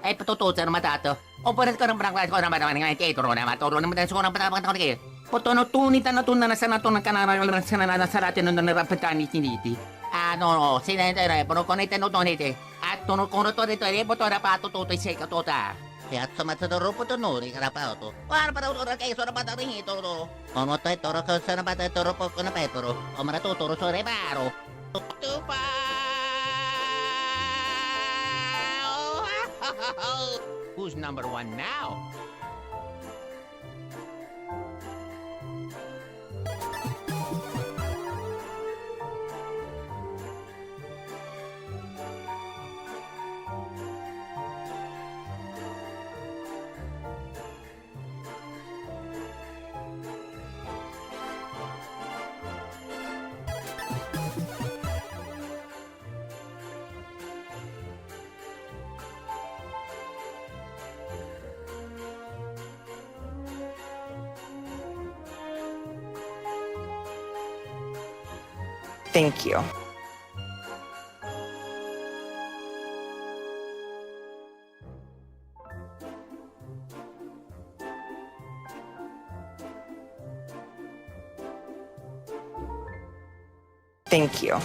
Patutusan naman tato. O pa rin ko ng barangay ko naman naman ng turo naman. Turo naman tayo ng patapang ko kayo. Potono tunit na tunna na sa nato ng kanarang sa nananasaratin ng narapitan ni Tiniti. Ano, sinente na, pero kung ito nutunite. At tunod kung ito ito, boto na patututoy sa ikatota. Kaya sa matadoro po tunuri, karapaw to. Para pa daw kayo sa napataring ito. Ano to, toro ko sa napatay, po ko na petro. O maratuturo sa reparo. Tupa! Who's number one now? Thank you. Thank you.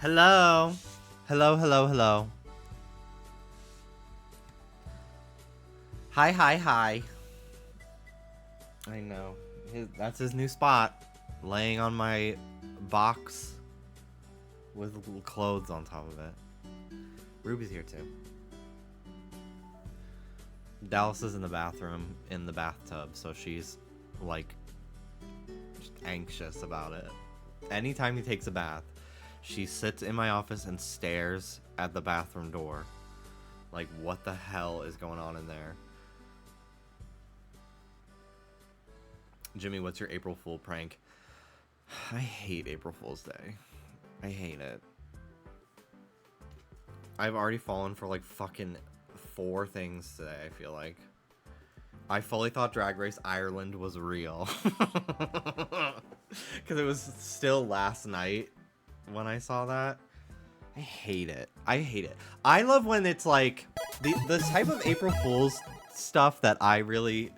Hello. Hello, hello, hello. Hi, hi, hi. I know. That's his new spot. Laying on my box with little clothes on top of it. Ruby's here too. Dallas is in the bathroom, in the bathtub, so she's like just anxious about it. Anytime he takes a bath, she sits in my office and stares at the bathroom door. Like, what the hell is going on in there? Jimmy, what's your April Fool prank? I hate April Fool's Day. I hate it. I've already fallen for like fucking 4 things today, I feel like. I fully thought Drag Race Ireland was real. Because it was still last night when I saw that. I hate it. I hate it. I love when it's like the type of April Fool's stuff that I really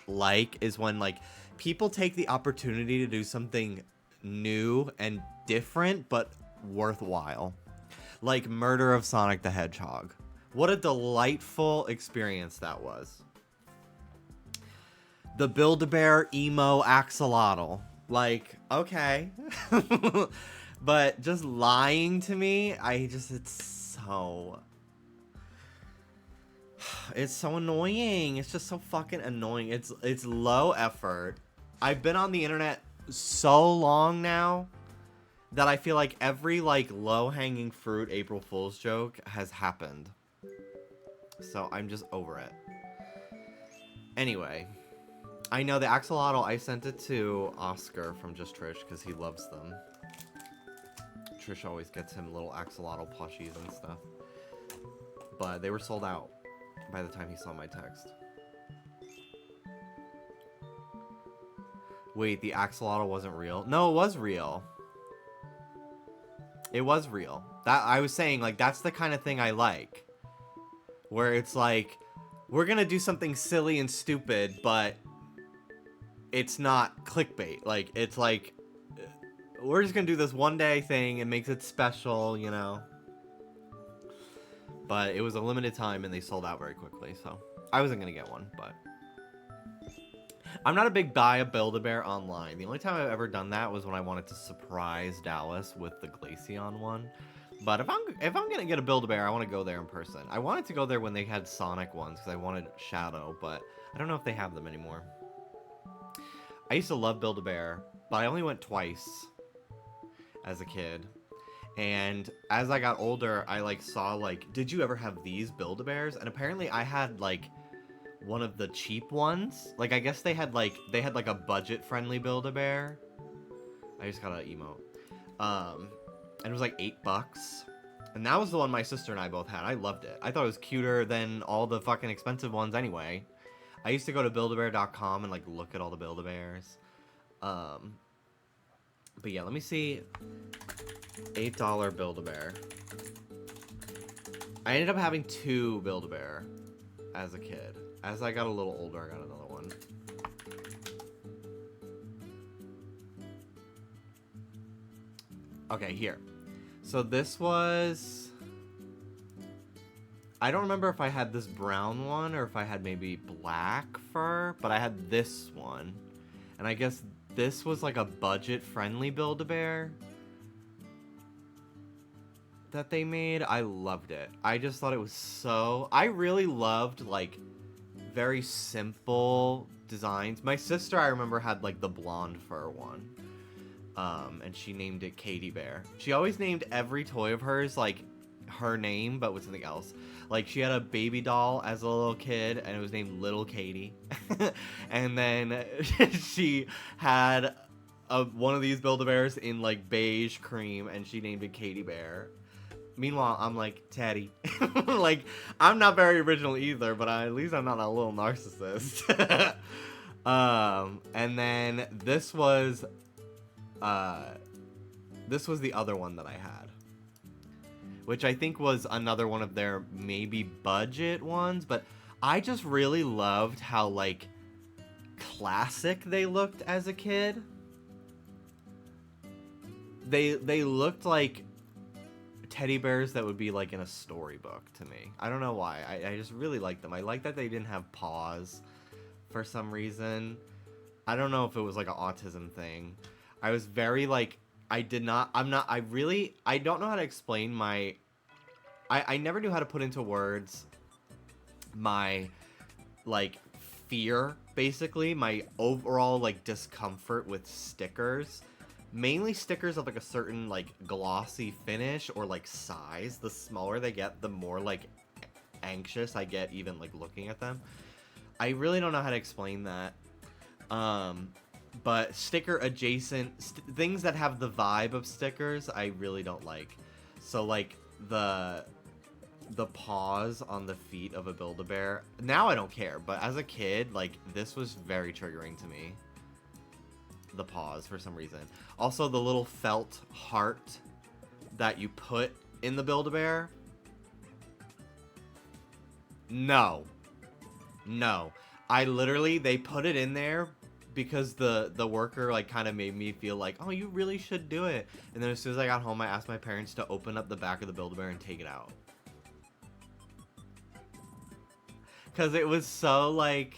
like is when like people take the opportunity to do something new and different but worthwhile. Like Murder of Sonic the Hedgehog. What a delightful experience that was. The Build-A-Bear emo axolotl. Like, okay. But just lying to me, it's so annoying. It's just so fucking annoying. It's low effort. I've been on the internet so long now that I feel like every like low-hanging fruit April Fool's joke has happened. So I'm just over it. Anyway, I know the axolotl, I sent it to Oscar from Just Trish because he loves them. Trish always gets him little axolotl plushies and stuff. But they were sold out by the time he saw my text. Wait, the axolotl wasn't real? No, it was real. It was real. That I was saying, like, that's the kind of thing I like. Where it's like, we're gonna do something silly and stupid, but it's not clickbait. Like, it's like, we're just gonna do this one day thing and makes it special, you know? But it was a limited time and they sold out very quickly, so I wasn't gonna get one, but I'm not a big buy a Build-A-Bear online. The only time I've ever done that was when I wanted to surprise Dallas with the Glaceon one. But if I'm gonna get a Build-A-Bear, I want to go there in person. I wanted to go there when they had Sonic ones because I wanted Shadow, but I don't know if they have them anymore. I used to love Build-A-Bear, but I only went twice as a kid. And as I got older, I like saw like, did you ever have these Build-A-Bears? And apparently I had like one of the cheap ones. Like, I guess they had like a budget-friendly Build-A-Bear. I just got an emote. And it was like $8. And that was the one my sister and I both had. I loved it. I thought it was cuter than all the fucking expensive ones anyway. I used to go to Build-A-Bear.com and like look at all the Build-A-Bears. But yeah, let me see. $8 Build-A-Bear. I ended up having 2 Build-A-Bear as a kid. As I got a little older, I got another one. Okay, here. So this was... I don't remember if I had this brown one or if I had maybe black fur, but I had this one. And I guess this was like a budget-friendly Build-A-Bear that they made. I loved it. I just thought it was so... I really loved, like, very simple designs. My sister, I remember, had, like, the blonde fur one. And she named it Katie Bear. She always named every toy of hers, like, her name, but with something else. Like, she had a baby doll as a little kid, and it was named Little Katie. And then she had one of these Build-A-Bears in, like, beige cream, and she named it Katie Bear. Meanwhile, I'm like, Teddy. Like, I'm not very original either, but at least I'm not a little narcissist. And then this was the other one that I had, which I think was another one of their maybe budget ones, but I just really loved how, like, classic they looked as a kid. They looked like teddy bears that would be like in a storybook to me. I don't know why. I just really like them. I like that they didn't have paws for some reason. I don't know if it was like an autism thing. I was very like, I don't know how to explain my, I never knew how to put into words my like fear, basically, my overall like discomfort with stickers. Mainly stickers of like a certain like glossy finish or like size. The smaller they get, the more like anxious I get even like looking at them. I really don't know how to explain that. But sticker adjacent things that have the vibe of stickers, I really don't like. So like the paws on the feet of a Build-A-Bear. Now I don't care, but as a kid, like this was very triggering to me. The paws for some reason. Also, the little felt heart that you put in the Build-A-Bear. No. I literally, they put it in there because the worker like kind of made me feel like, oh, you really should do it. And then as soon as I got home, I asked my parents to open up the back of the Build-A-Bear and take it out. Because it was so like...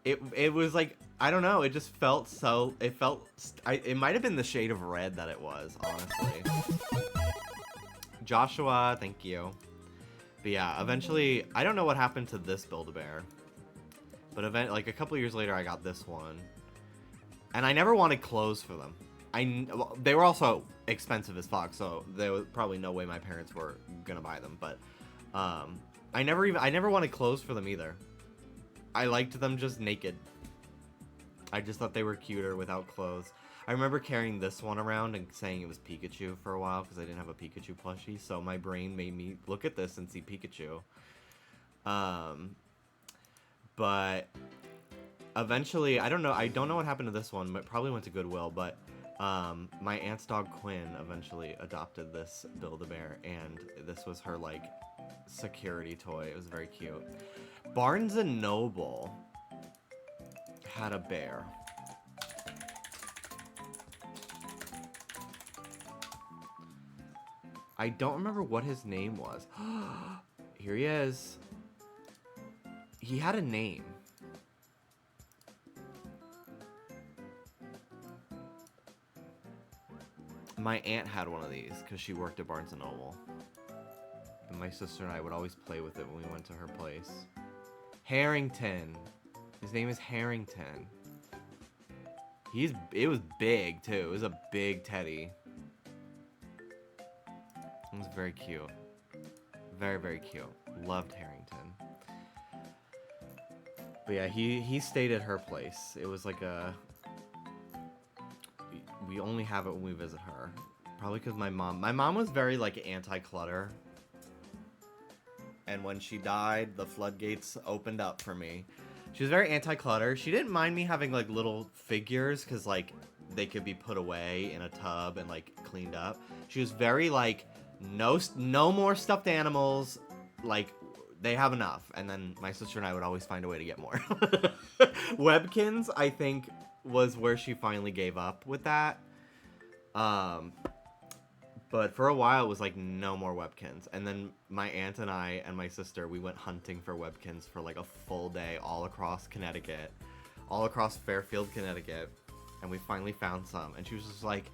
it was like, I don't know, it just felt so, it felt, it might have been the shade of red that it was, honestly. Joshua, thank you. But yeah, eventually, I don't know what happened to this Build-A-Bear. But like a couple years later, I got this one. And I never wanted clothes for them. They were also expensive as fuck, so there was probably no way my parents were gonna buy them. But I never wanted clothes for them either. I liked them just naked. I just thought they were cuter without clothes. I remember carrying this one around and saying it was Pikachu for a while because I didn't have a Pikachu plushie, so my brain made me look at this and see Pikachu. But eventually, I don't know what happened to this one, but probably went to Goodwill, but my aunt's dog Quinn eventually adopted this Build-A-Bear, and this was her, like, security toy. It was very cute. Barnes & Noble had a bear. I don't remember what his name was. Here he is. He had a name. My aunt had one of these because she worked at Barnes & Noble. And my sister and I would always play with it when we went to her place. Harrington. His name is Harrington. It was big too. It was a big teddy. It was very cute. Very, very cute. Loved Harrington. But yeah, he stayed at her place. It was like a... We only have it when we visit her. Probably because my mom was very like anti-clutter. And when she died, the floodgates opened up for me. She was very anti-clutter. She didn't mind me having like little figures because like they could be put away in a tub and like cleaned up. She was very like, no more stuffed animals. Like, they have enough. And then my sister and I would always find a way to get more. Webkins, I think, was where she finally gave up with that. But for a while, it was like, no more Webkins. And then my aunt and I and my sister, we went hunting for Webkins for like a full day all across Connecticut. All across Fairfield, Connecticut. And we finally found some. And she was just like,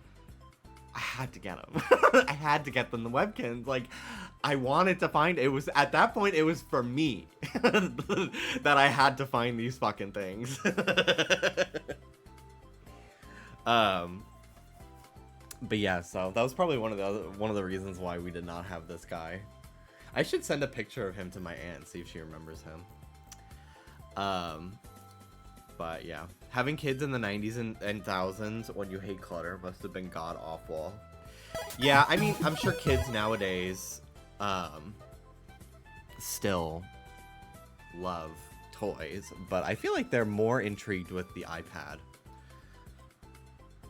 I had to get them. I had to get them the Webkins. Like, I wanted to find it. Was at that point it was for me that I had to find these fucking things. But yeah, so that was probably one of the reasons why we did not have this guy. I should send a picture of him to my aunt, see if she remembers him. But yeah, having kids in the 90s and thousands when you hate clutter must have been god awful. Yeah, I mean, I'm sure kids nowadays still love toys, but I feel like they're more intrigued with the iPad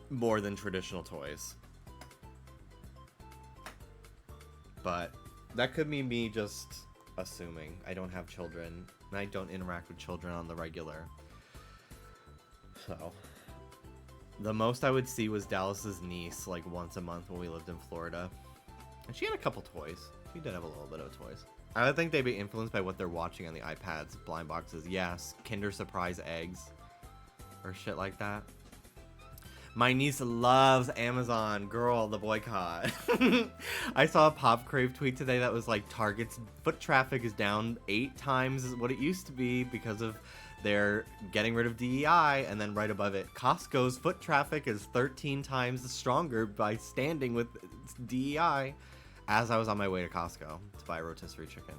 more than traditional toys. But that could be me just assuming. I don't have children, and I don't interact with children on the regular. So, the most I would see was Dallas's niece, like, once a month when we lived in Florida. And she had a couple toys. She did have a little bit of toys. I would think they'd be influenced by what they're watching on the iPads, blind boxes. Yes, Kinder Surprise eggs. Or shit like that. My niece loves Amazon. Girl, the boycott. I saw a Pop Crave tweet today that was like, Target's foot traffic is down 8 times what it used to be because of they're getting rid of DEI, and then right above it, Costco's foot traffic is 13 times stronger by standing with DEI, as I was on my way to Costco to buy a rotisserie chicken.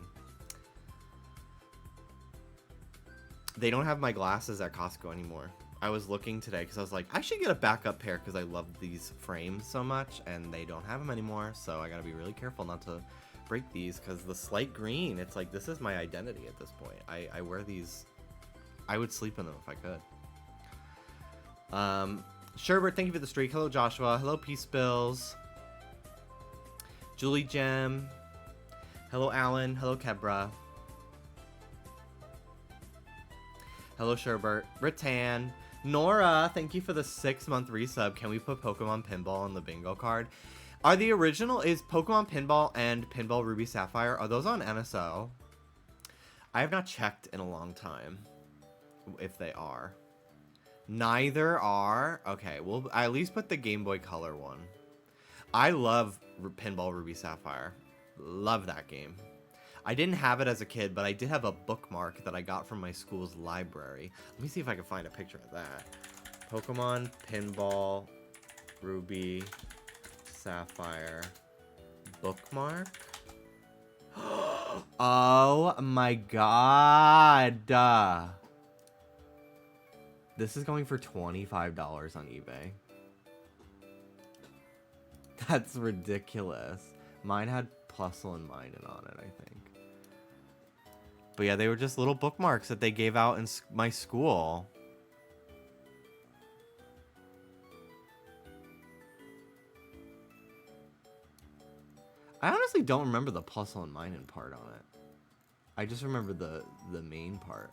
They don't have my glasses at Costco anymore. I was looking today because I was like, I should get a backup pair because I love these frames so much, and they don't have them anymore, so I gotta be really careful not to break these because the slight green, it's like, this is my identity at this point. I wear these... I would sleep in them if I could. Sherbert, thank you for the streak. Hello, Joshua. Hello, Peace Bills. Julie Gem. Hello, Alan. Hello, Kebra. Hello, Sherbert. Rattan. Nora, thank you for the 6-month resub. Can we put Pokemon Pinball on the bingo card? Are the original, is Pokemon Pinball and Pinball Ruby Sapphire, are those on NSO? I have not checked in a long time. if they are. Neither are. Okay, we'll at least put the Game Boy Color one. I love Pinball Ruby Sapphire. Love that game. I didn't have it as a kid, but I did have a bookmark that I got from my school's library. Let me see if I can find a picture of that. Pokemon Pinball Ruby Sapphire bookmark. Oh my god. This is going for $25 on eBay. That's ridiculous. Mine had Plusle and Minun on it, I think. But yeah, they were just little bookmarks that they gave out in my school. I honestly don't remember the Plusle and Minun part on it. I just remember the main part.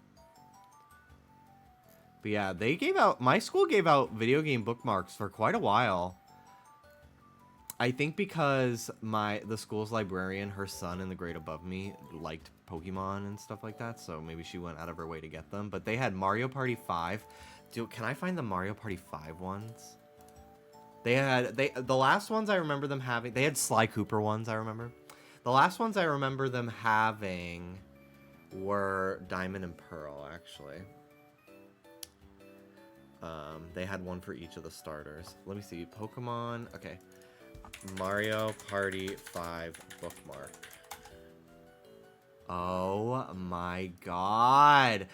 But yeah, they gave out, my school gave out video game bookmarks for quite a while. I think because the school's librarian, her son in the grade above me, liked Pokemon and stuff like that, so maybe she went out of her way to get them. But they had Mario Party 5. Dude, can I find the Mario Party 5 ones? The last ones I remember them having, they had Sly Cooper ones, I remember. The last ones I remember them having were Diamond and Pearl, actually. They had one for each of the starters. Let me see, Pokemon, okay. Mario Party 5 bookmark. Oh my god.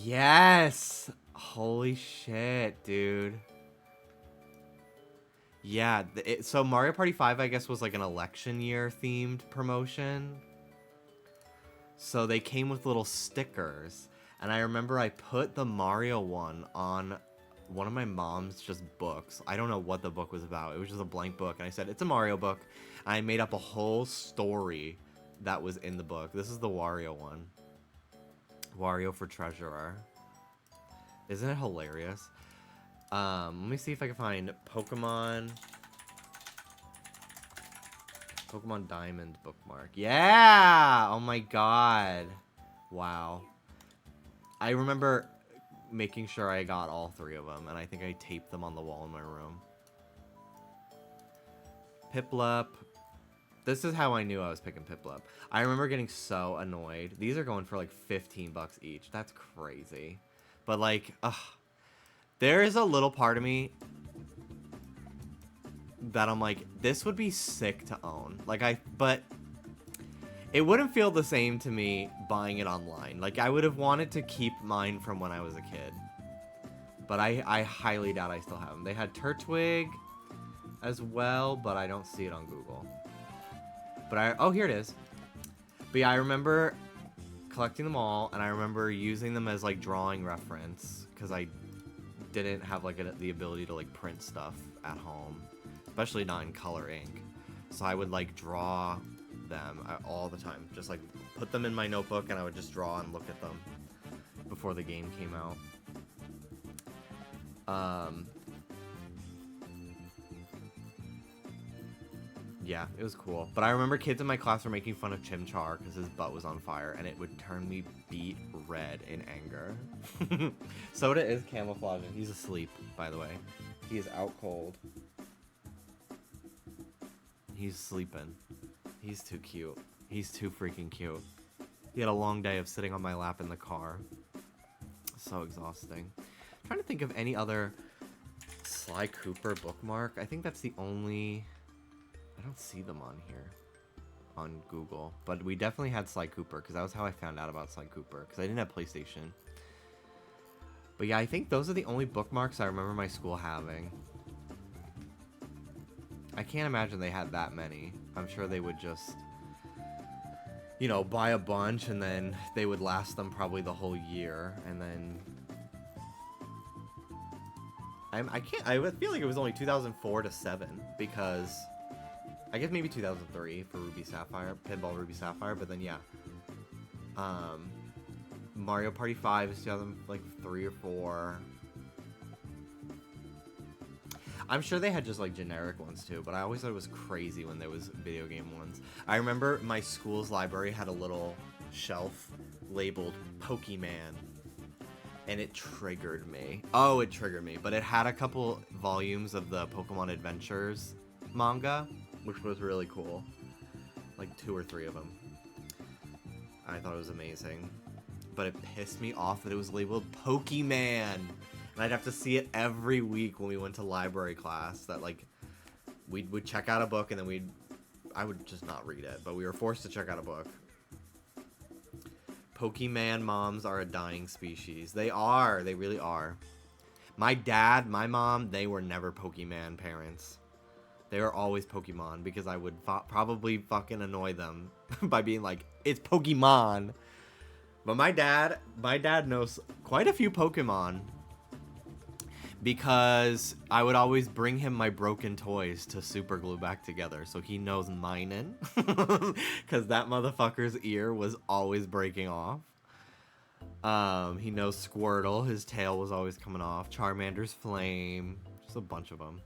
Yes. Holy shit, dude. Yeah, so Mario Party 5, I guess, was like an election year themed promotion. So they came with little stickers. And I remember I put the Mario one on one of my mom's just books. I don't know what the book was about. It was just a blank book. And I said, it's a Mario book. And I made up a whole story that was in the book. This is the Wario one. Wario for Treasurer. Isn't it hilarious? Let me see if I can find Pokemon Diamond bookmark. Yeah! Oh my god. Wow. I remember making sure I got all three of them, and I think I taped them on the wall in my room. Piplup. This is how I knew I was picking Piplup. I remember getting so annoyed. These are going for like 15 bucks each. That's crazy. But like, ugh. There is a little part of me that I'm like, this would be sick to own. But it wouldn't feel the same to me buying it online. Like, I would have wanted to keep mine from when I was a kid. But I highly doubt I still have them. They had Turtwig as well, but I don't see it on Google. But oh, here it is. But yeah, I remember collecting them all, and I remember using them as, like, drawing reference, because I didn't have, like, the ability to, like, print stuff at home. Especially not in color ink. So I would, like, draw them all the time. Just, like, put them in my notebook, and I would just draw and look at them before the game came out. Yeah, it was cool. But I remember kids in my class were making fun of Chimchar because his butt was on fire, and it would turn me beet red in anger. Soda is camouflaging. He's asleep, by the way. He is out cold. He's sleeping. He's too cute. He's too freaking cute. He had a long day of sitting on my lap in the car. So exhausting. I'm trying to think of any other Sly Cooper bookmark. I think that's the only... I don't see them on here on Google, but we definitely had Sly Cooper because that was how I found out about Sly Cooper because I didn't have PlayStation. But yeah, I think those are the only bookmarks I remember my school having. I can't imagine they had that many. I'm sure they would just, you know, buy a bunch and then they would last them probably the whole year, and then I would feel like it was only 2004 to 7 because I guess maybe 2003 for Ruby Sapphire, Pinball Ruby Sapphire, but then yeah. Mario Party 5 is 2003 or 4. I'm sure they had just like generic ones too, but I always thought it was crazy when there was video game ones. I remember my school's library had a little shelf labeled Pokemon. and it triggered me. Oh, it triggered me. But it had a couple volumes of the Pokemon Adventures manga, which was really cool. Like 2 or 3 of them. I thought it was amazing. But it pissed me off that it was labeled Pokemon. And I'd have to see it every week when we went to library class. That, like, we would check out a book and then I would just not read it. But we were forced to check out a book. Pokemon moms are a dying species. They are. They really are. My dad, my mom, they were never Pokemon parents. They were always Pokemon because I would probably fucking annoy them by being like, it's Pokemon. But my dad knows quite a few Pokemon because I would always bring him my broken toys to super glue back together. So he knows minin because that motherfucker's ear was always breaking off. He knows Squirtle. His tail was always coming off. Charmander's flame. Just a bunch of them.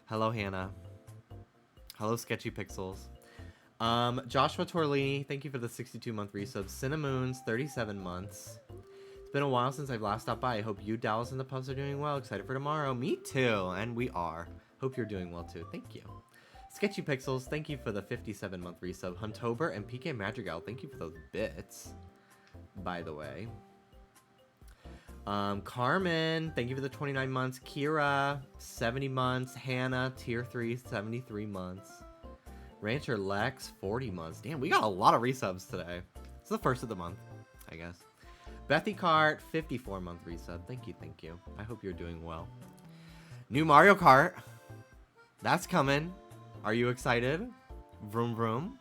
Hello, Hannah. Hello, Sketchy Pixels. Joshua Torlini, thank you for the 62-month resub. Cinnamoons, 37 months. It's been a while since I've last stopped by. I hope you, Dallas, and the pups are doing well. Excited for tomorrow. Me too, and we are. Hope you're doing well too. Thank you. Sketchy Pixels, thank you for the 57-month resub. Huntober and PK Madrigal, thank you for those bits, by the way. Carmen, thank you for the 29 months. Kira, 70 months. Hannah, tier 3, 73 months. Rancher Lex, 40 months. Damn, we got a lot of resubs today. It's the first of the month, I guess. Bethy Cart, 54-month resub. Thank you, thank you. I hope you're doing well. New Mario Kart. That's coming. Are you excited? Vroom vroom.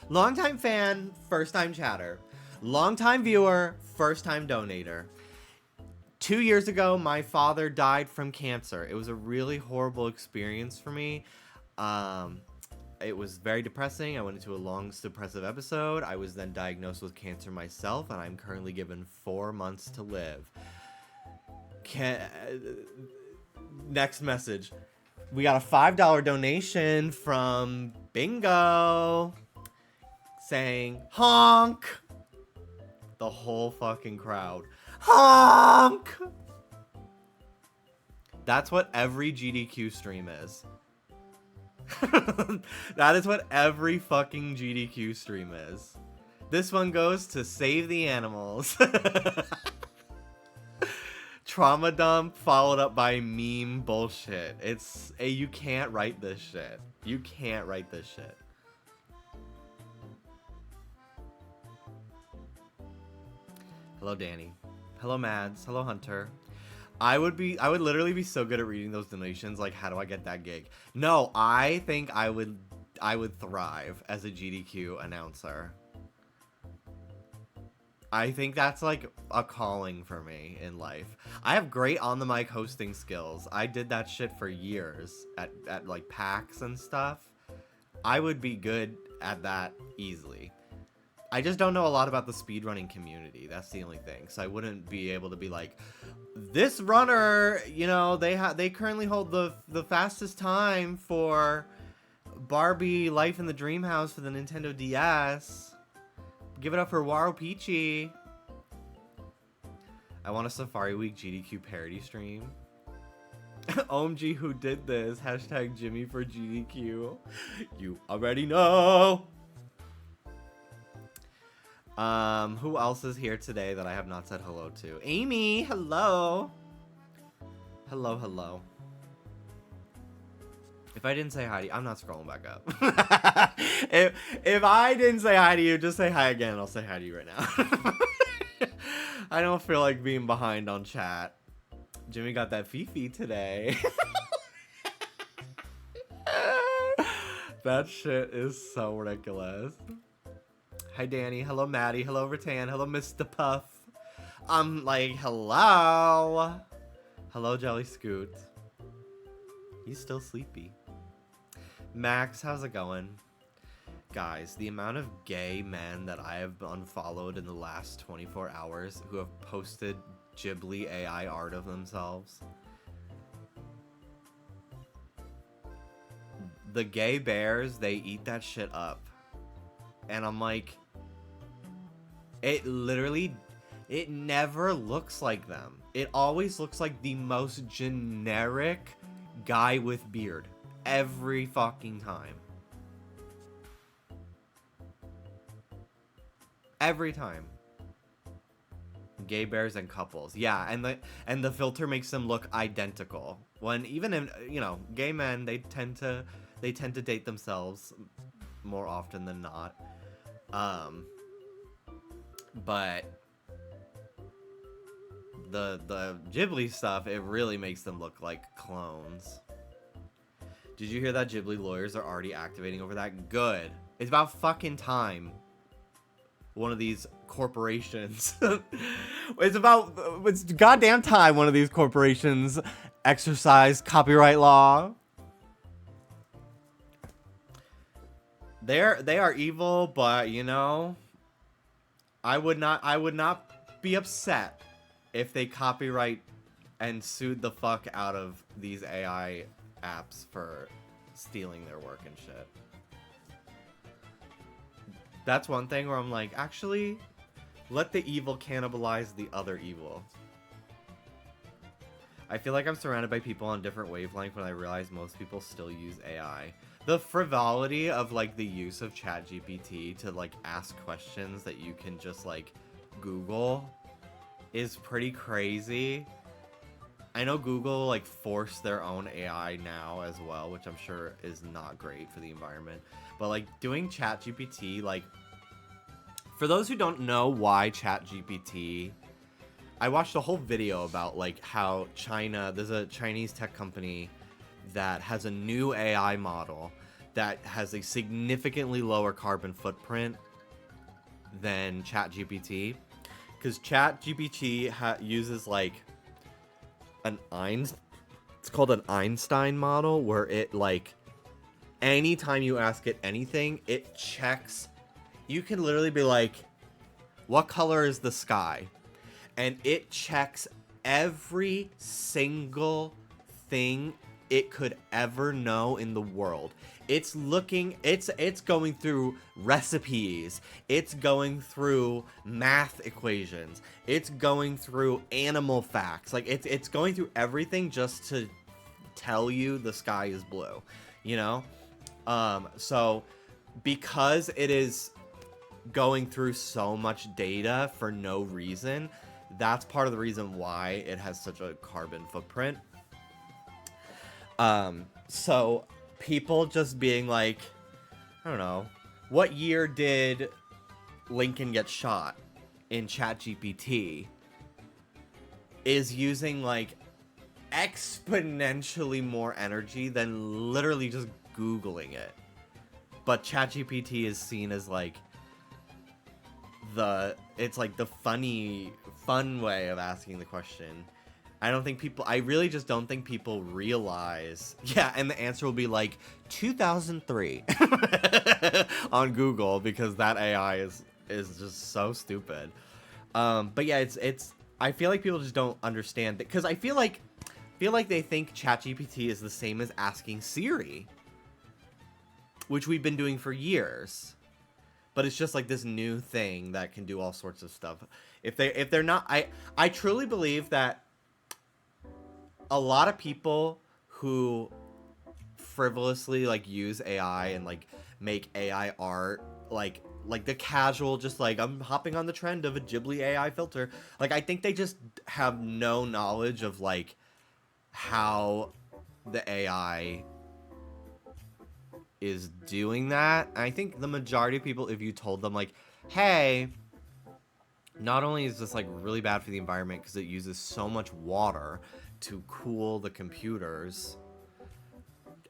Longtime fan, first time chatter. Longtime viewer, first time donator. 2 years ago, my father died from cancer. It was a really horrible experience for me. It was very depressing. I went into a long depressive episode. I was then diagnosed with cancer myself, and I'm currently given 4 months to live. Next message. We got a $5 donation from Bingo saying, honk. The whole fucking crowd. Honk! That's what every GDQ stream is. That is what every fucking GDQ stream is. This one goes to Save the Animals. Trauma dump followed up by meme bullshit. It's you can't write this shit. You can't write this shit. Hello, Danny. Hello, Mads. Hello, Hunter. I would literally be so good at reading those donations. Like, how do I get that gig? No, I think I would thrive as a GDQ announcer. I think that's like a calling for me in life. I have great on the mic hosting skills. I did that shit for years at like PAX and stuff. I would be good at that easily. I just don't know a lot about the speedrunning community. That's the only thing. So I wouldn't be able to be like, this runner, you know, they currently hold the fastest time for Barbie Life in the Dream House for the Nintendo DS. Give it up for Waro Peachy. I want a Safari Week GDQ parody stream. OMG, who did this? Hashtag Jimmy for GDQ. You already know. Who else is here today that I have not said hello to? Amy, hello. Hello, hello. If I didn't say hi to you, I'm not scrolling back up. if I didn't say hi to you, just say hi again. I'll say hi to you right now. I don't feel like being behind on chat. Jimmy got that Fifi today. That shit is so ridiculous. Hi, Danny. Hello, Maddie. Hello, Rattan. Hello, Mr. Puff. I'm like, hello. Hello, Jelly Scoot. He's still sleepy. Max, how's it going? Guys, the amount of gay men that I have unfollowed in the last 24 hours who have posted Ghibli AI art of themselves. The gay bears, they eat that shit up. And I'm like, it literally It never looks like them. It always looks like the most generic guy with beard. Every fucking time. Every time. Gay bears and couples. Yeah, and the filter makes them look identical. When even in, you know, gay men, they tend to date themselves more often than not. But the Ghibli stuff, it really makes them look like clones. Did you hear that Ghibli lawyers are already activating over that? Good. It's about fucking time. One of these corporations. It's goddamn time one of these corporations exercise copyright law. They are evil, but you know, I would not be upset if they copyright and sued the fuck out of these AI apps for stealing their work and shit. That's one thing where I'm like, actually, let the evil cannibalize the other evil. I feel like I'm surrounded by people on different wavelengths when I realize most people still use AI. The frivolity of like the use of ChatGPT to like ask questions that you can just like Google is pretty crazy. I know Google like forced their own AI now as well, which I'm sure is not great for the environment. But like doing ChatGPT, like for those who don't know why ChatGPT, I watched a whole video about like how there's a Chinese tech company that has a new AI model that has a significantly lower carbon footprint than ChatGPT. Because ChatGPT uses like it's called an Einstein model, where it like anytime you ask it anything, it checks. You can literally be like, what color is the sky? And it checks every single thing it could ever know in the world. It's going through recipes. It's going through math equations. It's going through animal facts. Like it's going through everything just to tell you the sky is blue, you know? So because it is going through so much data for no reason, that's part of the reason why it has such a carbon footprint. So people just being like, I don't know, what year did Lincoln get shot in ChatGPT is using like exponentially more energy than literally just Googling it. But ChatGPT is seen as like it's like the fun way of asking the question. I really just don't think people realize. Yeah, and the answer will be like 2003 on Google, because that AI is just so stupid. But yeah, I feel like people just don't understand that, because I feel like they think ChatGPT is the same as asking Siri, which we've been doing for years. But it's just like this new thing that can do all sorts of stuff. If they're not, I truly believe that a lot of people who frivolously like use AI and like make AI art, like the casual, just like I'm hopping on the trend of a Ghibli AI filter. Like I think they just have no knowledge of like how the AI is doing that. And I think the majority of people, if you told them like, hey, not only is this like really bad for the environment because it uses so much water to cool the computers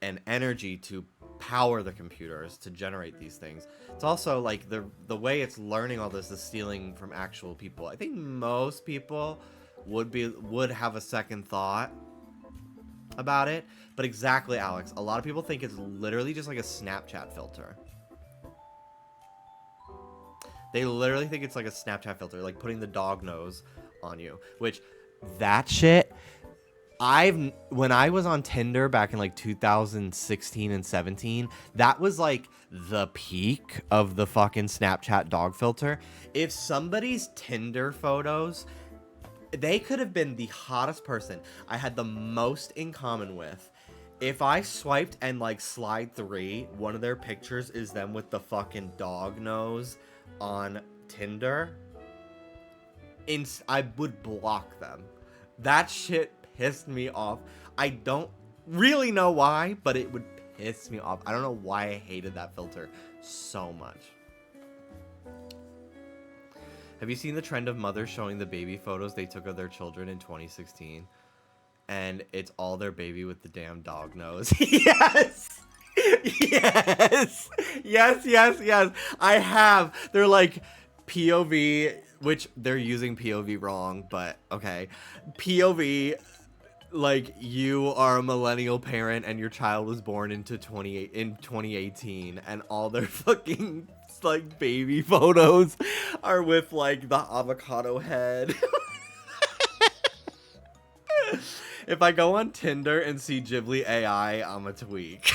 and energy to power the computers to generate these things, it's also like the way it's learning all this is stealing from actual people. I think most people would have a second thought about it. But exactly, Alex, a lot of people think it's literally just like a Snapchat filter. They literally think it's like a Snapchat filter, like putting the dog nose on you, which that shit, when I was on Tinder back in like 2016 and 17, that was like the peak of the fucking Snapchat dog filter. If somebody's Tinder photos, they could have been the hottest person I had the most in common with. If I swiped and like slide 3, one of their pictures is them with the fucking dog nose on Tinder, I would block them. That shit pissed me off. I don't really know why, but it would piss me off. I don't know why I hated that filter so much. Have you seen the trend of mothers showing the baby photos they took of their children in 2016? And it's all their baby with the damn dog nose. Yes! Yes. I have. They're like POV, which they're using POV wrong, but okay. POV, like you are a millennial parent and your child was born in 2018, and all their fucking like baby photos are with like the avocado head. If I go on Tinder and see Ghibli AI, I'm a tweak.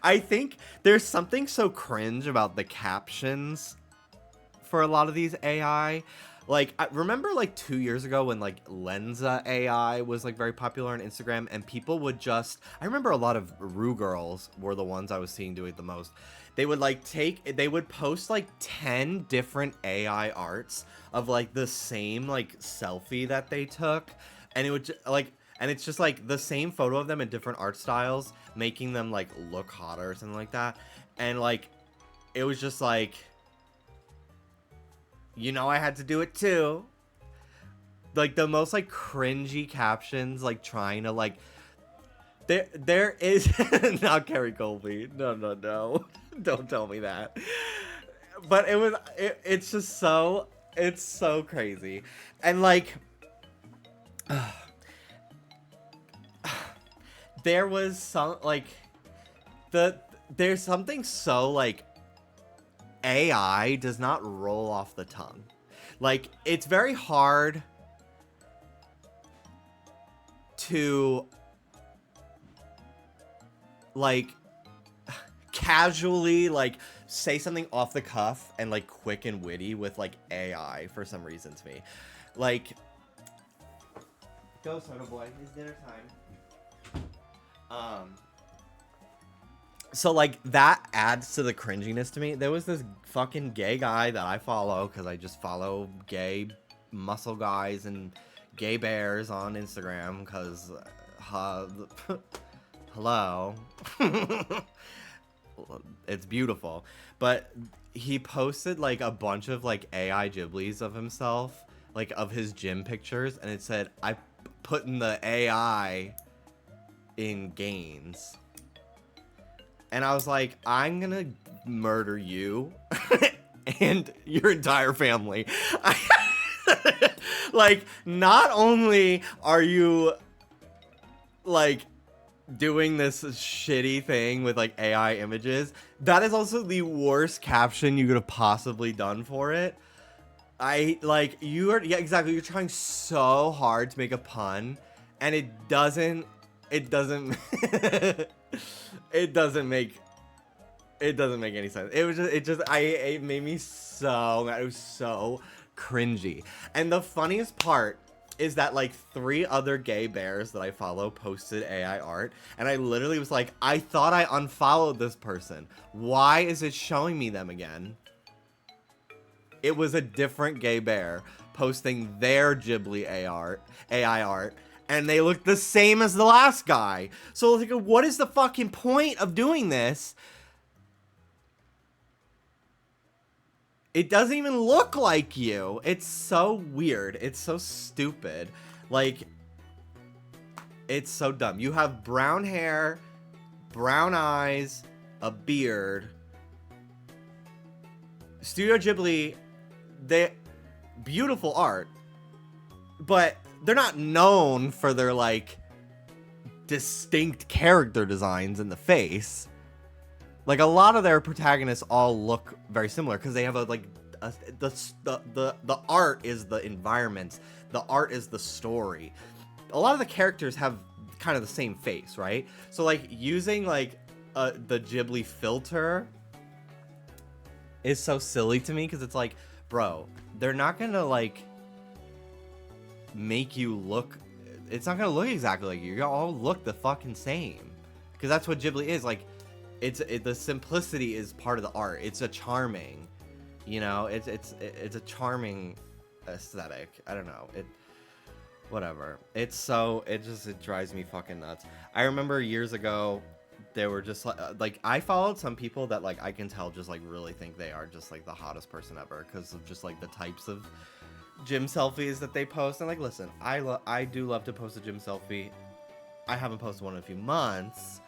I think there's something so cringe about the captions for a lot of these AI. Like, I remember like 2 years ago when like Lenza AI was like very popular on Instagram, and people would just, I remember a lot of Rue girls were the ones I was seeing do it the most. They would like they would post like 10 different AI arts of like the same like selfie that they took, and it would like, and it's just like the same photo of them in different art styles, making them like look hotter or something like that. And like, it was just like, you know, I had to do it too. Like the most like cringy captions, like trying to like, there is not Carrie Colby. No. Don't tell me that. But it's just so, it's so crazy. And like, there was some like, there's something so like, AI does not roll off the tongue. Like, it's very hard to like casually like say something off the cuff and like quick and witty with like AI for some reason to me. Like, go soda boy, it's dinner time. So like that adds to the cringiness to me. There was this fucking gay guy that I follow because I just follow gay muscle guys and gay bears on Instagram because hello. It's beautiful. But he posted like a bunch of like AI Ghiblis of himself, like of his gym pictures, and it said, I put in the AI in gains. And I was like, I'm gonna murder you and your entire family. Like, not only are you like doing this shitty thing with like AI images, that is also the worst caption you could have possibly done for it. Yeah, exactly. You're trying so hard to make a pun, and it doesn't it doesn't make any sense. It made me so mad. It was so cringy. And the funniest part is that like 3 other gay bears that I follow posted AI art, and I literally was like, I thought I unfollowed this person. Why is it showing me them again? It was a different gay bear posting their Ghibli AI art, and they look the same as the last guy. So like, what is the fucking point of doing this? It doesn't even look like you. It's so weird. It's so stupid. Like, it's so dumb. You have brown hair, brown eyes, a beard. Studio Ghibli, they beautiful art, but they're not known for their like distinct character designs in the face. Like, a lot of their protagonists all look very similar because they have a the art is the environment, the art is the story. A lot of the characters have kind of the same face, right? So like using like the Ghibli filter is so silly to me because it's like, bro, they're not gonna like make you look. It's not gonna look exactly like you. You're gonna all look the fucking same because that's what Ghibli is. Like, the simplicity is part of the art. It's a charming, you know. It's a charming aesthetic. I don't know. Whatever. It drives me fucking nuts. I remember years ago, they were just like I followed some people that like I can tell just like really think they are just like the hottest person ever because of just like the types of gym selfies that they post. And like, listen, I do love to post a gym selfie. I haven't posted one in a few months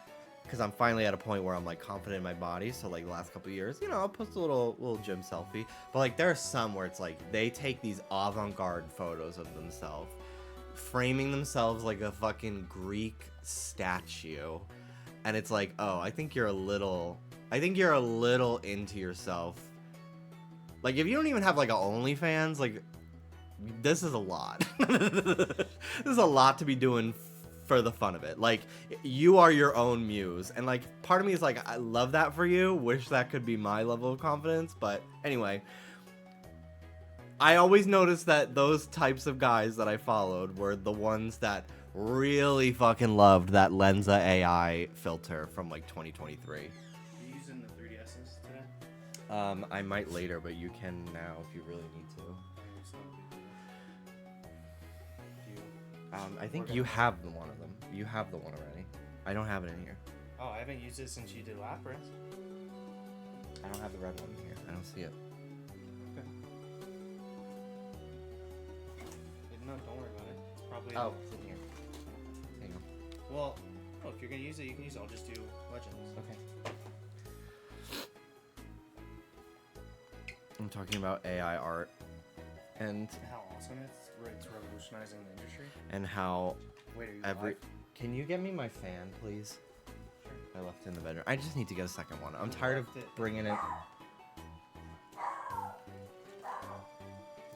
because I'm finally at a point where I'm like confident in my body. So like the last couple of years, you know, I'll post a little gym selfie. But like there are some where it's like they take these avant-garde photos of themselves, framing themselves like a fucking Greek statue. And it's like, oh, I think you're a little into yourself. Like if you don't even have like a OnlyFans, like this is a lot. This is a lot to be doing for the fun of it. Like you are your own muse, and like part of me is like, I love that for you, wish that could be my level of confidence. But anyway, I always noticed that those types of guys that I followed were the ones that really fucking loved that Lenza AI filter from like 2023. Are you using the 3DSs today? I might later, but you can now if you really need to. I think you have one of them. You have the one already. I don't have it in here. Oh, I haven't used it since you did Lapras. I don't have the red one in here. I don't see it. Okay. No, don't worry about it. It's probably. Oh, it's in here. Hang on. Well, oh, if you're gonna use it, you can use it. I'll just do Legends. Okay. I'm talking about AI art and How awesome it's revolutionizing the industry. and how Wait, are you every. live? Can you get me my fan, please? Sure. I left it in the bedroom. I just need to get a second one. I'm You tired of left it. bringing it. Is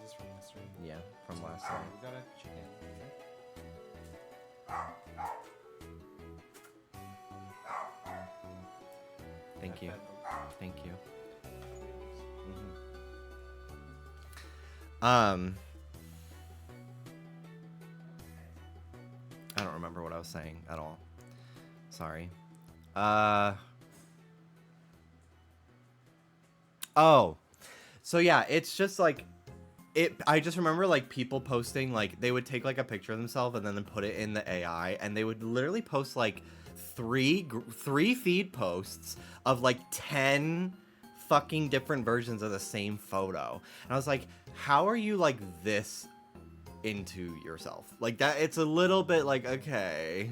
this from yesterday? Yeah, from last Sorry, time. we got a chicken. Thank you. Thank you. I don't remember what I was saying at all. Sorry. Oh. So yeah, it's just like I just remember like people posting like they would take like a picture of themselves and then put it in the AI and they would literally post like three feed posts of like 10 fucking different versions of the same photo. And I was like, how are you like this into yourself? Like that, it's a little bit like, okay,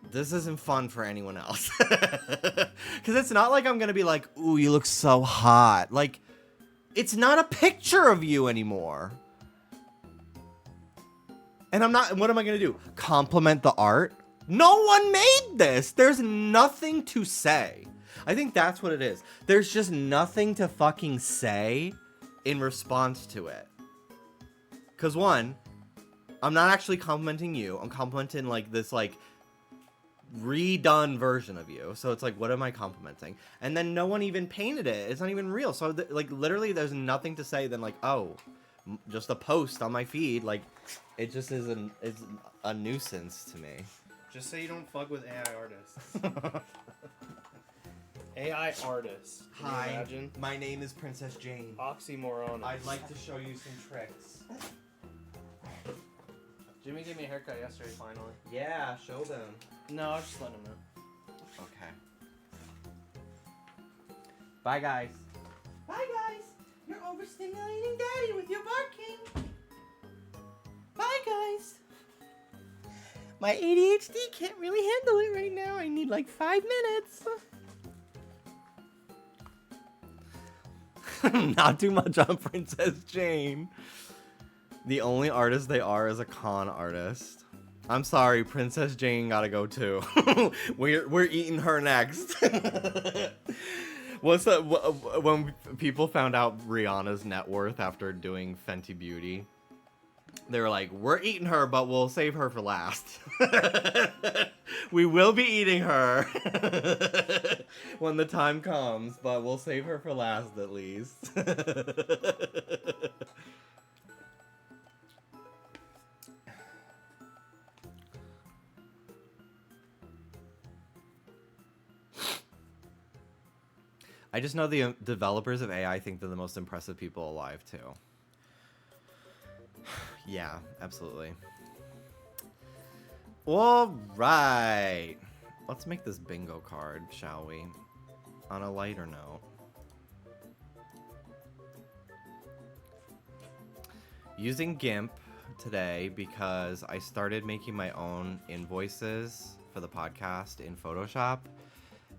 this isn't fun for anyone else. Because it's not like I'm gonna be like, ooh, you look so hot. Like, it's not a picture of you anymore. And I'm not, what am I gonna do? Compliment the art? No one made this. There's nothing to say. I think that's what it is. There's just nothing to fucking say in response to it. Because one, I'm not actually complimenting you. I'm complimenting like this like redone version of you. So it's like, what am I complimenting? And then no one even painted it. It's not even real. So like literally there's nothing to say than like, oh, just a post on my feed. Like it just is it's a nuisance to me. Just say you don't fuck with AI artists. AI artists. Can you imagine? My name is Princess Jane. Oxymoron. I'd like to show you some tricks. Jimmy gave me a haircut yesterday, finally. Yeah, show them. No, I'll just let him know. Okay. Bye, guys. Bye, guys. You're overstimulating Daddy with your barking. Bye, guys. My ADHD can't really handle it right now. I need like 5 minutes. Not too much on Princess Jane. The only artist they are is a con artist. I'm sorry, Princess Jane gotta go too. We're eating her next. What's that? When people found out Rihanna's net worth after doing Fenty Beauty, they were like, "We're eating her, but we'll save her for last." We will be eating her when the time comes, but we'll save her for last at least. I just know the developers of AI think they're the most impressive people alive, too. Yeah, absolutely. All right. Let's make this bingo card, shall we? On a lighter note. Using GIMP today because I started making my own invoices for the podcast in Photoshop.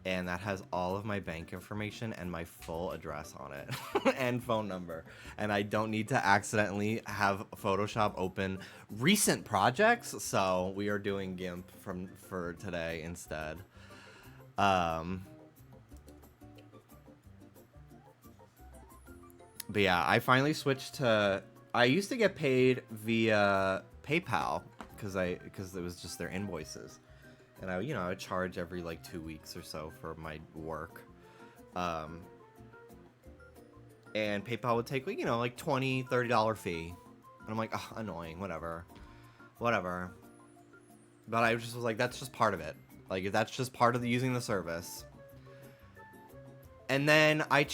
And that has all of my bank information and my full address on it and phone number. And I don't need to accidentally have Photoshop open recent projects. So we are doing GIMP for today instead. But yeah, I finally switched to, I used to get paid via PayPal because it was just their invoices. And I would charge every like 2 weeks or so for my work. And PayPal would take, like $20, $30 fee. And I'm like, oh, annoying, whatever. But I just was like, that's just part of it. Like, if that's just part of using the service. And then I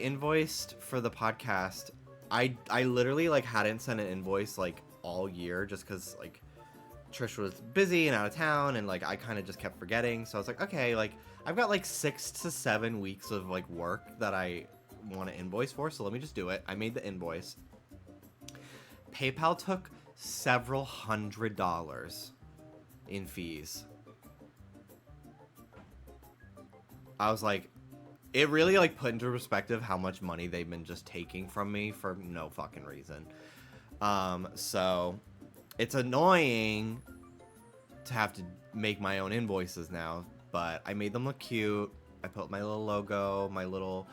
invoiced for the podcast. I literally like hadn't sent an invoice like all year just because like Trish was busy and out of town, and like I kind of just kept forgetting. So I was like, okay, like I've got like 6 to 7 weeks of like work that I want to invoice for, so let me just do it. I made the invoice. PayPal took several $100s in fees. I was like, it really like put into perspective how much money they've been just taking from me for no fucking reason. So it's annoying to have to make my own invoices now, but I made them look cute. I put my little logo, my little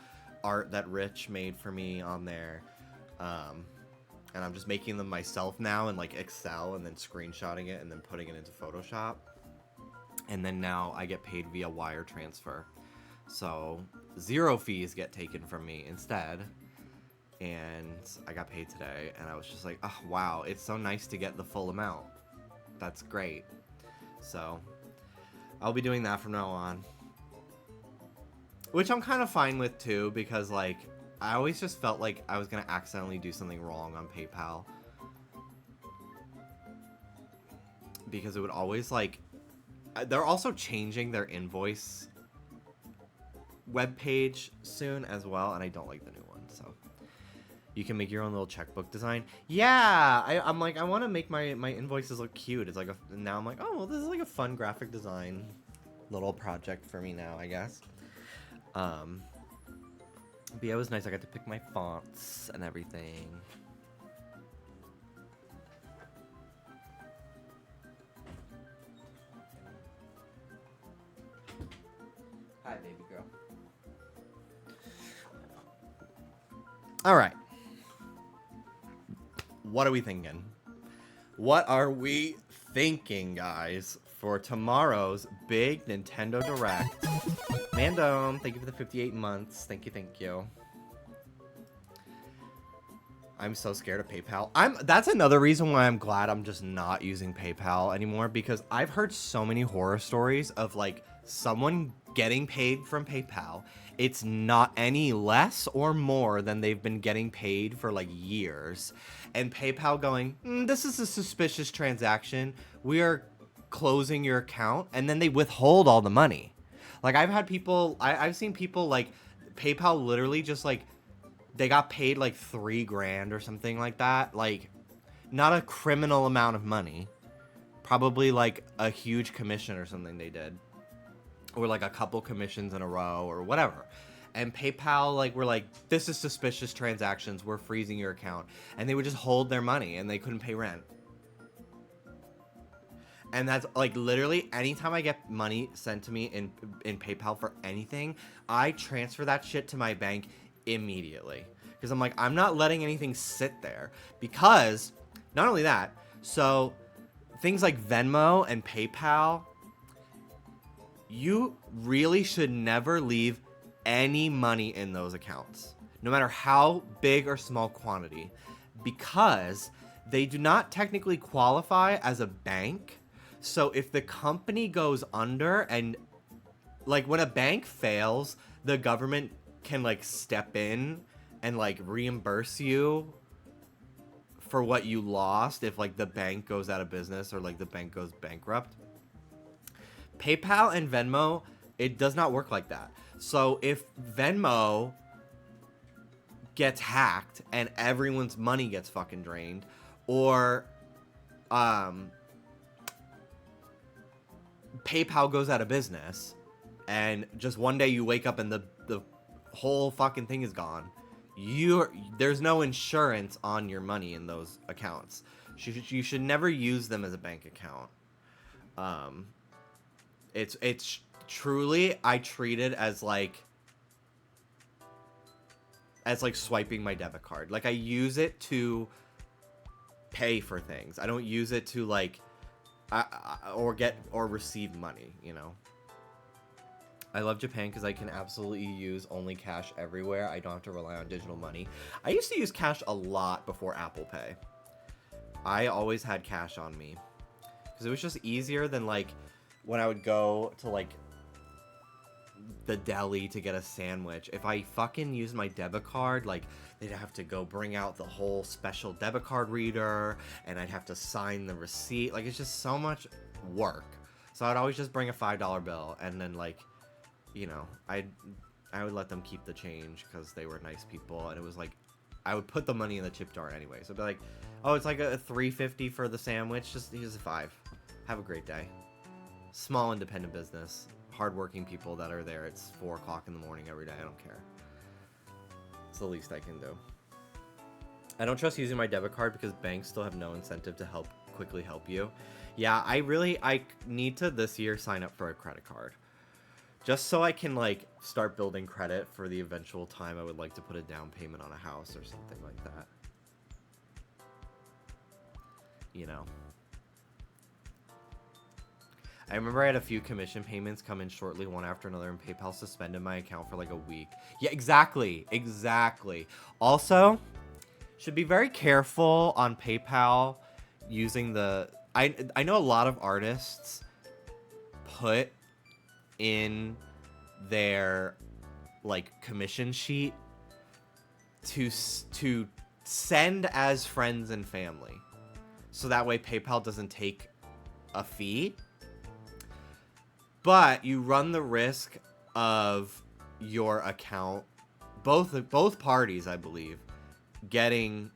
art that Rich made for me on there. And I'm just making them myself now in like Excel and then screenshotting it and then putting it into Photoshop. And then now I get paid via wire transfer. So 0 fees get taken from me instead. And I got paid today, and I was just like, oh, wow, it's so nice to get the full amount. That's great. So I'll be doing that from now on. Which I'm kind of fine with, too, because, like, I always just felt like I was going to accidentally do something wrong on PayPal. Because it would always, like... They're also changing their invoice webpage soon as well, and I don't like the new one, so... You can make your own little checkbook design. Yeah, I'm like, I want to make my invoices look cute. It's like now I'm like, oh, well, this is like a fun graphic design little project for me now, I guess. But yeah, it was nice. I got to pick my fonts and everything. Hi, baby girl. All right. What are we thinking? What are we thinking, guys, for tomorrow's big Nintendo Direct? Mandom, thank you for the 58 months. Thank you. I'm so scared of PayPal. That's another reason why I'm glad I'm just not using PayPal anymore, because I've heard so many horror stories of like someone getting paid from PayPal. It's not any less or more than they've been getting paid for like years. And PayPal going, this is a suspicious transaction. We are closing your account. And then they withhold all the money. Like I've seen people like PayPal literally just like, they got paid like $3,000 or something like that. Like not a criminal amount of money. Probably like a huge commission or something they did. Or like a couple commissions in a row or whatever. And PayPal, like, were like, this is suspicious transactions. We're freezing your account. And they would just hold their money and they couldn't pay rent. And that's like literally anytime I get money sent to me in PayPal for anything, I transfer that shit to my bank immediately. Because I'm like, I'm not letting anything sit there. Because not only that, so things like Venmo and PayPal, you really should never leave any money in those accounts, no matter how big or small quantity, because they do not technically qualify as a bank. So if the company goes under, and like when a bank fails, the government can like step in and like reimburse you for what you lost if like the bank goes out of business or like the bank goes bankrupt. PayPal and Venmo, it does not work like that. So if Venmo gets hacked and everyone's money gets fucking drained, or PayPal goes out of business and just one day you wake up and the whole fucking thing is gone, there's no insurance on your money in those accounts. You should never use them as a bank account. It's truly, I treat it as like swiping my debit card. Like I use it to pay for things. I don't use it to like or get or receive money, you know. I love Japan because I can absolutely use only cash everywhere. I don't have to rely on digital money. I used to use cash a lot before Apple Pay. I always had cash on me because it was just easier than like when I would go to like the deli to get a sandwich. If I fucking used my debit card, like they'd have to go bring out the whole special debit card reader and I'd have to sign the receipt. Like it's just so much work. So I'd always just bring a $5 bill and then like, you know, I would let them keep the change because they were nice people, and it was like I would put the money in the tip jar anyway. So I'd be like, oh, it's like a $3.50 for the sandwich. Just here's a $5. Have a great day. Small independent business, hardworking people that are there. It's 4 o'clock in the morning every day. I don't care. It's the least I can do. I don't trust using my debit card because banks still have no incentive to quickly help you. Yeah, I need to this year sign up for a credit card. Just so I can like start building credit for the eventual time I would like to put a down payment on a house or something like that. You know. I remember I had a few commission payments come in shortly, one after another, and PayPal suspended my account for like a week. Yeah, exactly. Also, should be very careful on PayPal using the... I know a lot of artists put in their like commission sheet to send as friends and family, so that way PayPal doesn't take a fee, but you run the risk of your account, both parties I believe, getting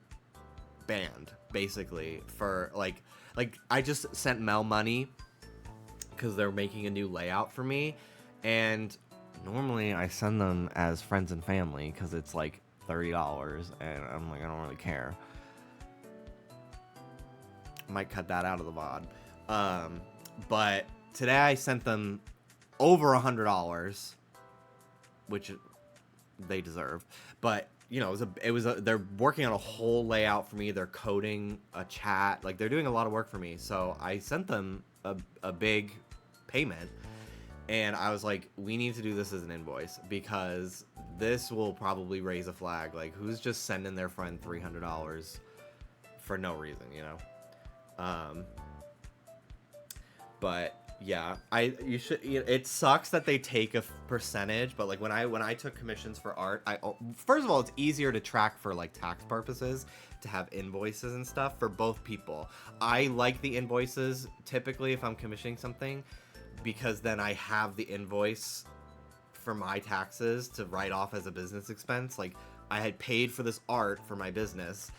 banned basically for like I just sent Mel money because they're making a new layout for me, and normally I send them as friends and family because it's like $30, and I'm like, I don't really care. Might cut that out of the VOD. But today I sent them over $100, which they deserve. But you know, they're working on a whole layout for me. They're coding a chat, like they're doing a lot of work for me. So I sent them a big payment, and I was like, we need to do this as an invoice because this will probably raise a flag. Like, who's just sending their friend $300 for no reason, you know? But yeah, it sucks that they take a percentage, but like when I took commissions for art, first of all, it's easier to track for like tax purposes to have invoices and stuff for both people. I like the invoices typically if I'm commissioning something, because then I have the invoice for my taxes to write off as a business expense. Like, I had paid for this art for my business.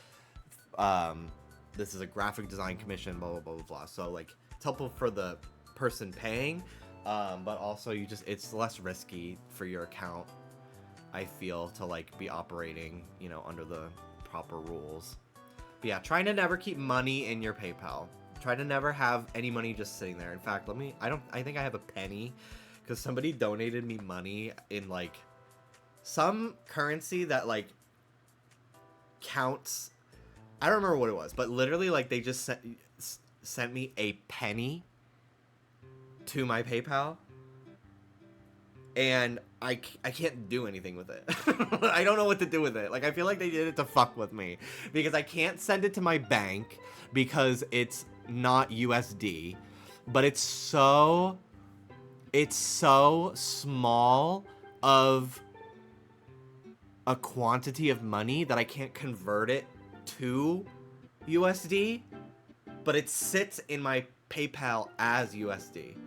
This is a graphic design commission, blah, blah, blah, blah, blah. So, like, it's helpful for the person paying, but also it's less risky for your account, I feel, to, like, be operating, you know, under the proper rules. But yeah, trying to never keep money in your PayPal. Try to never have any money just sitting there. In fact, I think I have a penny because somebody donated me money in like some currency that like counts. I don't remember what it was, but literally like they just sent me a penny to my PayPal, and I can't do anything with it. I don't know what to do with it. Like, I feel like they did it to fuck with me because I can't send it to my bank because it's not USD, but it's so small of a quantity of money that I can't convert it to USD, but it sits in my PayPal as USD.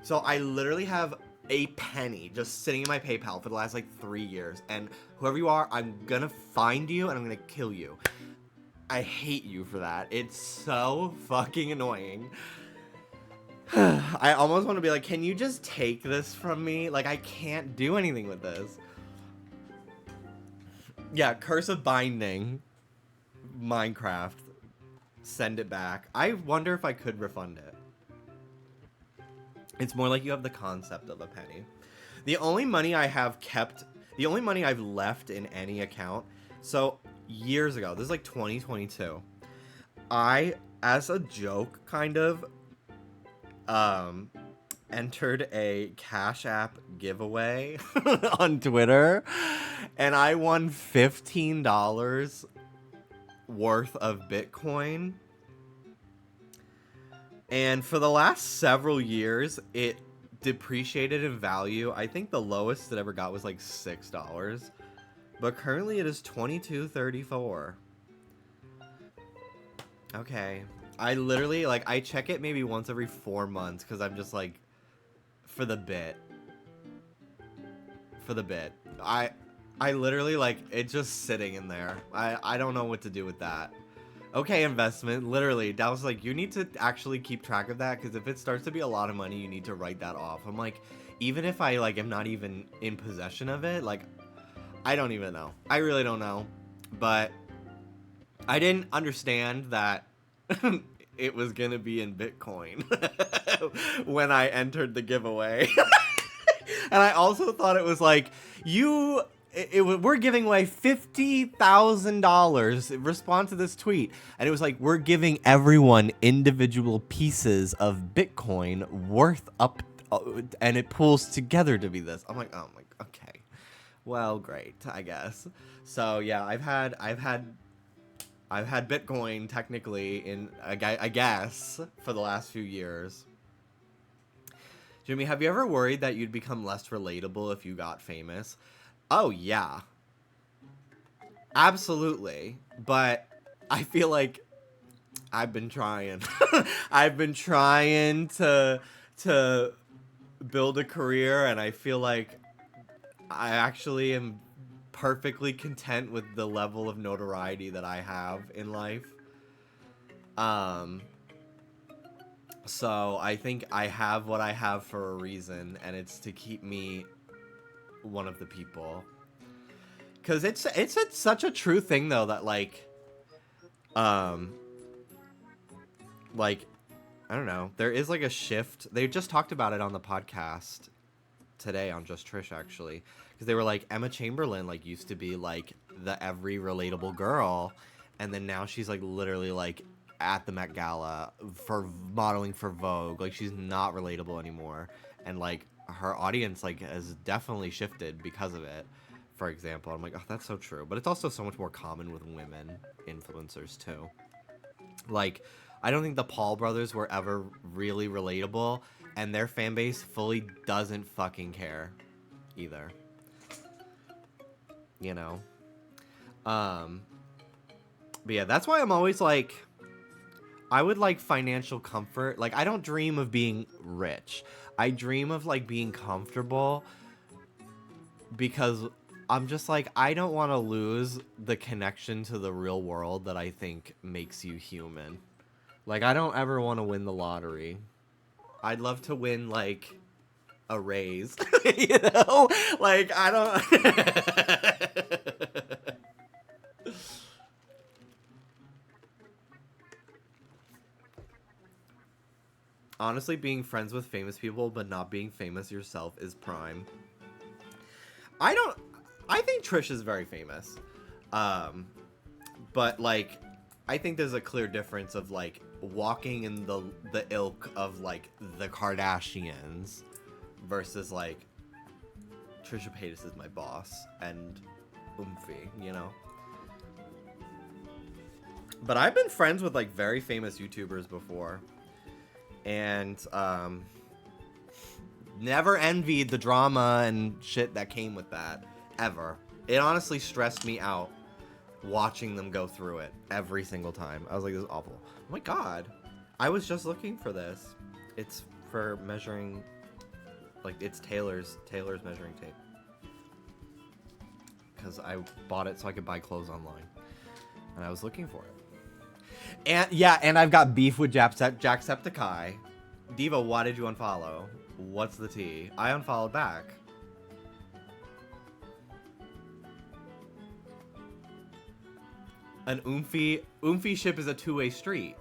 So I literally have a penny just sitting in my PayPal for the last like 3 years, and whoever you are, I'm gonna find you and I'm gonna kill you. I hate you for that. It's so fucking annoying. I almost want to be like, can you just take this from me? Like, I can't do anything with this. Yeah, Curse of Binding, Minecraft, send it back. I wonder if I could refund it. It's more like you have the concept of a penny. The only money I have kept, the only money I've left in any account, so years ago, this is like 2022, I, as a joke, kind of, entered a Cash App giveaway on Twitter, and I won $15 worth of Bitcoin. And for the last several years, it depreciated in value. I think the lowest it ever got was like $6. But currently it is $22.34. Okay. I literally, like, I check it maybe once every 4 months because I'm just like, for the bit. For the bit. I literally, like, it's just sitting in there. I don't know what to do with that. Okay, investment. Literally, that was like, you need to actually keep track of that, because if it starts to be a lot of money, you need to write that off. I'm like, even if I, like, am not even in possession of it, like, I don't even know. I really don't know. But I didn't understand that it was gonna be in Bitcoin when I entered the giveaway. And I also thought it was like, we're giving away $50,000. Respond to this tweet. And it was like, we're giving everyone individual pieces of Bitcoin worth up, and it pulls together to be this. I'm like, oh my, okay. Well, great, I guess. So yeah, I've had Bitcoin technically in, I guess, for the last few years. Jimmy, have you ever worried that you'd become less relatable if you got famous? Oh, yeah. Absolutely. But I feel like I've been trying. I've been trying to build a career, and I feel like I actually am perfectly content with the level of notoriety that I have in life. So I think I have what I have for a reason, and it's to keep me one of the people. Because it's such a true thing, though, that, like, I don't know, there is, like, a shift. They just talked about it on the podcast today on Just Trish, actually. Because they were like, Emma Chamberlain, like, used to be, like, the every relatable girl, and then now she's, like, literally, like, at the Met Gala for modeling for Vogue. Like, she's not relatable anymore, and, like, her audience, like, has definitely shifted because of it, for example. I'm like, oh, that's so true. But it's also so much more common with women influencers too. Like, I don't think the Paul brothers were ever really relatable, and their fan base fully doesn't fucking care either, you know. But yeah, that's why I'm always like, I would like financial comfort. Like, I don't dream of being rich. I dream of, like, being comfortable, because I'm just like, I don't want to lose the connection to the real world that I think makes you human. Like, I don't ever want to win the lottery. I'd love to win, like, a raise, you know? Like, I don't... Honestly, being friends with famous people but not being famous yourself is prime. I think Trish is very famous. But like I think there's a clear difference of like walking in the ilk of like the Kardashians versus like Trisha Paytas is my boss and Oomphy, you know. But I've been friends with like very famous YouTubers before, and never envied the drama and shit that came with that ever. It honestly stressed me out watching them go through it every single time. I was like, this is awful. Oh my god, I was just looking for this. It's for measuring, like it's Taylor's measuring tape, because I bought it so I could buy clothes online, and I was looking for it. And yeah, and I've got beef with Jacksepticeye. Diva, why did you unfollow? What's the tea? I unfollowed back. An Oomphy ship is a two-way street.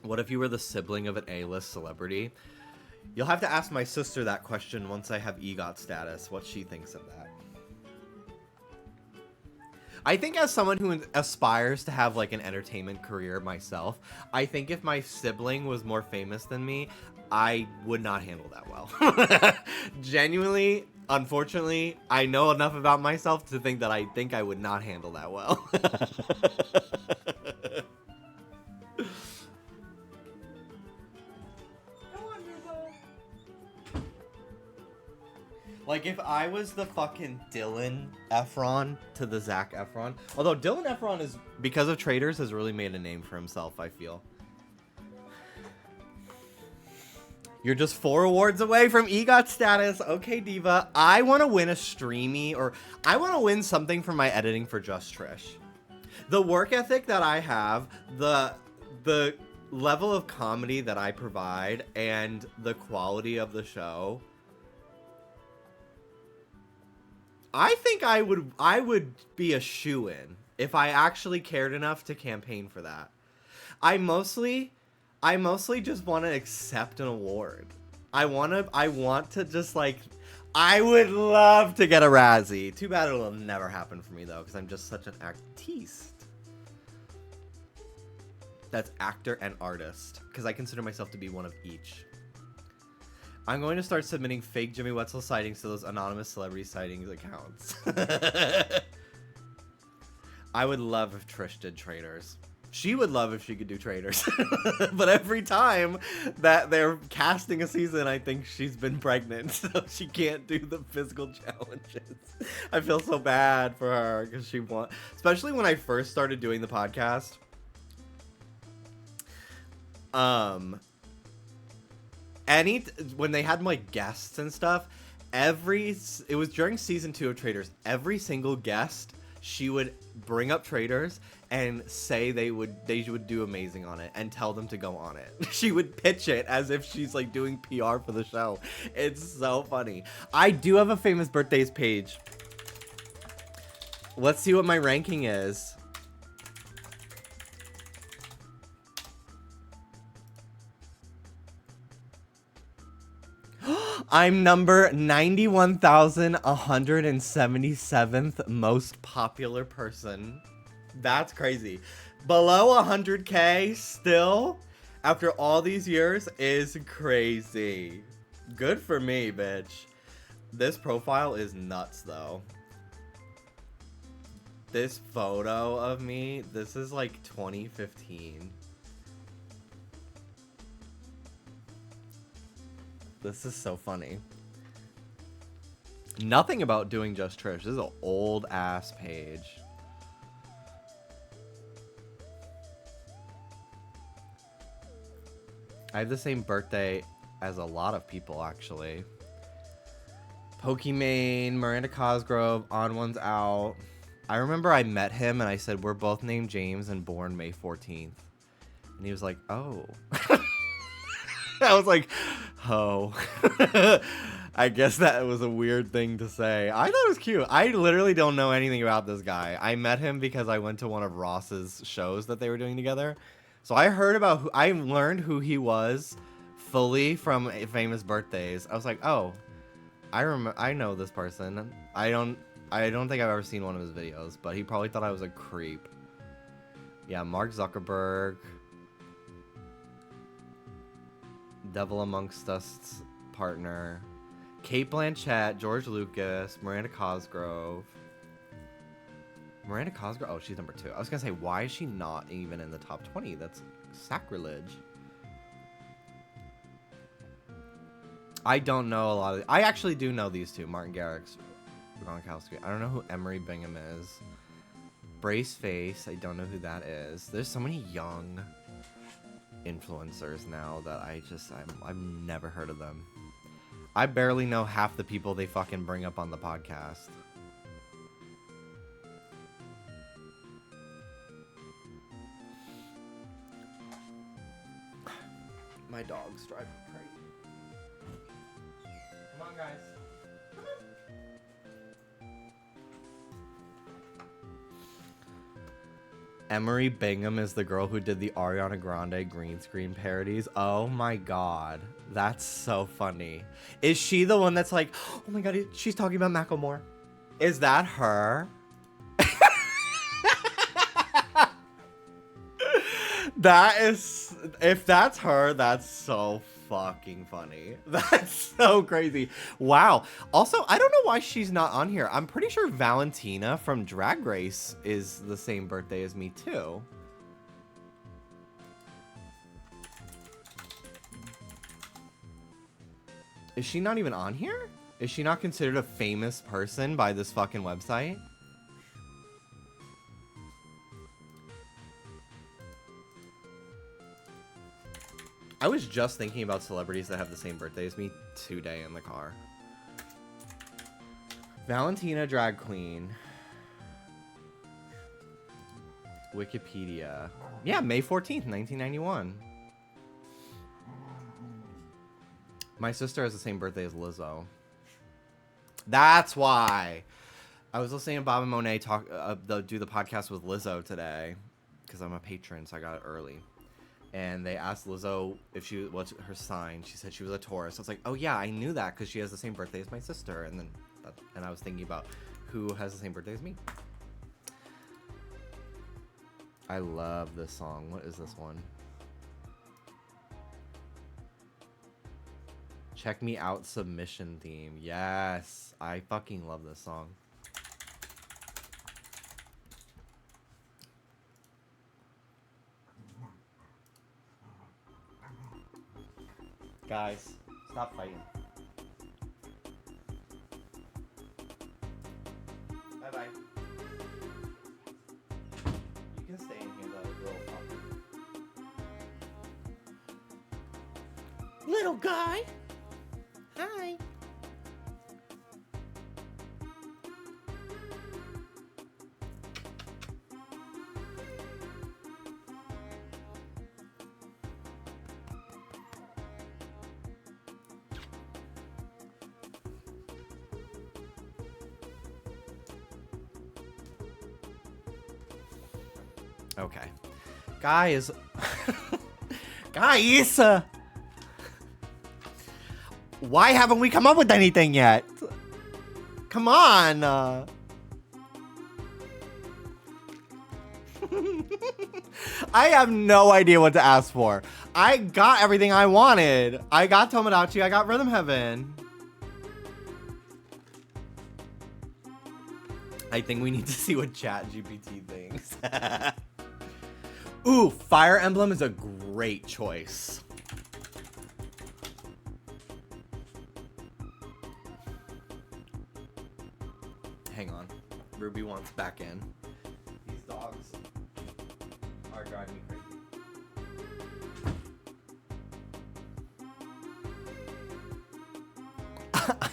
What if you were the sibling of an A-list celebrity? You'll have to ask my sister that question once I have EGOT status, what she thinks of that. I think as someone who aspires to have like an entertainment career myself, I think if my sibling was more famous than me, I would not handle that well. Genuinely, unfortunately, I know enough about myself to think that I would not handle that well. Like, if I was the fucking Dylan Efron to the Zac Efron. Although Dylan Efron is, because of Traders, has really made a name for himself, I feel. You're just 4 awards away from EGOT status. Okay, Diva. I want to win a streamy, or I want to win something for my editing for Just Trish. The work ethic that I have, the level of comedy that I provide, and the quality of the show, I think I would be a shoo-in if I actually cared enough to campaign for that. I mostly just want to accept an award. I want to just like, I would love to get a Razzie. Too bad it'll never happen for me though, because I'm just such an artiste. That's actor and artist, because I consider myself to be one of each. I'm going to start submitting fake Jimmy Wetzel sightings to those anonymous celebrity sightings accounts. I would love if Trish did Traders. She would love if she could do Traders. But every time that they're casting a season, I think she's been pregnant, so she can't do the physical challenges. I feel so bad for her, because she wants... Especially when I first started doing the podcast. When they had like guests and stuff, it was during season 2 of Traders, every single guest, she would bring up Traders and say they would do amazing on it and tell them to go on it. She would pitch it as if she's like doing PR for the show. It's so funny. I do have a famous birthdays page. Let's see what my ranking is. I'm number 91,177th most popular person. That's crazy. Below 100K still, after all these years, is crazy. Good for me, bitch. This profile is nuts, though. This photo of me, this is like 2015. This is so funny. Nothing about doing Just Trish. This is an old ass page. I have the same birthday as a lot of people, actually. Pokimane, Miranda Cosgrove, On One's Out. I remember I met him and I said, we're both named James and born May 14th. And he was like, oh. I was like, oh. I guess that was a weird thing to say. I thought it was cute. I literally don't know anything about this guy. I met him because I went to one of Ross's shows that they were doing together. So I heard about I learned who he was fully from Famous Birthdays. I was like, oh, I know this person. I don't think I've ever seen one of his videos, but he probably thought I was a creep. Yeah, Mark Zuckerberg. Devil Amongst Us partner. Kate Blanchett, George Lucas, Miranda Cosgrove. Miranda Cosgrove? Oh, she's number 2. I was going to say, why is she not even in the top 20? That's sacrilege. I don't know a lot of... I actually do know these two. Martin Garrix, Gronkowski. I don't know who Emery Bingham is. Brace Face. I don't know who that is. There's so many young influencers now that I've never heard of them. I barely know half the people they fucking bring up on the podcast. My dog's driving me crazy. Come on, guys. Emery Bingham is the girl who did the Ariana Grande green screen parodies. Oh my god. That's so funny. Is she the one that's like, oh my god, she's talking about Macklemore? Is that her? That is, if that's her, that's so fucking funny. That's so crazy. Wow. Also, I don't know why she's not on here. I'm pretty sure Valentina from Drag Race is the same birthday as me too. Is she not even on here? Is she not considered a famous person by this fucking website? I was just thinking about celebrities that have the same birthday as me today in the car. Valentina drag queen. Wikipedia. Yeah, May 14th, 1991. My sister has the same birthday as Lizzo. That's why. I was listening to Bob and Monet do the podcast with Lizzo today because I'm a patron, so I got it early. And they asked Lizzo what's her sign. She said she was a Taurus. I was like, oh yeah, I knew that because she has the same birthday as my sister. And I was thinking about who has the same birthday as me. I love this song. What is this one? Check Me Out submission theme. Yes, I fucking love this song. Guys, stop fighting. Bye-bye. You can stay in here, though, little fucker. Little guy. Hi. Okay. Guys. Guys! Why haven't we come up with anything yet? Come on! I have no idea what to ask for. I got everything I wanted. I got Tomodachi. I got Rhythm Heaven. I think we need to see what ChatGPT thinks. Ooh, Fire Emblem is a great choice. Hang on. Ruby wants back in. These dogs are driving me crazy.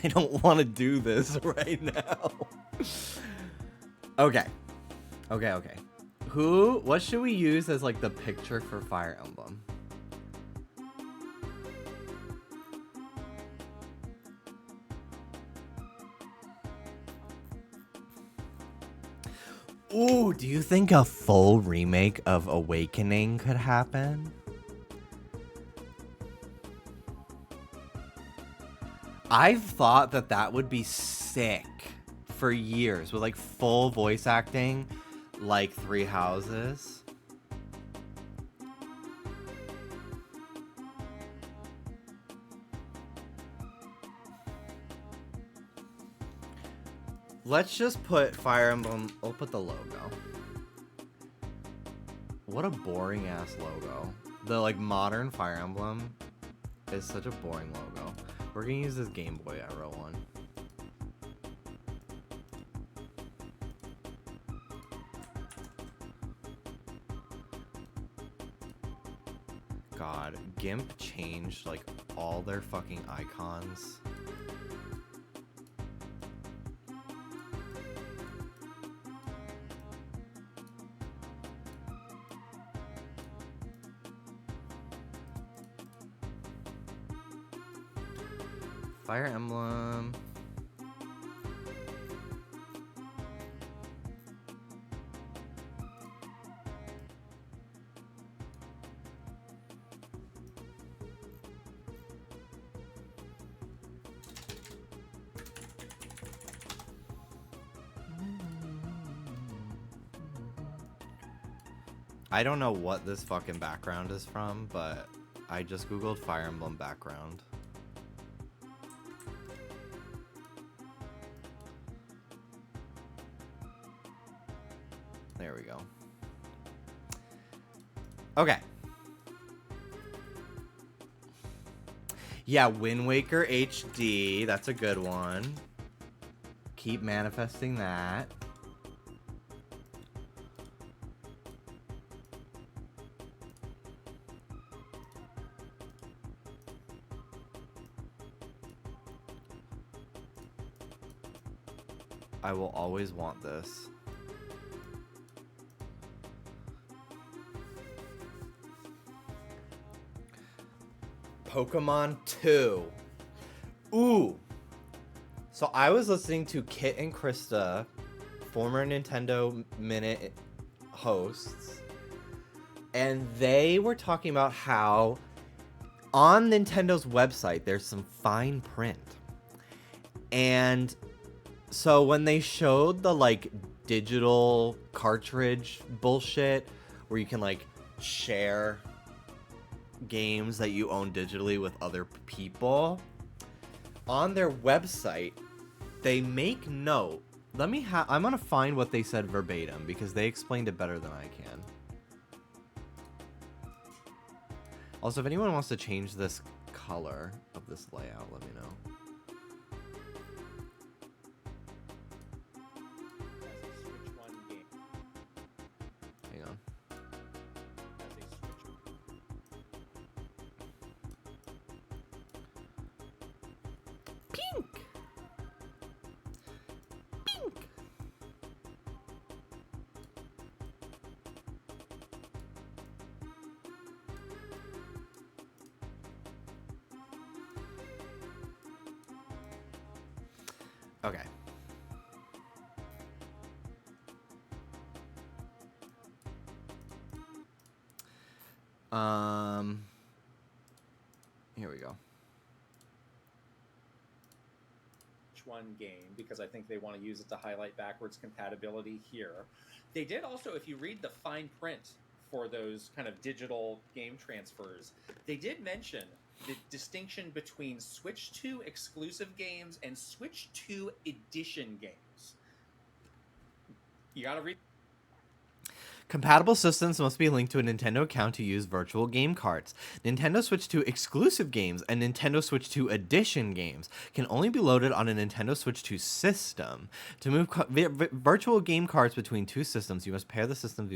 I don't want to do this right now. Okay. What should we use as like the picture for Fire Emblem? Ooh, do you think a full remake of Awakening could happen? I've thought that that would be sick for years with like full voice acting, like Three Houses. Let's just put Fire Emblem. We'll put the logo. What a boring ass logo. The like modern Fire Emblem is such a boring logo. We're gonna use this Game Boy Arrow one. God, GIMP changed like all their fucking icons. Fire Emblem. I don't know what this fucking background is from, but I just googled Fire Emblem background. There we go. Okay. Yeah, Wind Waker HD. That's a good one. Keep manifesting that. I will always want this. Pokemon 2. Ooh. So I was listening to Kit and Krista, former Nintendo Minute hosts, and they were talking about how on Nintendo's website there's some fine print. And so when they showed the like digital cartridge bullshit where you can like share games that you own digitally with other people, on their website they make note. I'm gonna find what they said verbatim because they explained it better than I can. Also, if anyone wants to change this color of this layout, let me know. Hang on. Pink. Pink. Okay. Here we go. One game because I think they want to use it to highlight backwards compatibility here. They did also, if you read the fine print for those kind of digital game transfers, they did mention the distinction between Switch 2 exclusive games and Switch 2 edition games. You gotta read. Compatible systems must be linked to a Nintendo account to use virtual game carts. Nintendo Switch 2 exclusive games and Nintendo Switch 2 edition games can only be loaded on a Nintendo Switch 2 system. To move virtual game carts between two systems, you must pair the system.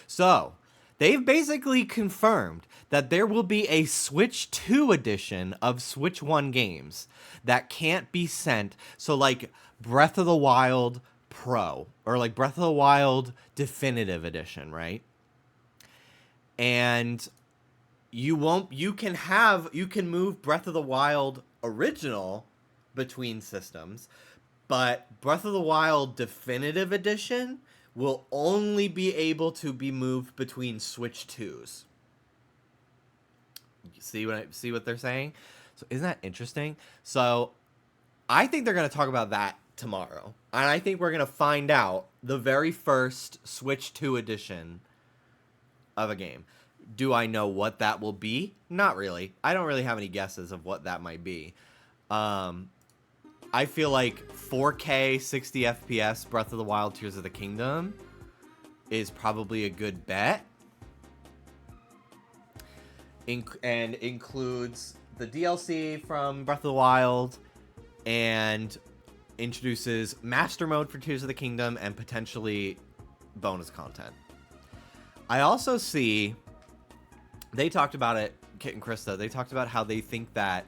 So, they've basically confirmed that there will be a Switch 2 edition of Switch 1 games that can't be sent. So, like Breath of the Wild Pro or like Breath of the Wild Definitive Edition, right? And you can move Breath of the Wild Original between systems, but Breath of the Wild Definitive Edition will only be able to be moved between Switch 2s. See what they're saying? So isn't that interesting? So I think they're going to talk about that tomorrow. And I think we're going to find out the very first Switch 2 edition of a game. Do I know what that will be? Not really. I don't really have any guesses of what that might be. I feel like 4K 60 FPS Breath of the Wild Tears of the Kingdom is probably a good bet. And includes the DLC from Breath of the Wild and introduces Master Mode for Tears of the Kingdom and potentially bonus content. I also see, they talked about it, Kit and Krista, they talked about how they think that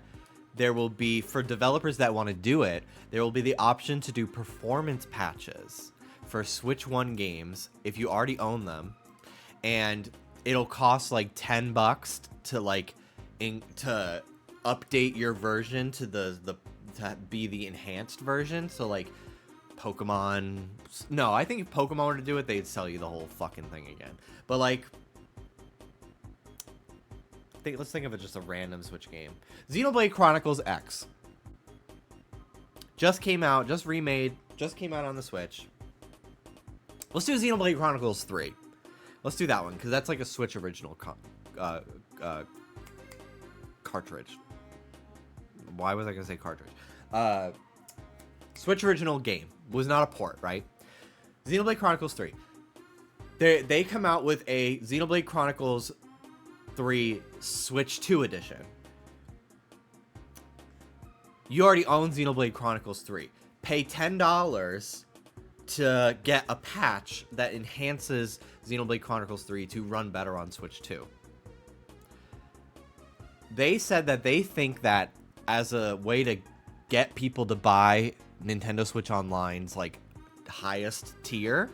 there will be, for developers that want to do it, there will be the option to do performance patches for Switch 1 games if you already own them. And it'll cost like $10 to like to update your version to to be the enhanced version. So like Pokemon, no, I think if Pokemon were to do it, they'd sell you the whole fucking thing again. But like, let's think of it just a random Switch game. Xenoblade Chronicles X just came out, just remade, just came out on the Switch. Let's do Xenoblade Chronicles 3. Let's do that one, because that's like a Switch original cartridge. Why was I going to say cartridge? Switch original game. Was not a port, right? Xenoblade Chronicles 3. They come out with a Xenoblade Chronicles 3 Switch 2 edition. You already own Xenoblade Chronicles 3. Pay $10 to get a patch that enhances Xenoblade Chronicles 3 to run better on Switch 2. They said that they think that as a way to get people to buy Nintendo Switch Online's like highest tier,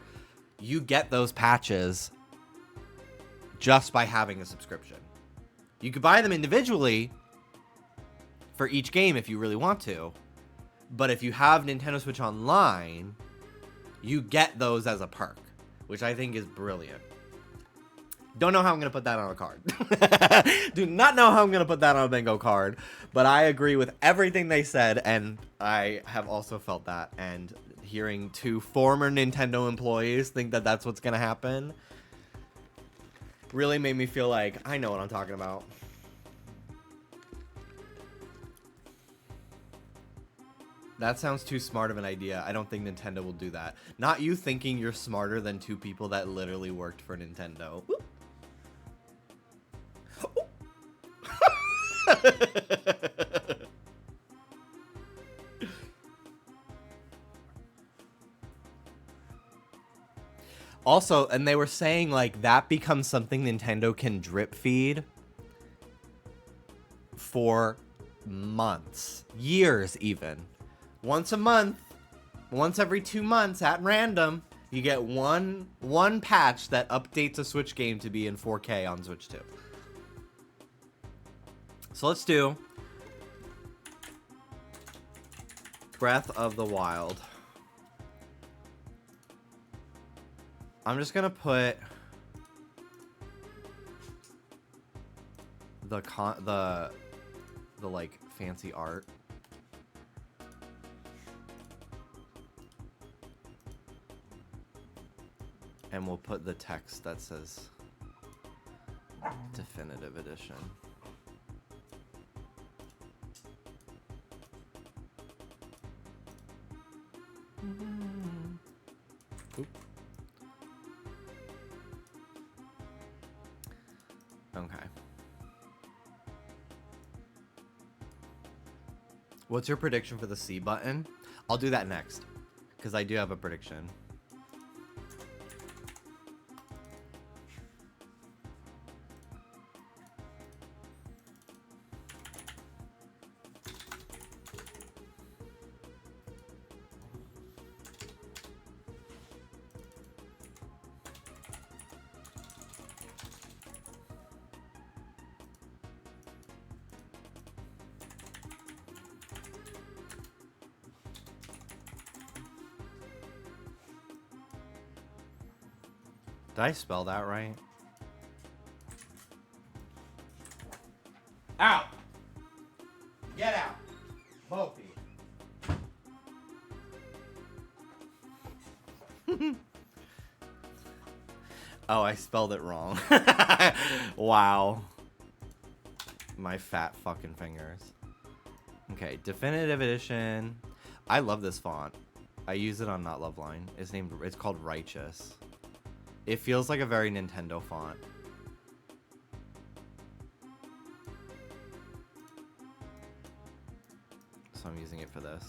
you get those patches just by having a subscription. You could buy them individually for each game if you really want to, but if you have Nintendo Switch Online, you get those as a perk, which I think is brilliant. Don't know how I'm going to put that on a card. Do not know how I'm going to put that on a bingo card, but I agree with everything they said, and I have also felt that, and hearing two former Nintendo employees think that that's what's going to happen really made me feel like I know what I'm talking about. That sounds too smart of an idea. I don't think Nintendo will do that. Not you thinking you're smarter than two people that literally worked for Nintendo. Also, and they were saying like that becomes something Nintendo can drip feed for months, years even. Once a month, once every 2 months at random, you get one patch that updates a Switch game to be in 4K on Switch 2. So let's do Breath of the Wild. I'm just gonna put the like fancy art. And we'll put the text that says Definitive Edition. Oop. Okay. What's your prediction for the C button? I'll do that next, because I do have a prediction. Did I spell that right? Out! Get out! Both of you. Oh, I spelled it wrong. Wow. My fat fucking fingers. Okay, definitive edition. I love this font. I use it on Not Loveline. It's called Righteous. It feels like a very Nintendo font. So I'm using it for this.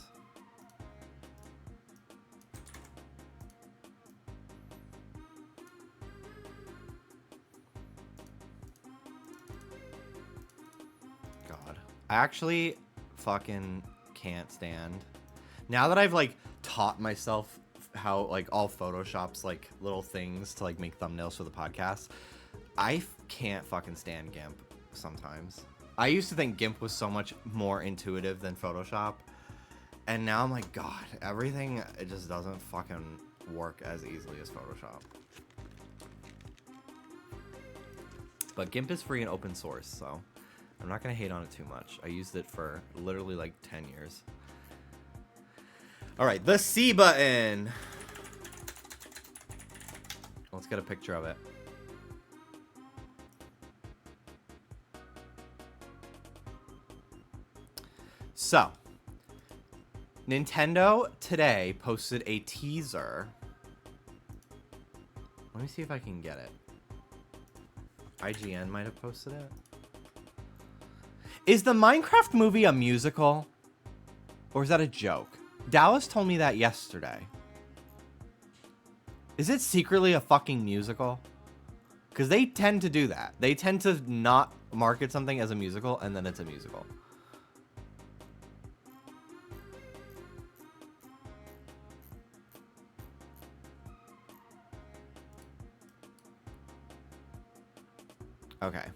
God. I actually fucking can't stand. Now that I've like taught myself how like all Photoshop's like little things to like make thumbnails for the podcast, I can't fucking stand GIMP sometimes. I used to think GIMP was so much more intuitive than Photoshop, and now I'm like, God, everything, it just doesn't fucking work as easily as Photoshop. But GIMP is free and open source, so I'm not gonna hate on it too much. I used it for literally like 10 years. All right, the C button. Let's get a picture of it. So, Nintendo today posted a teaser. Let me see if I can get it. IGN might have posted it. Is the Minecraft movie a musical? Or is that a joke? Dallas told me that yesterday. Is it secretly a fucking musical? Because they tend to do that. They tend to not market something as a musical, and then it's a musical. Okay.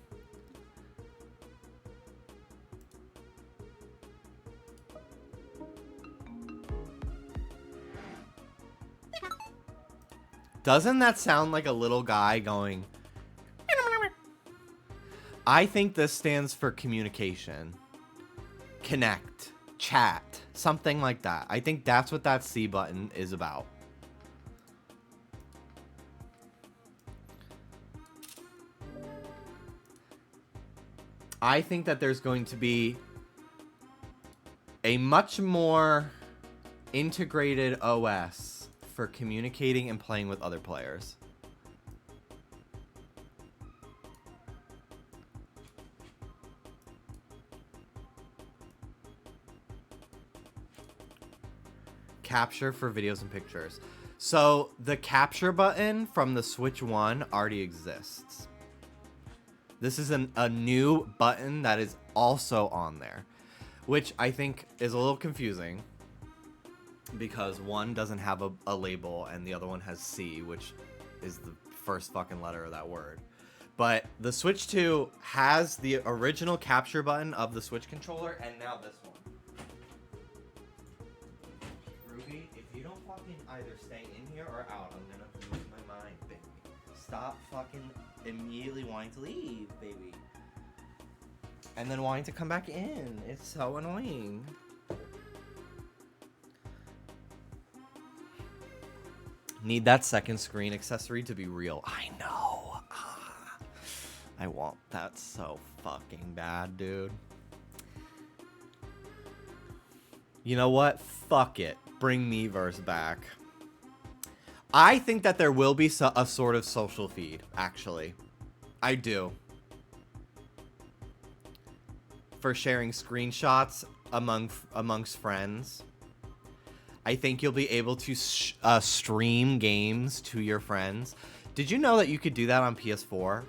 Doesn't that sound like a little guy going... I think this stands for communication. Connect. Chat. Something like that. I think that's what that C button is about. I think that there's going to be a much more integrated OS for communicating and playing with other players. Capture for videos and pictures. So the capture button from the Switch 1 already exists. This is a new button that is also on there, which I think is a little confusing because one doesn't have a label and the other one has C, which is the first fucking letter of that word. But the Switch 2 has the original capture button of the Switch controller and now this one. Ruby, if you don't fucking either stay in here or out, I'm gonna lose my mind, baby. Stop fucking immediately wanting to leave, baby. And then wanting to come back in. It's so annoying. Need that second screen accessory to be real. I know. I want that so fucking bad, dude. You know what? Fuck it. Bring Miiverse back. I think that there will be a sort of social feed, actually. I do. For sharing screenshots amongst friends. I think you'll be able to stream games to your friends. Did you know that you could do that on PS4?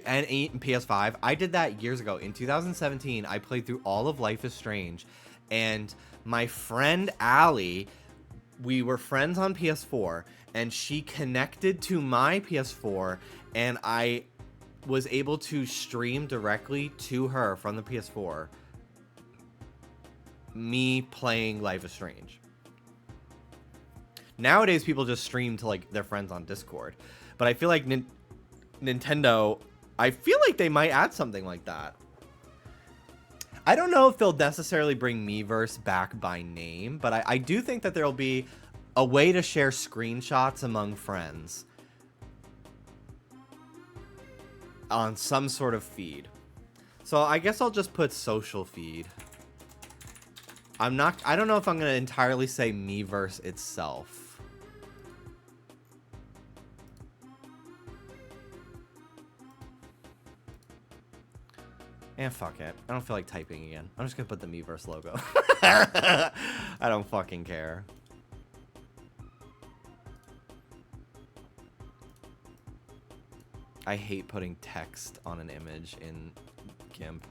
And PS5? I did that years ago. In 2017, I played through all of Life is Strange. And my friend Allie, we were friends on PS4. And she connected to my PS4. And I was able to stream directly to her from the PS4. Me playing Life is Strange. Nowadays, people just stream to like their friends on Discord. But I feel like Nintendo, I feel like they might add something like that. I don't know if they'll necessarily bring Miiverse back by name, but I do think that there'll be a way to share screenshots among friends on some sort of feed. So I guess I'll just put social feed. I don't know if I'm going to entirely say Miiverse itself. And fuck it. I don't feel like typing again. I'm just going to put the Miiverse logo. I don't fucking care. I hate putting text on an image in GIMP.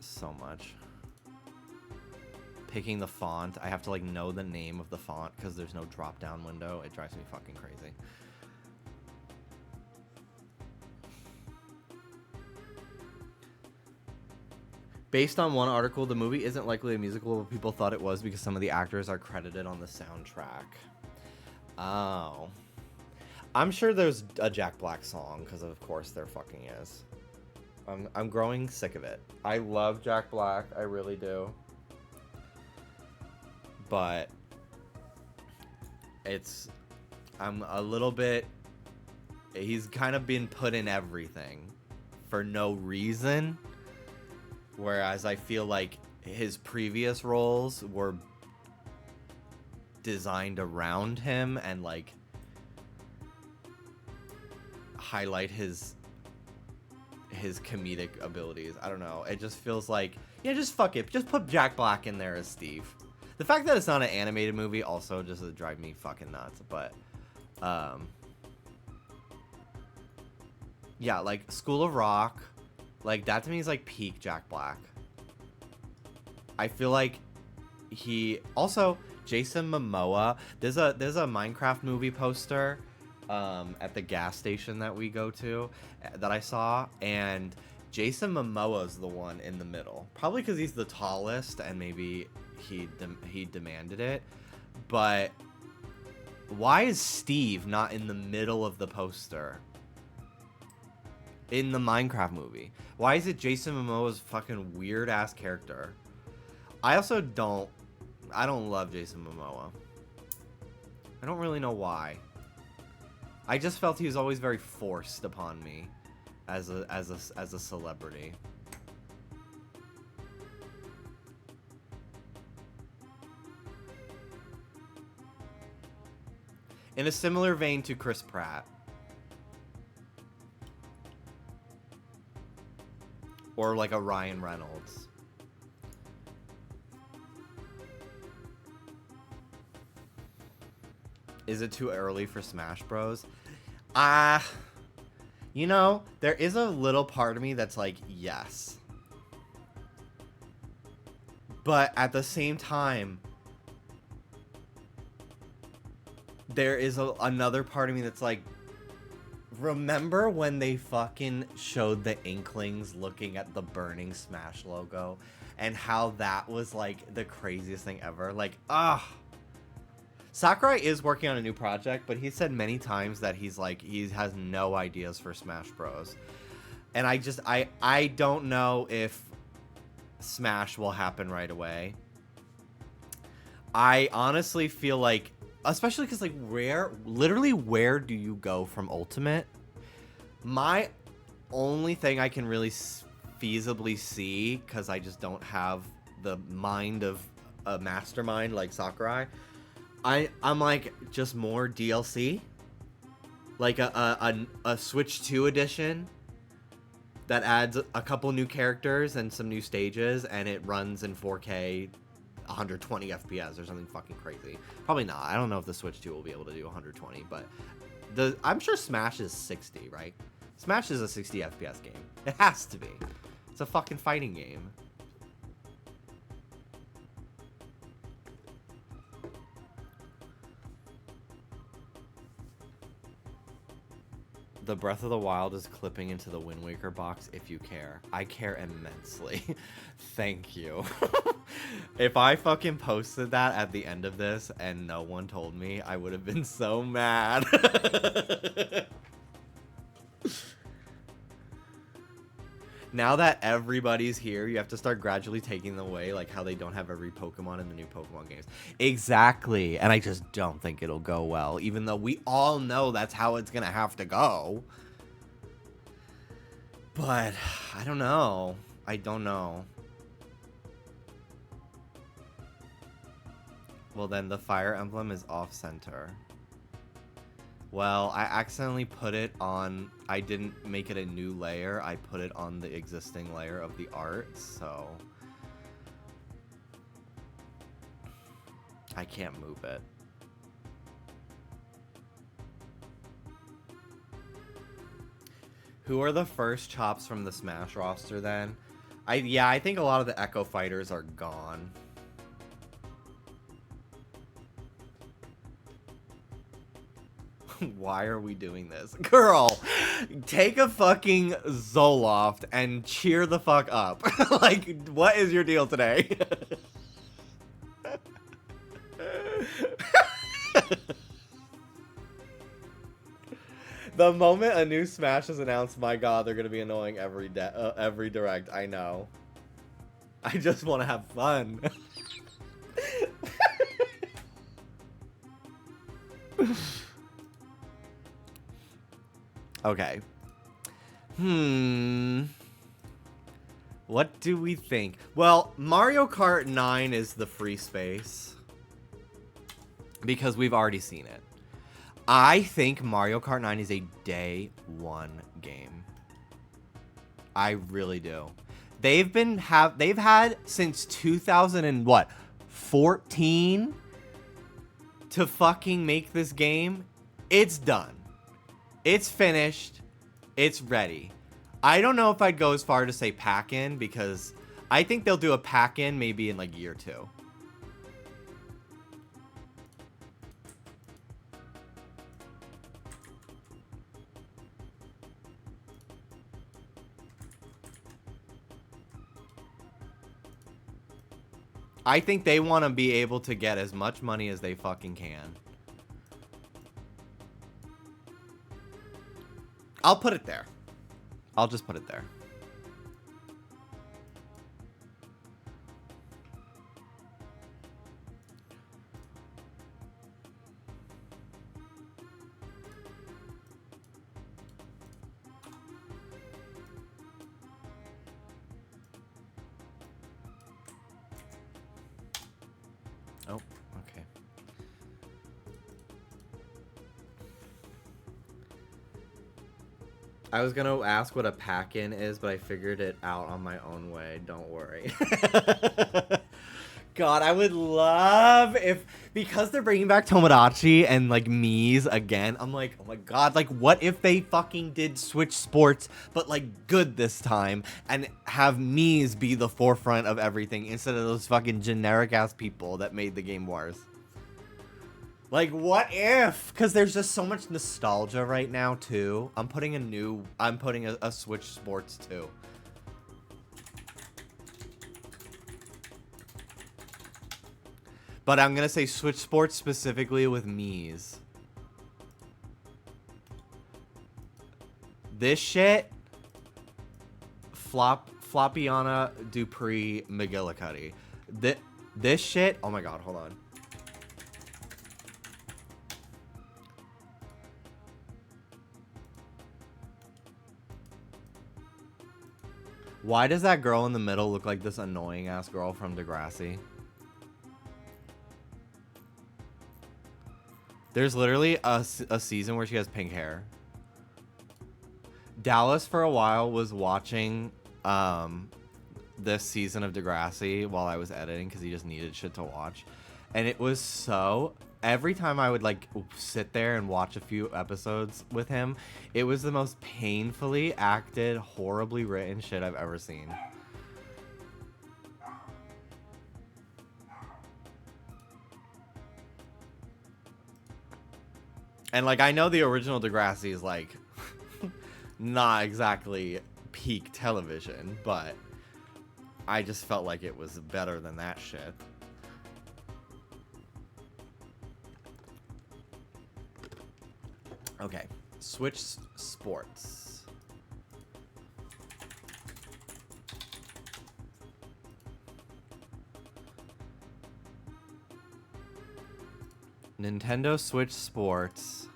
So much. Picking the font. I have to like know the name of the font because there's no drop down window. It drives me fucking crazy. Based on one article, the movie isn't likely a musical, but people thought it was because some of the actors are credited on the soundtrack. Oh. I'm sure there's a Jack Black song, because of course there fucking is. I'm growing sick of it. I love Jack Black, I really do. But I'm a little bit, he's kind of been put in everything for no reason. Whereas I feel like his previous roles were designed around him and like highlight his comedic abilities. I don't know. It just feels like, yeah, just fuck it. Just put Jack Black in there as Steve. The fact that it's not an animated movie also just drive me fucking nuts. But yeah, like School of Rock. Like, that to me is, like, peak Jack Black. I feel like he... Also, Jason Momoa. There's a Minecraft movie poster at the gas station that we go to that I saw. And Jason Momoa's the one in the middle. Probably because he's the tallest and maybe he demanded it. But why is Steve not in the middle of the poster? In the Minecraft movie. Why is it Jason Momoa's fucking weird ass character? I don't love Jason Momoa. I don't really know why. I just felt he was always very forced upon me as a celebrity. In a similar vein to Chris Pratt. Or like a Ryan Reynolds. Is it too early for Smash Bros? You know, there is a little part of me that's like, yes. But at the same time, there is another part of me that's like, remember when they fucking showed the Inklings looking at the burning Smash logo and how that was like the craziest thing ever? Like, Sakurai is working on a new project, but he said many times that he has no ideas for Smash Bros. And I don't know if Smash will happen right away. I honestly feel like, especially because, like, where do you go from Ultimate? My only thing I can really feasibly see, because I just don't have the mind of a mastermind like Sakurai, I'm like, just more DLC? Like a Switch 2 edition that adds a couple new characters and some new stages, and it runs in 4K 120 FPS or something fucking crazy. Probably not. I don't know if the Switch 2 will be able to do 120, but I'm sure Smash is 60, right? Smash is a 60 FPS game. It has to be. It's a fucking fighting game. The Breath of the Wild is clipping into the Wind Waker box if you care. I care immensely. Thank you. If I fucking posted that at the end of this and no one told me, I would have been so mad. Now that everybody's here, you have to start gradually taking them away, like how they don't have every Pokemon in the new Pokemon games. Exactly. And I just don't think it'll go well, even though we all know that's how it's gonna have to go. But I don't know. I don't know. Well, then the Fire Emblem is off-center. Well, I accidentally put it on... I didn't make it a new layer. I put it on the existing layer of the art, so... I can't move it. Who are the first chops from the Smash roster, then? I think a lot of the Echo Fighters are gone. Why are we doing this? Girl, take a fucking Zoloft and cheer the fuck up. Like, what is your deal today? The moment a new Smash is announced, my god, they're gonna be annoying every direct. I know. I just want to have fun. Okay. What do we think? Well, Mario Kart 9 is the free space. Because we've already seen it. I think Mario Kart 9 is a day one game. I really do. They've had since 2014 to fucking make this game. It's done. It's finished. It's ready. I don't know if I'd go as far to say pack-in, because I think they'll do a pack-in maybe in like year 2. I think they want to be able to get as much money as they fucking can. I'll put it there. I'll just put it there. Oh, okay. I was gonna ask what a pack-in is, but I figured it out on my own way. Don't worry. God, I would love if, because they're bringing back Tomodachi and like Mii's again, I'm like, oh my god, like what if they fucking did Switch Sports, but like good this time, and have Mii's be the forefront of everything instead of those fucking generic ass people that made the game worse. Like, what if? Because there's just so much nostalgia right now, too. I'm putting a Switch Sports, too. But I'm going to say Switch Sports specifically with Mii's. This shit, Floppiana Dupree McGillicuddy. This shit, oh my god, hold on. Why does that girl in the middle look like this annoying ass girl from Degrassi? There's literally a season where she has pink hair. Dallas for a while was watching this season of Degrassi while I was editing because he just needed shit to watch. And it was so... Every time I would like sit there and watch a few episodes with him, it was the most painfully acted, horribly written shit I've ever seen. And like, I know the original Degrassi is like not exactly peak television, but I just felt like it was better than that shit. Okay, Switch Sports. Nintendo Switch Sports.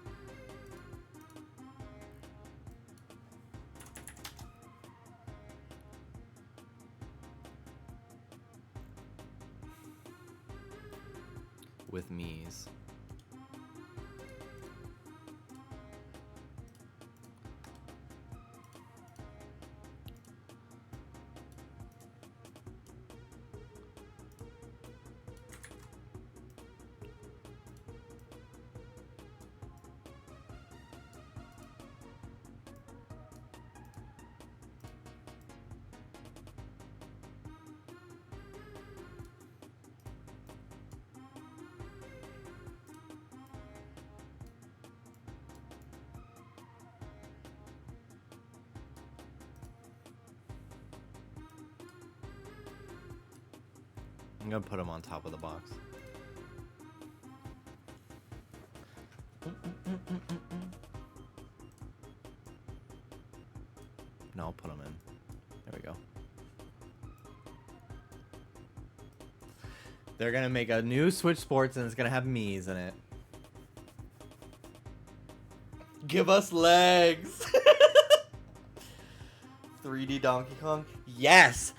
With Mii's. I'm gonna put them on top of the box. No, I'll put them in. There we go. They're gonna make a new Switch Sports and it's gonna have Mii's in it. Give us legs! 3D Donkey Kong? Yes!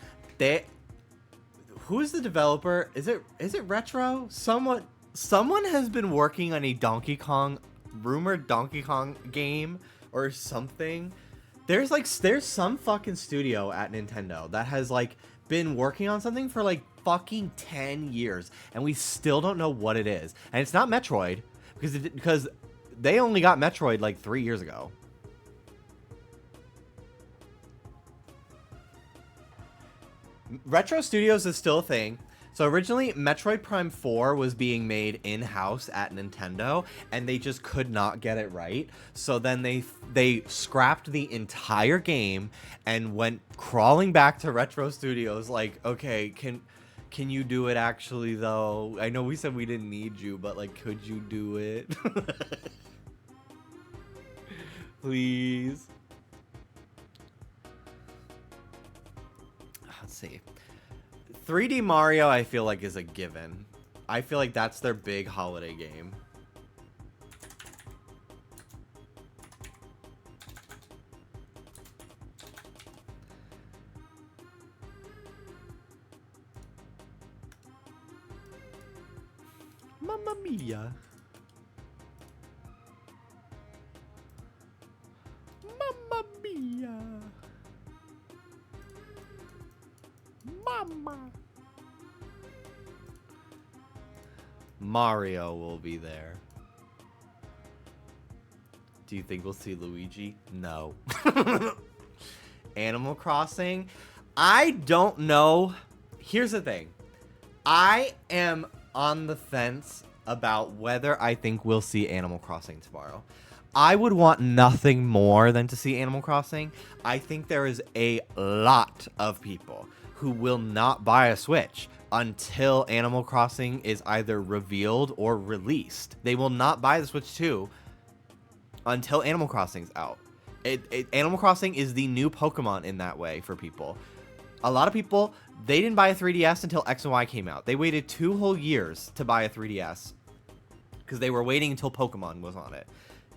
Who's the developer? Is it Retro? Someone has been working on a rumored Donkey Kong game or something. There's some fucking studio at Nintendo that has like been working on something for like fucking 10 years and we still don't know what it is. And it's not Metroid because they only got Metroid like 3 years ago. Retro Studios is still a thing. So originally, Metroid Prime 4 was being made in-house at Nintendo, and they just could not get it right. So then they scrapped the entire game and went crawling back to Retro Studios like, okay, can you do it actually, though? I know we said we didn't need you, but, like, could you do it? Please. Let's see. 3D Mario, I feel like, is a given. I feel like that's their big holiday game. Mamma mia. Mamma mia. Mama. Mario will be there. Do you think we'll see Luigi? No. Animal Crossing? I don't know. Here's the thing. I am on the fence about whether I think we'll see Animal Crossing tomorrow. I would want nothing more than to see Animal Crossing. I think there is a lot of people who will not buy a Switch until Animal Crossing is either revealed or released. They will not buy the Switch 2 until Animal Crossing's out. Animal Crossing is the new Pokemon in that way for people. A lot of people, they didn't buy a 3DS until X and Y came out. They waited 2 whole years to buy a 3DS because they were waiting until Pokemon was on it.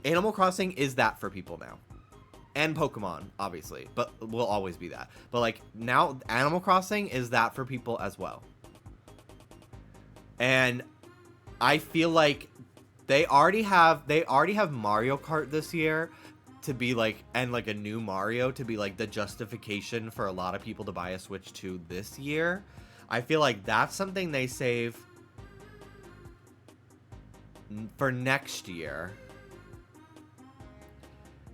Animal Crossing is that for people now. And Pokemon, obviously, but will always be that. But like now, Animal Crossing is that for people as well. And I feel like they already have Mario Kart this year to be like, and like a new Mario to be like the justification for a lot of people to buy a Switch 2 this year. I feel like that's something they save for next year.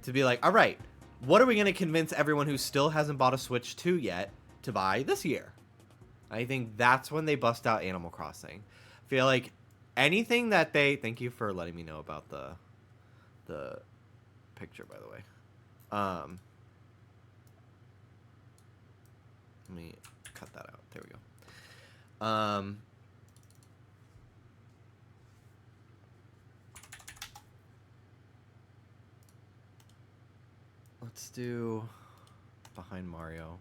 To be like, all right, what are we going to convince everyone who still hasn't bought a Switch 2 yet to buy this year? I think that's when they bust out Animal Crossing. I feel like anything that they... Thank you for letting me know about the picture, by the way. Let me cut that out. There we go. Let's do behind Mario.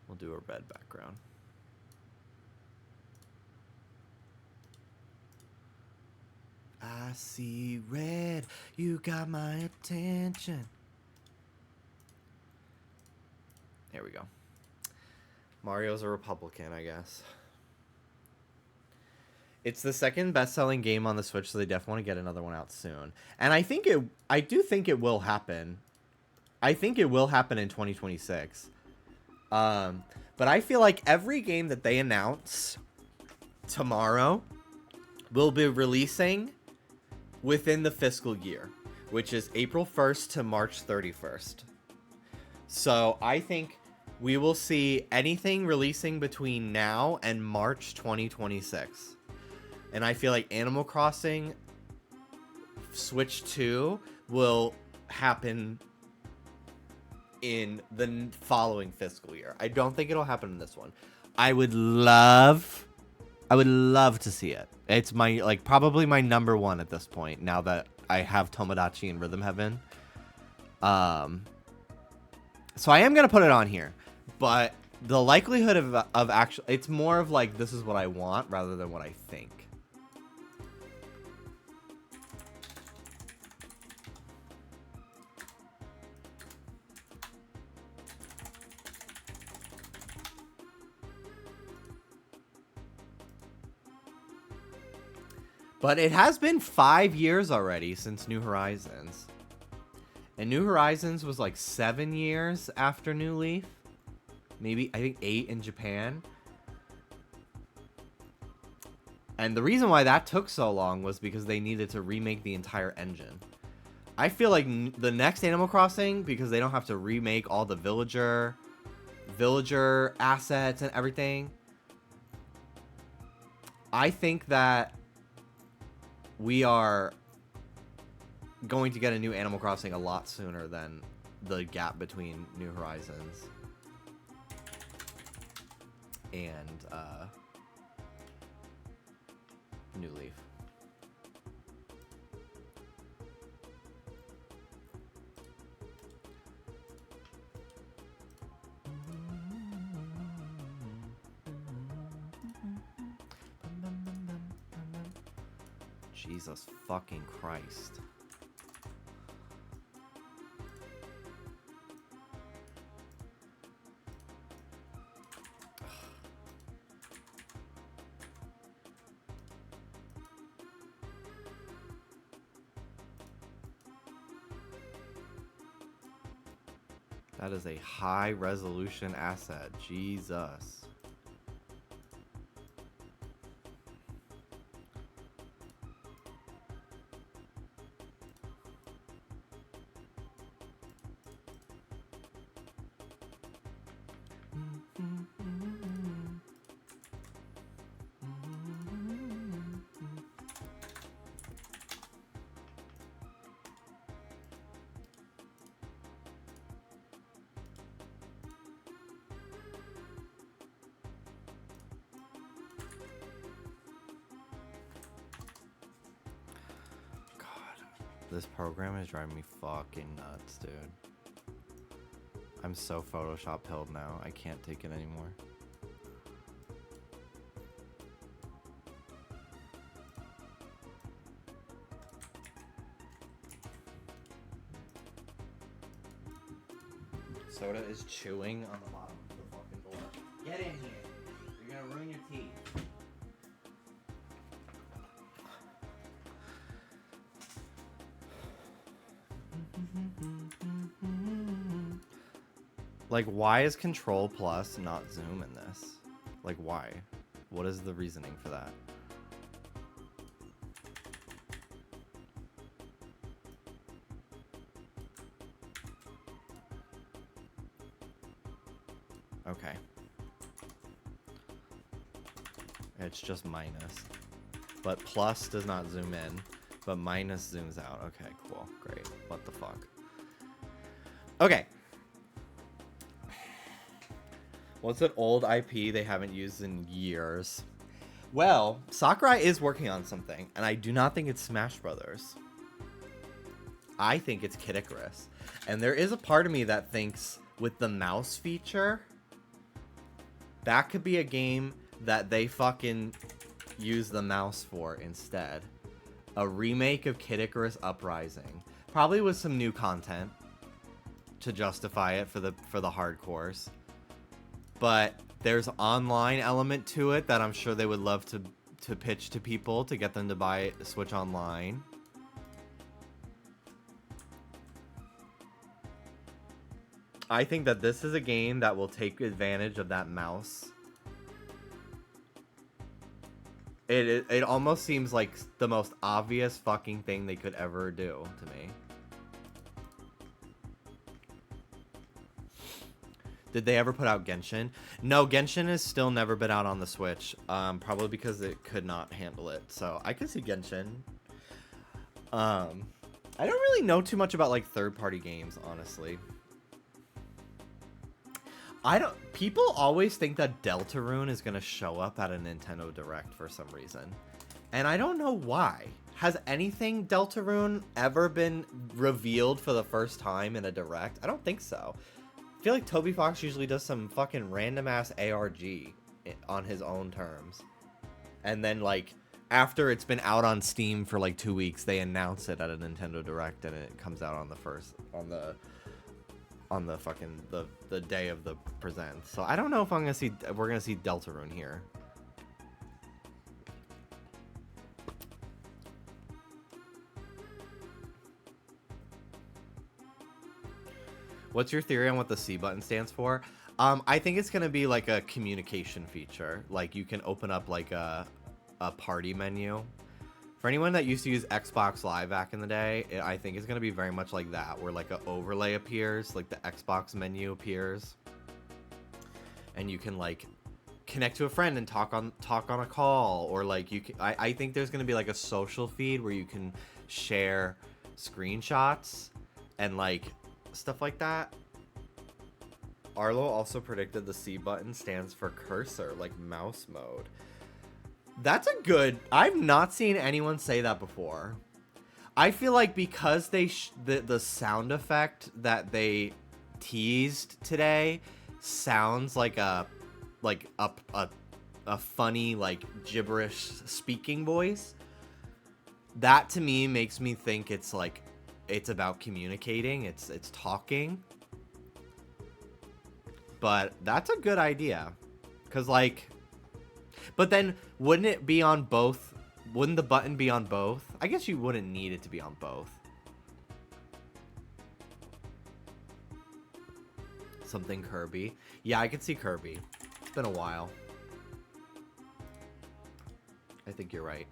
We'll do a red background. I see red, you got my attention. There we go. Mario's a Republican, I guess. It's the second best-selling game on the Switch, so they definitely want to get another one out soon. And I do think it will happen. I think it will happen in 2026. But I feel like every game that they announce tomorrow will be releasing within the fiscal year, which is April 1st to March 31st. So I think we will see anything releasing between now and March 2026. And I feel like Animal Crossing Switch 2 will happen in the following fiscal year. I don't think it'll happen in this one. I would love to see it. It's my probably my number one at this point, now that I have Tomodachi and Rhythm Heaven. So I am gonna put it on here, but the likelihood of actually, it's more of like, this is what I want rather than what I think. But it has been 5 years already since New Horizons. And New Horizons was like 7 years after New Leaf. Maybe, I think 8 in Japan. And the reason why that took so long was because they needed to remake the entire engine. I feel like the next Animal Crossing, because they don't have to remake all the villager assets and everything. I think that we are going to get a new Animal Crossing a lot sooner than the gap between New Horizons and New Leaf. Jesus fucking Christ. That is a high resolution asset. Jesus. This program is driving me fucking nuts, dude. I'm so Photoshop pilled now. I can't take it anymore. Soda is chewing on the bottom of the fucking door. Get in here. You're gonna ruin your teeth. Like, why is Control Plus not zoom in this? Like, why? What is the reasoning for that? Okay. It's just minus. But plus does not zoom in, but minus zooms out. Okay, cool. Great. What the fuck? Okay. What's an old IP they haven't used in years? Well, Sakurai is working on something, and I do not think it's Smash Brothers. I think it's Kid Icarus. And there is a part of me that thinks with the mouse feature, that could be a game that they fucking use the mouse for instead. A remake of Kid Icarus Uprising. Probably with some new content to justify it for the hardcores. But there's an online element to it that I'm sure they would love to pitch to people to get them to buy Switch Online. I think that this is a game that will take advantage of that mouse. It almost seems like the most obvious fucking thing they could ever do to me. Did they ever put out Genshin? No, Genshin has still never been out on the Switch. Probably because it could not handle it. So I could see Genshin. I don't really know too much about like third-party games, honestly. People always think that Deltarune is gonna show up at a Nintendo Direct for some reason. And I don't know why. Has anything Deltarune ever been revealed for the first time in a Direct? I don't think so. I feel like Toby Fox usually does some fucking random ass ARG on his own terms. And then like after it's been out on Steam for like 2 weeks, they announce it at a Nintendo Direct and it comes out on the fucking the day of the present. So I don't know if we're gonna see Deltarune here. What's your theory on what the C button stands for? I think it's gonna be like a communication feature. Like you can open up like a party menu. For anyone that used to use Xbox Live back in the day, I think it's going to be very much like that, where like an overlay appears, like the Xbox menu appears. And you can like connect to a friend and talk on a call, or like I think there's going to be like a social feed where you can share screenshots and like stuff like that. Arlo also predicted the C button stands for cursor, like mouse mode. That's a good... I've not seen anyone say that before. I feel like because they the sound effect that they teased today sounds like a funny like gibberish speaking voice. That to me makes me think it's like it's about communicating, it's talking. But that's a good idea. 'Cause like... But then, wouldn't it be on both? Wouldn't the button be on both? I guess you wouldn't need it to be on both. Something Kirby. Yeah, I could see Kirby. It's been a while. I think you're right.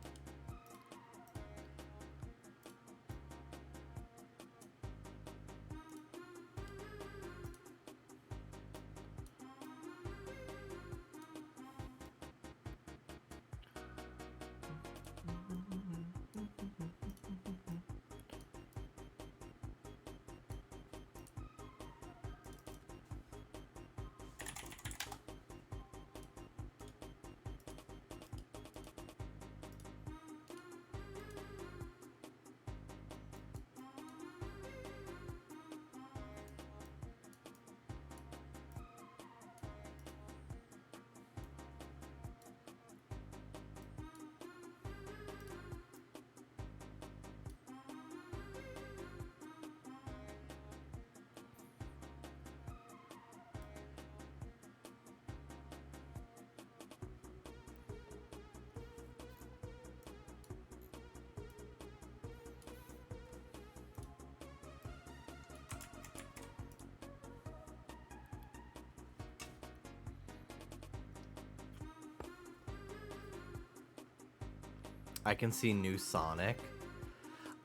I can see new Sonic.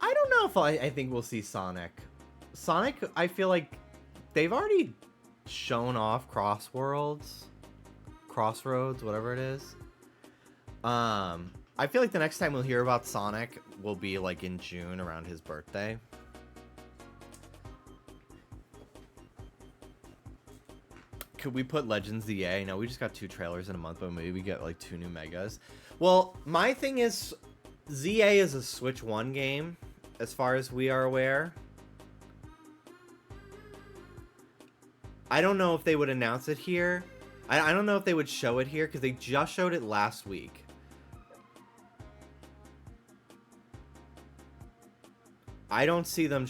I don't know if I think we'll see Sonic. Sonic, I feel like they've already shown off Crossroads, whatever it is. I feel like the next time we'll hear about Sonic will be like in June around his birthday. could we put Legends ZA? No, we just got 2 trailers in a month, but maybe we get like 2 new megas. Well, my thing is, ZA is a Switch 1 game, as far as we are aware. I don't know if they would announce it here. I don't know if they would show it here, because they just showed it last week. I don't see them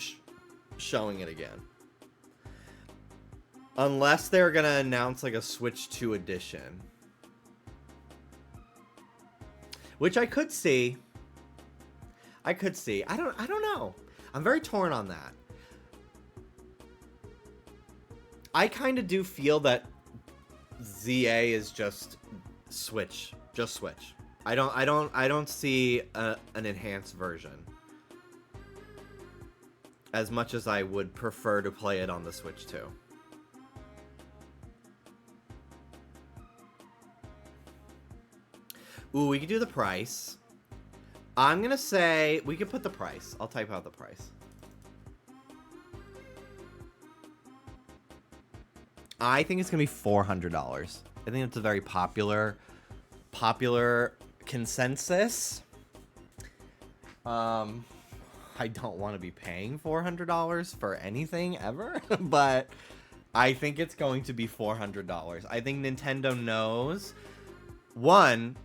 showing it again. Unless they're going to announce like a Switch 2 edition. Which I could see. I could see. I don't know. I'm very torn on that. I kind of do feel that ZA is just Switch. Just Switch. I don't see an enhanced version. As much as I would prefer to play it on the Switch 2. Ooh, we could do the price. I'm gonna say we could put the price. I'll type out the price. I think it's gonna be $400. I think it's a very popular consensus. I don't want to be paying $400 for anything ever, but I think it's going to be $400. I think Nintendo knows. One,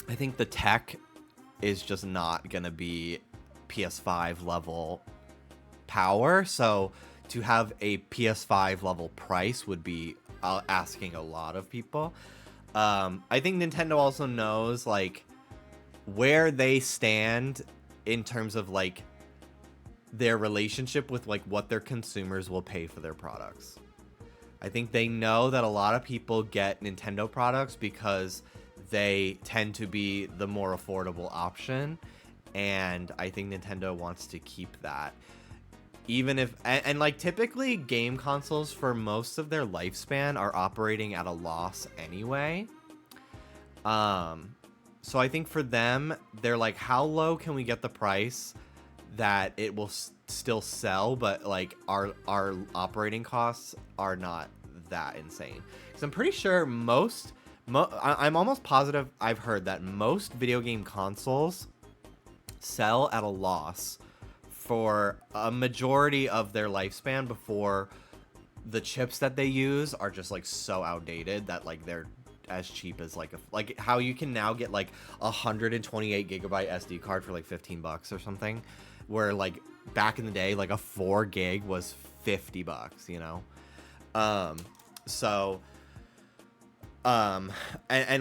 I think the tech is just not going to be PS5 level power, so to have a PS5 level price would be asking a lot of people. I think Nintendo also knows like where they stand in terms of like their relationship with like what their consumers will pay for their products. I think they know that a lot of people get Nintendo products because they tend to be the more affordable option, and I think Nintendo wants to keep that. Even if and like typically game consoles for most of their lifespan are operating at a loss anyway. So I think for them, they're like, how low can we get the price that it will still sell, but like our operating costs are not that insane? Because I'm pretty sure I'm almost positive I've heard that most video game consoles sell at a loss for a majority of their lifespan before the chips that they use are just like so outdated that like they're as cheap as like how you can now get like 128 gigabyte SD card for like $15 or something, where like back in the day like a 4 gig was $50, you know. And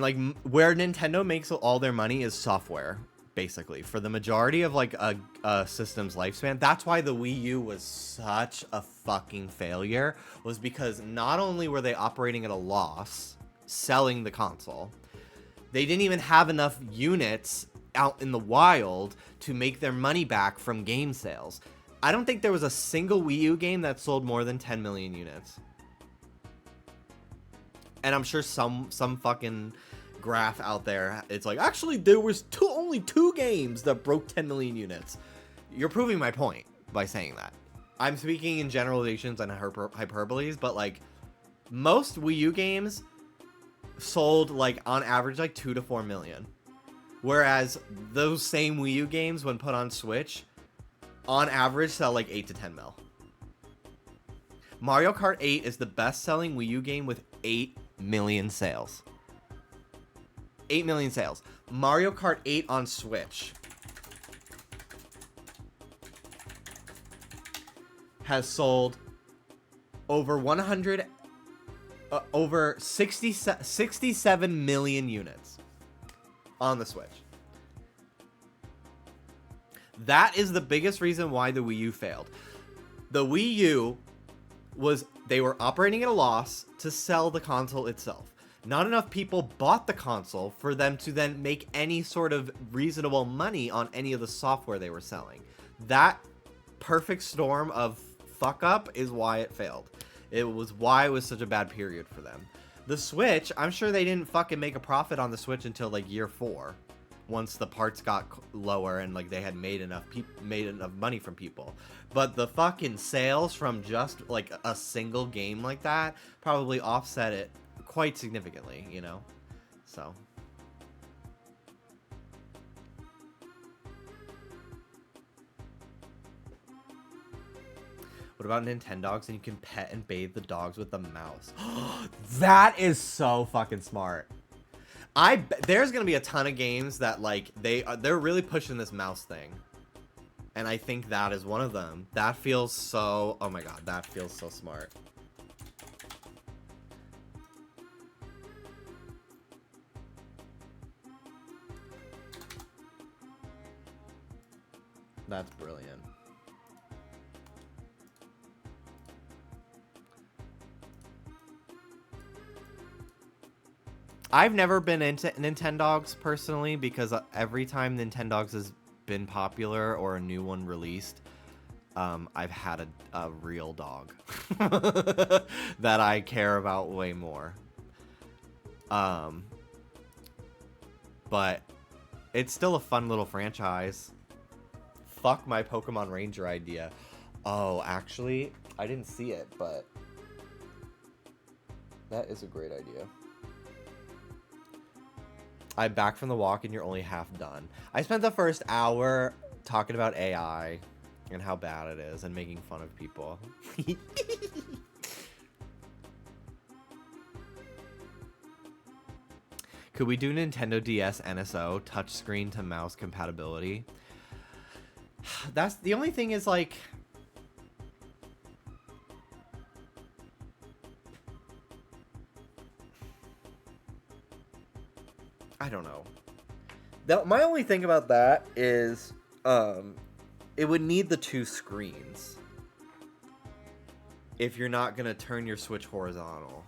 like where Nintendo makes all their money is software, basically, for the majority of like a system's lifespan. That's why the Wii U was such a fucking failure, was because not only were they operating at a loss selling the console, they didn't even have enough units out in the wild to make their money back from game sales. I don't think there was a single Wii U game that sold more than 10 million units. And I'm sure some fucking graph out there, it's like, actually there was only 2 games that broke 10 million units. You're proving my point by saying that. I'm speaking in generalizations and hyperboles, but like most Wii U games sold like on average like 2 to 4 million, whereas those same Wii U games when put on Switch on average sell like 8 to 10 mil. Mario Kart 8 is the best selling Wii U game with 8 million sales. 8 million sales. Mario Kart 8 on Switch has sold over 67 million units on the Switch. That is the biggest reason why the Wii U failed. The Wii U they were operating at a loss to sell the console itself. Not enough people bought the console for them to then make any sort of reasonable money on any of the software they were selling. That perfect storm of fuck up is why it failed. It was why it was such a bad period for them. The Switch, I'm sure they didn't fucking make a profit on the Switch until like year 4. once the parts got lower and like they had made enough money from people. But the fucking sales from just like a single game like that probably offset it quite significantly, you know? So what about Nintendogs and you can pet and bathe the dogs with the mouse? That is so fucking smart. There's gonna be a ton of games that like they're really pushing this mouse thing, and I think that is one of them. That feels so, oh my god, that feels so smart. That's brilliant. I've never been into Nintendogs personally because every time Nintendogs has been popular or a new one released, I've had a real dog that I care about way more. But it's still a fun little franchise. Fuck my Pokemon Ranger idea. Oh, actually, I didn't see it, but that is a great idea. I'm back from the walk and you're only half done. I spent the first hour talking about AI and how bad it is and making fun of people. Could we do Nintendo DS NSO touchscreen to mouse compatibility? That's the only thing is like I don't know. My only thing about that is it would need the two screens if you're not going to turn your Switch horizontal.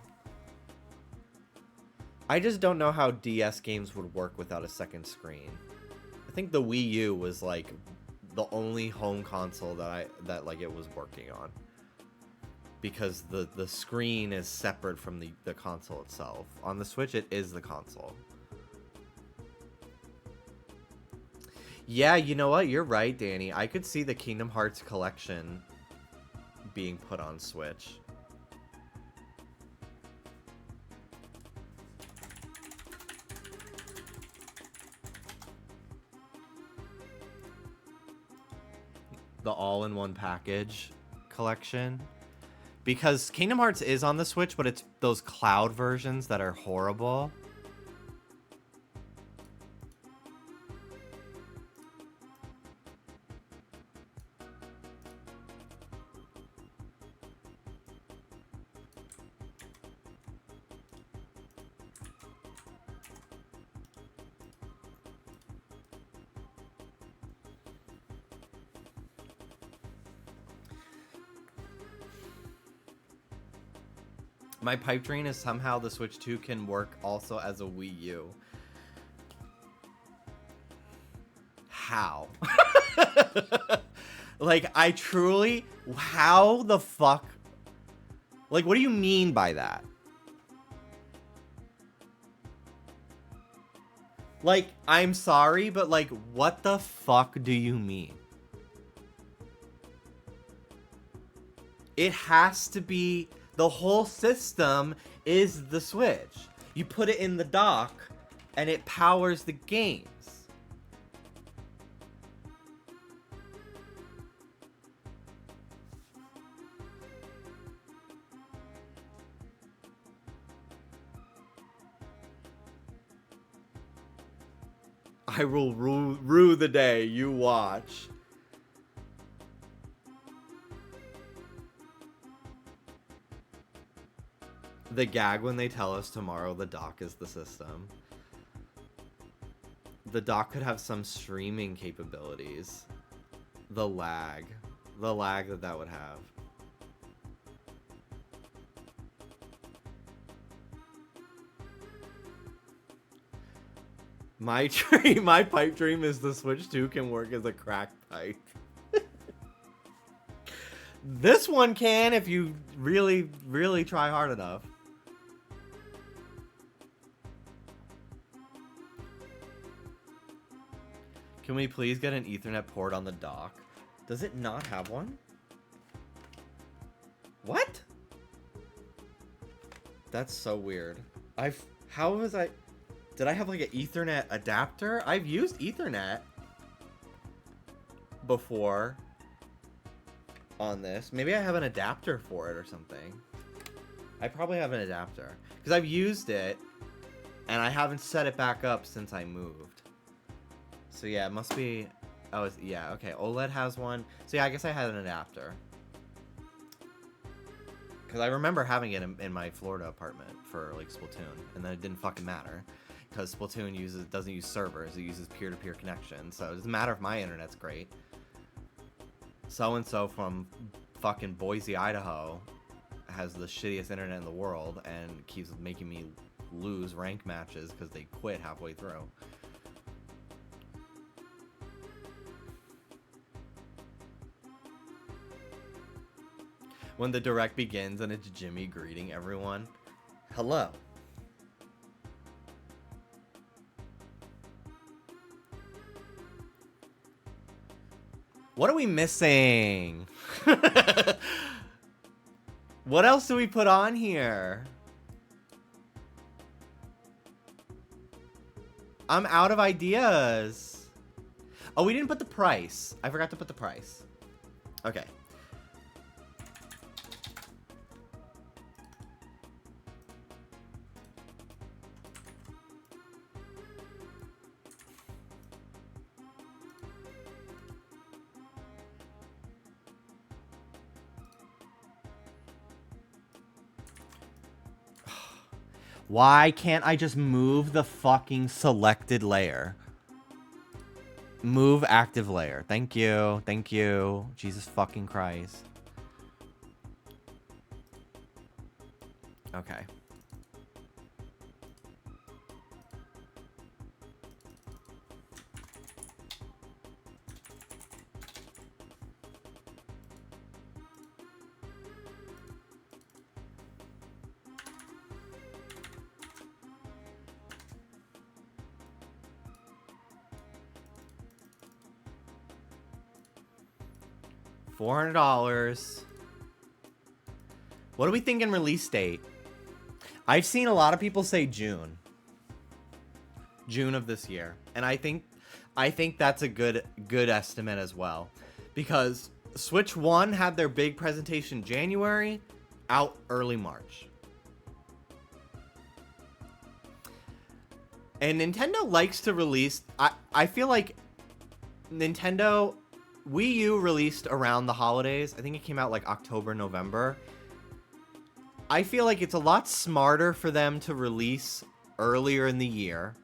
I just don't know how DS games would work without a second screen. I think the Wii U was like the only home console that like it was working on. Because the screen is separate from the console itself. On the Switch, it is the console. Yeah, you know what? You're right, Danny. I could see the Kingdom Hearts collection being put on Switch. The all-in-one package collection. Because Kingdom Hearts is on the Switch, but it's those cloud versions that are horrible. My pipe dream is somehow the Switch 2 can work also as a Wii U. How? Like, I truly... How the fuck... Like, what do you mean by that? Like, I'm sorry, but like, what the fuck do you mean? It has to be... The whole system is the Switch. You put it in the dock, and it powers the games. I will rue the day you watch. The gag when they tell us tomorrow the dock is the system. The dock could have some streaming capabilities. The lag that would have. My pipe dream is the Switch 2 can work as a crack pipe. This one can if you really, really try hard enough. Can we please get an Ethernet port on the dock? Does it not have one? What? That's so weird. How was I... Did I have like an Ethernet adapter? I've used Ethernet before on this. Maybe I have an adapter for it or something. I probably have an adapter. Because I've used it, and I haven't set it back up since I moved. So yeah, it must be... Oh, yeah, okay. OLED has one. So yeah, I guess I had an adapter. Because I remember having it in my Florida apartment for, like, Splatoon. And then it didn't fucking matter. Because Splatoon doesn't use servers. It uses peer-to-peer connection. So it doesn't matter if my internet's great. So-and-so from fucking Boise, Idaho has the shittiest internet in the world and keeps making me lose rank matches because they quit halfway through. When the direct begins and it's Jimmy greeting everyone. Hello. What are we missing? What else do we put on here? I'm out of ideas. Oh, we didn't put the price. I forgot to put the price. Okay. Why can't I just move the fucking selected layer? Move active layer. Thank you. Thank you. Jesus fucking Christ. Okay. $400. What are we thinking release date? I've seen a lot of people say June. June of this year. And I think that's a good estimate as well. Because Switch 1 had their big presentation January, out early March. And Nintendo likes to release... I feel like Nintendo... Wii U released around the holidays. I think it came out like October, November. I feel like it's a lot smarter for them to release earlier in the year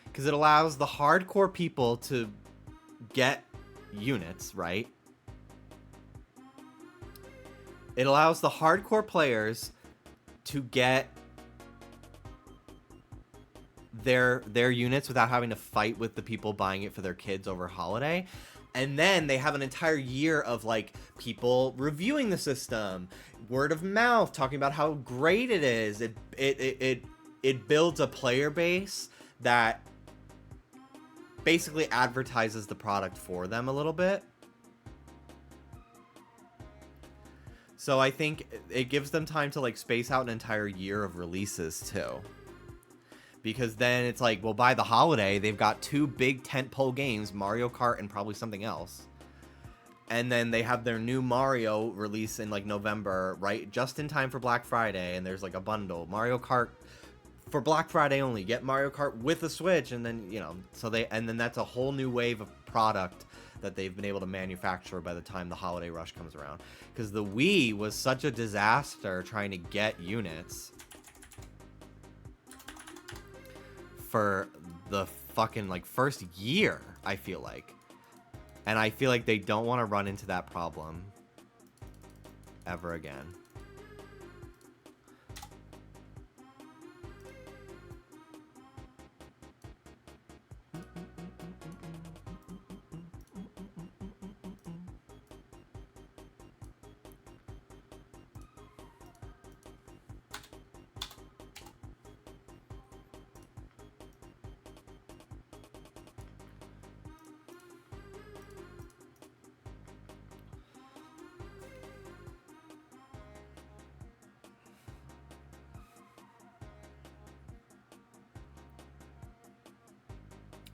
because it allows the hardcore people to get units, right? It allows the hardcore players to get their units without having to fight with the people buying it for their kids over holiday. And then they have an entire year of like people reviewing the system, word of mouth, talking about how great it is. It builds a player base that basically advertises the product for them a little bit. So I think it gives them time to like space out an entire year of releases too. Because then it's like, well, by the holiday, they've got 2 big tentpole games, Mario Kart and probably something else. And then they have their new Mario release in like November, right? Just in time for Black Friday. And there's like a bundle. Mario Kart for Black Friday only. Get Mario Kart with a Switch. And then, you know, and then that's a whole new wave of product that they've been able to manufacture by the time the holiday rush comes around. Because the Wii was such a disaster trying to get units for the fucking like first year, I feel like. And I feel like they don't want to run into that problem ever again.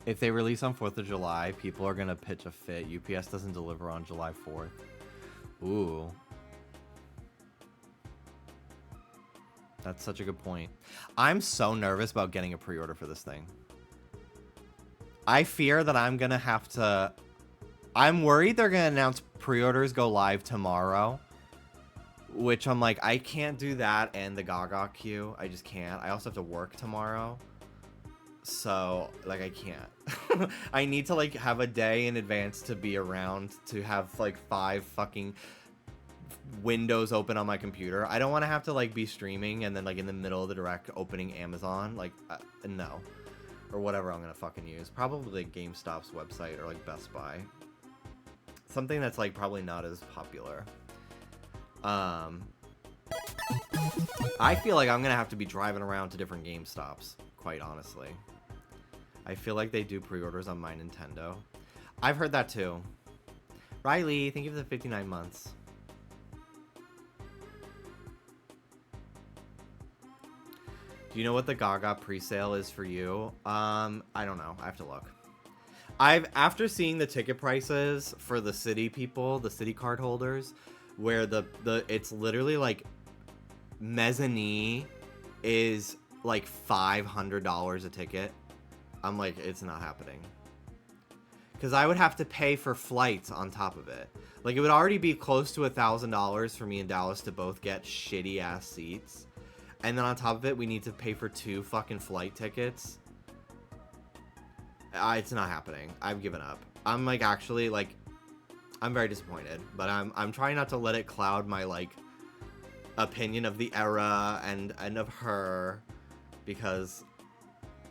If they release on 4th of July, people are gonna pitch a fit. UPS doesn't deliver on July 4th. Ooh. That's such a good point. I'm so nervous about getting a pre-order for this thing. I fear that I'm gonna have to... I'm worried they're gonna announce pre-orders go live tomorrow. Which I'm like, I can't do that and the Gaga queue. I just can't. I also have to work tomorrow. So, like, I can't. I need to, like, have a day in advance to be around to have, like, 5 fucking windows open on my computer. I don't want to have to, like, be streaming and then, like, in the middle of the direct opening Amazon. Like, no. Or whatever I'm gonna fucking use. Probably, like, GameStop's website or, like, Best Buy. Something that's, like, probably not as popular. I feel like I'm gonna have to be driving around to different GameStops, quite honestly. I feel like they do pre-orders on my Nintendo. I've heard that too. Riley, thank you for the 59 months. Do you know what the Gaga pre-sale is for you? I don't know. I have to look. After seeing the ticket prices for the city people, the city card holders, where it's literally like mezzanine is like $500 a ticket. I'm like, it's not happening. Because I would have to pay for flights on top of it. Like, it would already be close to $1,000 for me and Dallas to both get shitty ass seats. And then on top of it, we need to pay for 2 fucking flight tickets. It's not happening. I've given up. I'm like, actually, like, I'm very disappointed. But I'm trying not to let it cloud my, like, opinion of the era and of her. Because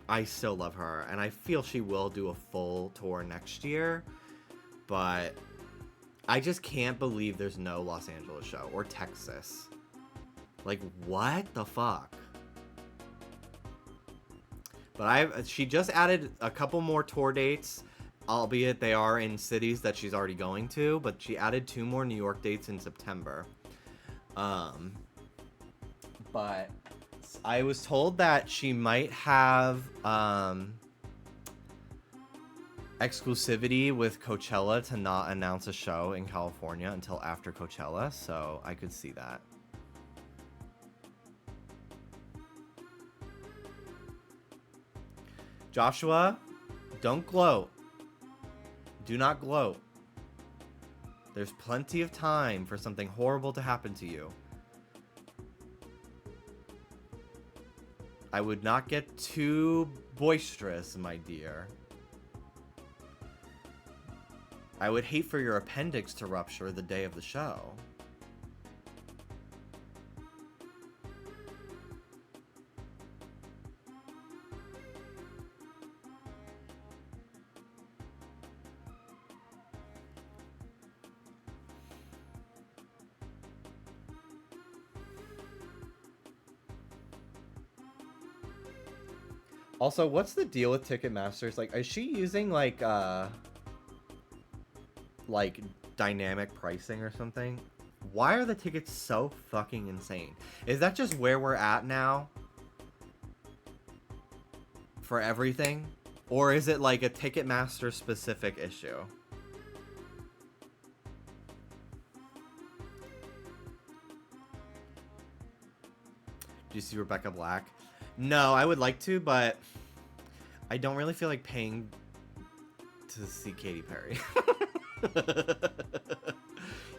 I still love her, and I feel she will do a full tour next year, but I just can't believe there's no Los Angeles show, or Texas. Like, what the fuck? But she just added a couple more tour dates, albeit they are in cities that she's already going to, but she added 2 more New York dates in September. But I was told that she might have exclusivity with Coachella to not announce a show in California until after Coachella, so I could see that. Joshua, don't gloat. Do not gloat. There's plenty of time for something horrible to happen to you. I would not get too boisterous, my dear. I would hate for your appendix to rupture the day of the show. Also, what's the deal with Ticketmaster? Like, is she using like dynamic pricing or something? Why are the tickets so fucking insane? Is that just where we're at now for everything? Or is it like a Ticketmaster specific issue? Do you see Rebecca Black? No, I would like to, but I don't really feel like paying to see Katy Perry.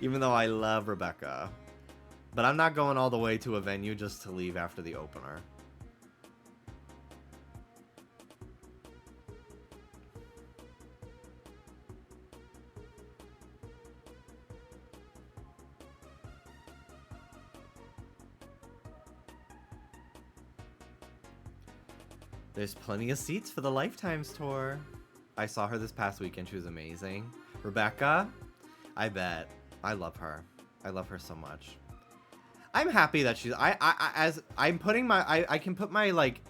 Even though I love Rebecca. But I'm not going all the way to a venue just to leave after the opener. There's plenty of seats for the Lifetimes tour. I saw her this past weekend. She was amazing. Rebecca, I bet. I love her. I love her so much. I'm happy that she's... I can put my, like,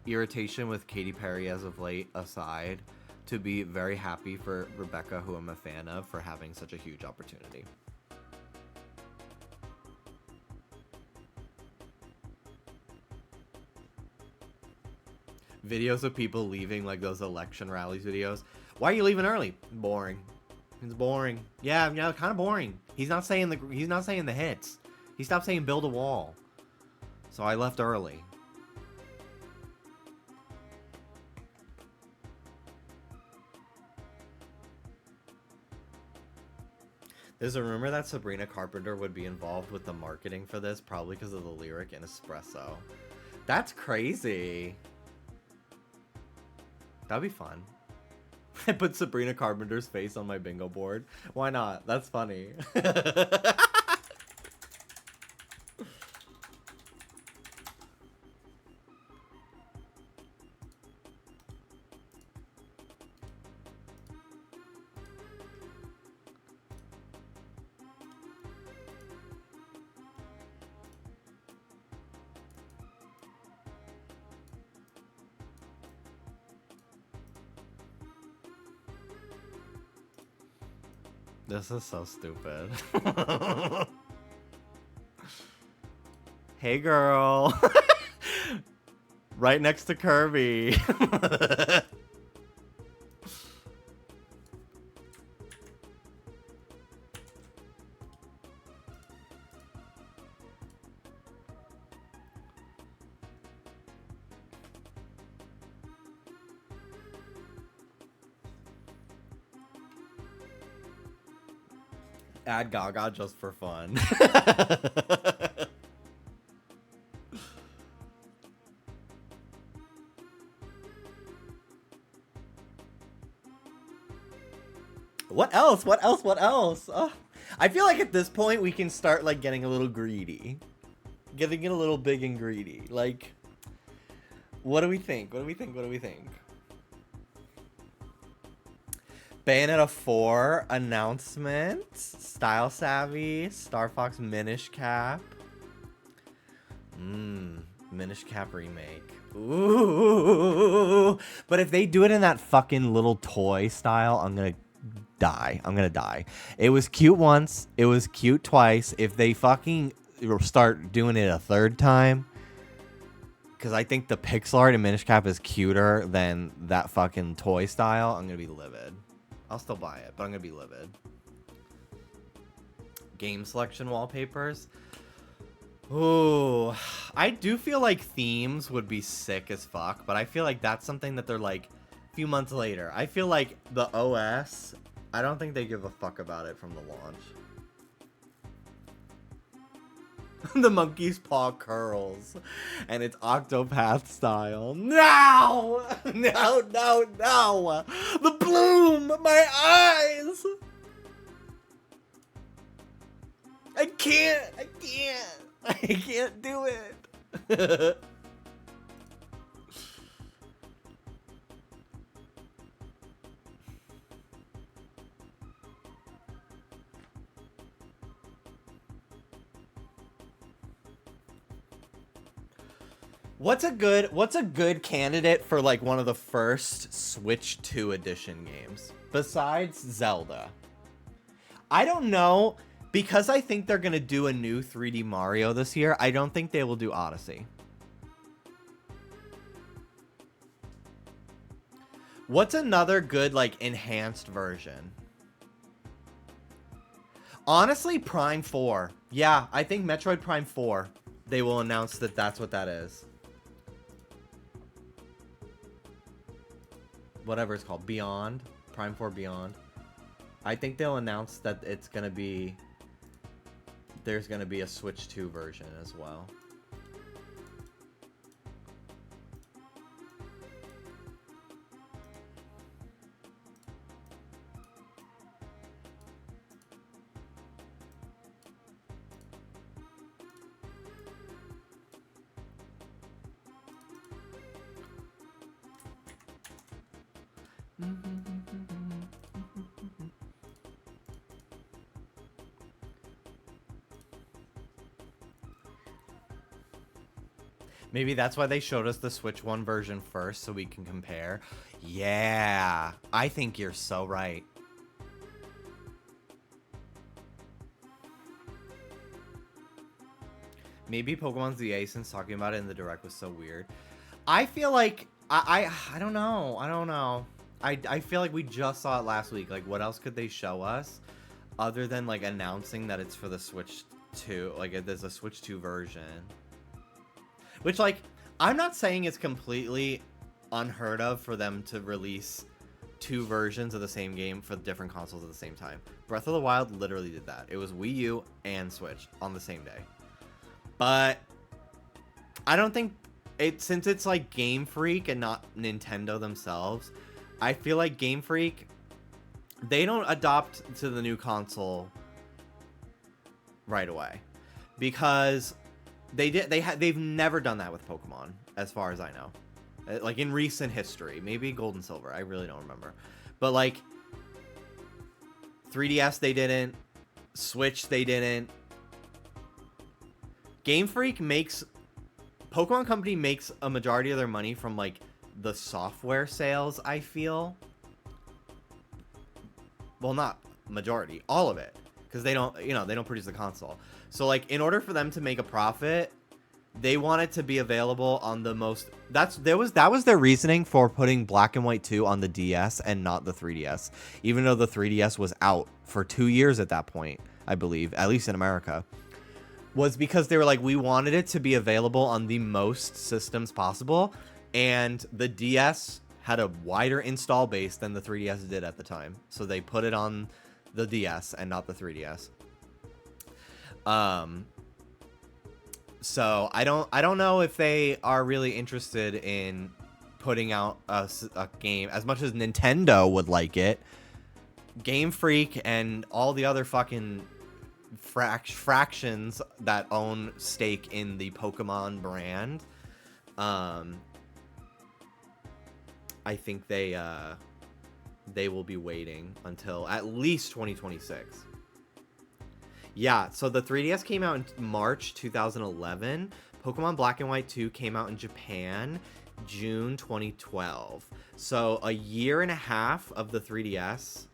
irritation with Katy Perry as of late aside to be very happy for Rebecca, who I'm a fan of, for having such a huge opportunity. videos of people leaving, like those election rallies videos. Why are you leaving early? Boring. It's boring. Yeah, kind of boring. He's not saying the hits. He stopped saying build a wall. So I left early. There's a rumor that Sabrina Carpenter would be involved with the marketing for this, probably because of the lyric in Espresso. That's crazy. That'd be fun. I put Sabrina Carpenter's face on my bingo board. Why not? That's funny. This is so stupid. Hey, girl. Right next to Kirby. Add Gaga just for fun. What else? What else? What else? I feel like at this point we can start like getting a little greedy. Getting it a little big and greedy. Like, what do we think? What do we think? What do we think? Bayonetta 4 announcement. Style Savvy. Star Fox Minish Cap. Minish Cap remake. Ooh. But if they do it in that fucking little toy style, I'm gonna die. I'm gonna die. It was cute once. It was cute twice. If they fucking start doing it a third time, because I think the pixel art in Minish Cap is cuter than that fucking toy style, I'm gonna be livid. I'll still buy it, but I'm gonna be livid. Game selection wallpapers. Ooh, I do feel like themes would be sick as fuck, but I feel like that's something that they're like a few months later. I feel like the OS, I don't think they give a fuck about it from the launch. The monkey's paw curls, and it's Octopath style. No! No, no, no! The bloom! My eyes! I can't do it! What's a good candidate for like one of the first Switch 2 edition games besides Zelda? I don't know, because I think they're going to do a new 3D Mario this year. I don't think they will do Odyssey. What's another good like enhanced version? Honestly, Prime 4. Yeah, I think Metroid Prime 4. They will announce that that's what that is. Whatever it's called, Beyond, Prime 4 Beyond. I think they'll announce that it's gonna be, there's gonna be a Switch 2 version as well. Maybe that's why they showed us the Switch 1 version first, so we can compare. Yeah, I think you're so right. Maybe Pokemon ZA, since talking about it in the Direct was so weird. I feel like I don't know. I don't know. I feel like we just saw it last week. Like, what else could they show us other than like announcing that it's for the Switch 2? Like, there's a Switch 2 version. Which, like, I'm not saying it's completely unheard of for them to release 2 versions of the same game for different consoles at the same time. Breath of the Wild literally did that. It was Wii U and Switch on the same day. But I don't think since it's like Game Freak and not Nintendo themselves, I feel like Game Freak, they don't adopt to the new console right away because they've never done that with Pokemon as far as I know. Like in recent history, maybe Gold and Silver, I really don't remember. But like 3DS they didn't, Switch they didn't. Game Freak Pokemon Company makes a majority of their money from like the software sales, I feel. Well, not majority, all of it, because they don't produce the console. So like in order for them to make a profit, they want it to be available on the most. That was their reasoning for putting Black and White 2 on the DS and not the 3DS, even though the 3DS was out for 2 years at that point, I believe, at least in America. Was because they were like, we wanted it to be available on the most systems possible, and the DS had a wider install base than the 3DS did at the time, so they put it on the DS and not the 3DS. So I don't know if they are really interested in putting out a game as much as Nintendo would like it. Game Freak and all the other fucking fractions that own stake in the Pokemon brand, I think they will be waiting until at least 2026. Yeah, so the 3DS came out in March 2011. Pokemon Black and White 2 came out in Japan June 2012. So a year and a half of the 3DS,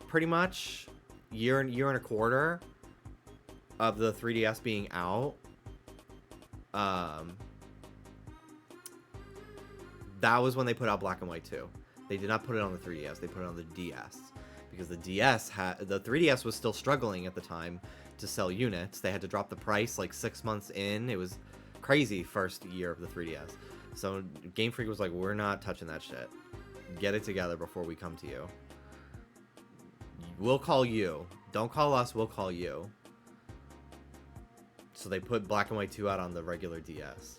pretty much. Year and a quarter of the 3DS being out. That was when they put out Black and White 2. They did not put it on the 3DS. They put it on the DS because the 3DS was still struggling at the time to sell units. They had to drop the price like 6 months in. It was crazy first year of the 3DS. So Game Freak was like, we're not touching that shit. Get it together before we come to you. We'll call you. Don't call us, we'll call you. So they put Black and White 2 out on the regular DS.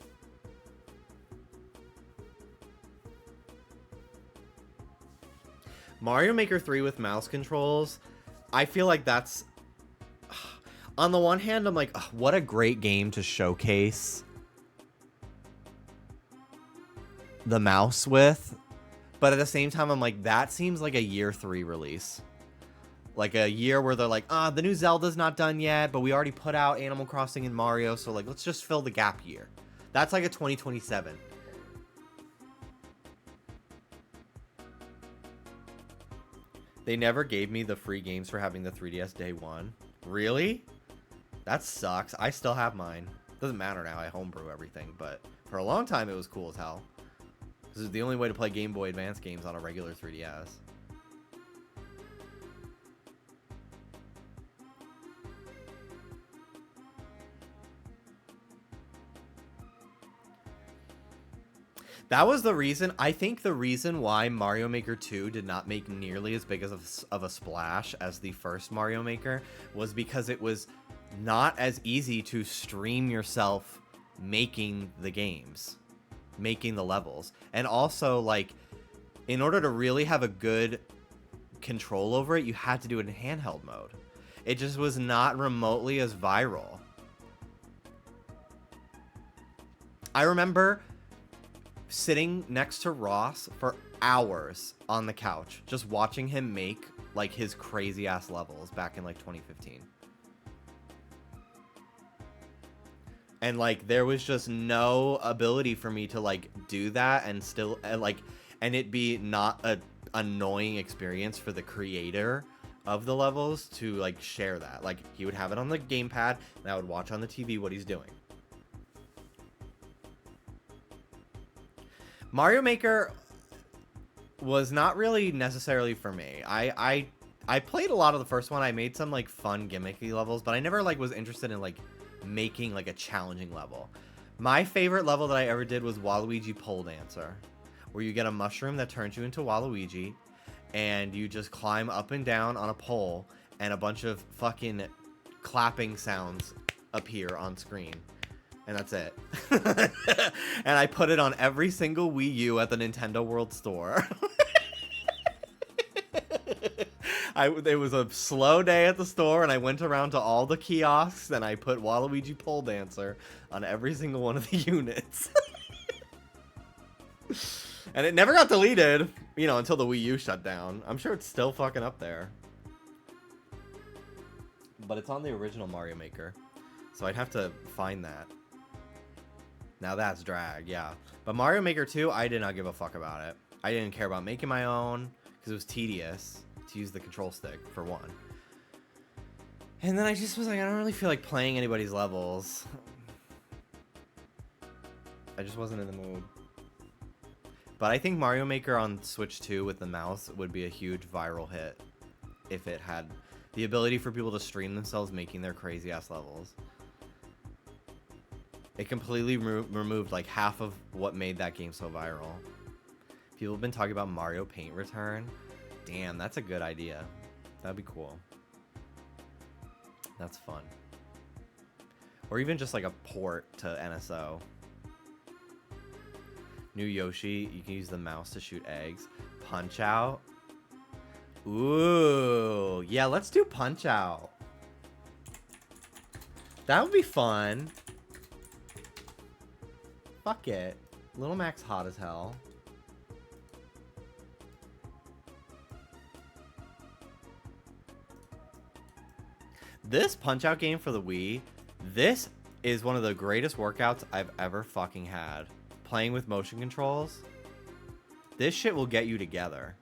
Mario Maker 3 with mouse controls, I feel like that's... On the one hand, I'm like, what a great game to showcase the mouse with. But at the same time, I'm like, that seems like a year 3 release. Like a year where they're like, the new Zelda's not done yet, but we already put out Animal Crossing and Mario, so like, let's just fill the gap year. That's like a 2027. They never gave me the free games for having the 3DS day one. Really? That sucks. I still have mine. Doesn't matter now, I homebrew everything, but for a long time it was cool as hell. This is the only way to play Game Boy Advance games on a regular 3DS. That was the reason, I think the reason why Mario Maker 2 did not make nearly as big of a splash as the first Mario Maker was because it was not as easy to stream yourself making the games, making the levels. And also, like, in order to really have a good control over it, you had to do it in handheld mode. It just was not remotely as viral. I remember sitting next to Ross for hours on the couch, just watching him make like his crazy ass levels back in like 2015. And like there was just no ability for me to like do that and still and it be not a annoying experience for the creator of the levels to like share that. Like he would have it on the gamepad and I would watch on the TV what he's doing. Mario Maker was not really necessarily for me. I played a lot of the first one. I made some like fun gimmicky levels, but I never like was interested in like making like a challenging level. My favorite level that I ever did was Waluigi Pole Dancer, where you get a mushroom that turns you into Waluigi, and you just climb up and down on a pole, and a bunch of fucking clapping sounds appear on screen. And that's it. And I put it on every single Wii U at the Nintendo World Store. It was a slow day at the store, and I went around to all the kiosks, and I put Waluigi Pole Dancer on every single one of the units. And it never got deleted, you know, until the Wii U shut down. I'm sure it's still fucking up there. But it's on the original Mario Maker, so I'd have to find that. Now that's drag, yeah. But Mario Maker 2, I did not give a fuck about it. I didn't care about making my own, because it was tedious to use the control stick, for one. And then I just was like, I don't really feel like playing anybody's levels. I just wasn't in the mood. But I think Mario Maker on Switch 2 with the mouse would be a huge viral hit if it had the ability for people to stream themselves making their crazy-ass levels. It completely removed like half of what made that game so viral. People have been talking about Mario Paint Return. Damn, that's a good idea. That'd be cool. That's fun. Or even just like a port to NSO. New Yoshi, you can use the mouse to shoot eggs. Punch Out. Ooh, yeah, let's do Punch Out. That would be fun. Fuck it. Little Mac's hot as hell. This Punch-Out game for the Wii, this is one of the greatest workouts I've ever fucking had. Playing with motion controls. This shit will get you together.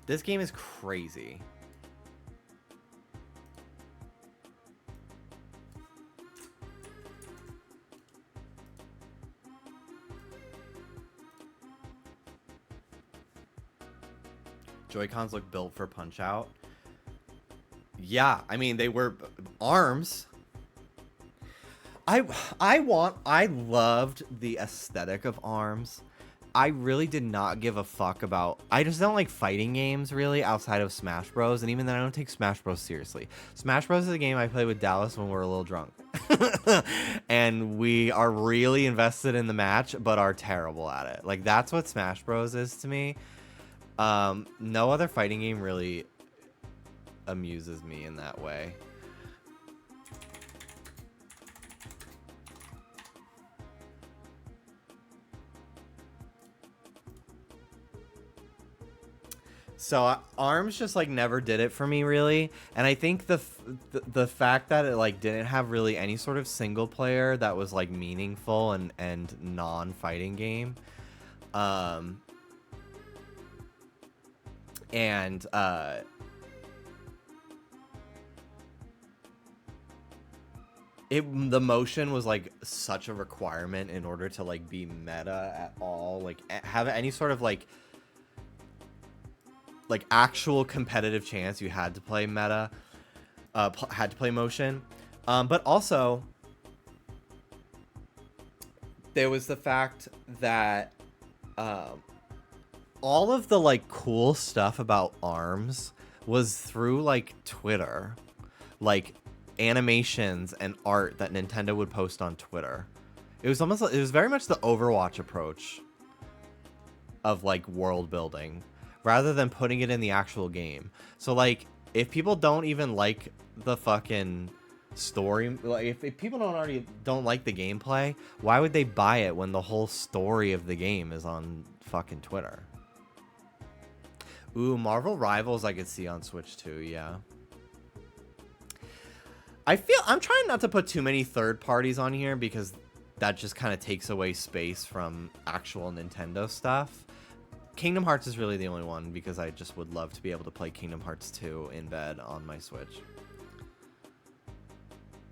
This game is crazy. Joy-Cons look built for Punch-Out. Yeah, I mean, they were arms. I loved the aesthetic of ARMS. I really did not give a fuck about... I just don't like fighting games, really, outside of Smash Bros. And even then, I don't take Smash Bros. Seriously. Smash Bros. Is a game I play with Dallas when we're a little drunk. And we are really invested in the match, but are terrible at it. Like, that's what Smash Bros. Is to me. No other fighting game really amuses me in that way. So ARMS just like never did it for me really, and I think the fact that it like didn't have really any sort of single player that was like meaningful and non-fighting game, the motion was like such a requirement in order to like be meta at all, like have any sort of like actual competitive chance. You had to play meta, had to play motion, but also there was the fact that all of the like cool stuff about ARMS was through like Twitter, like animations and art that Nintendo would post on Twitter. It was very much the Overwatch approach of like world building, rather than putting it in the actual game. So like, if people don't even like the fucking story, like if people don't like the gameplay, why would they buy it when the whole story of the game is on fucking Twitter? Ooh, Marvel Rivals I could see on Switch too, yeah. I'm trying not to put too many third parties on here because that just kind of takes away space from actual Nintendo stuff. Kingdom Hearts is really the only one because I just would love to be able to play Kingdom Hearts 2 in bed on my Switch.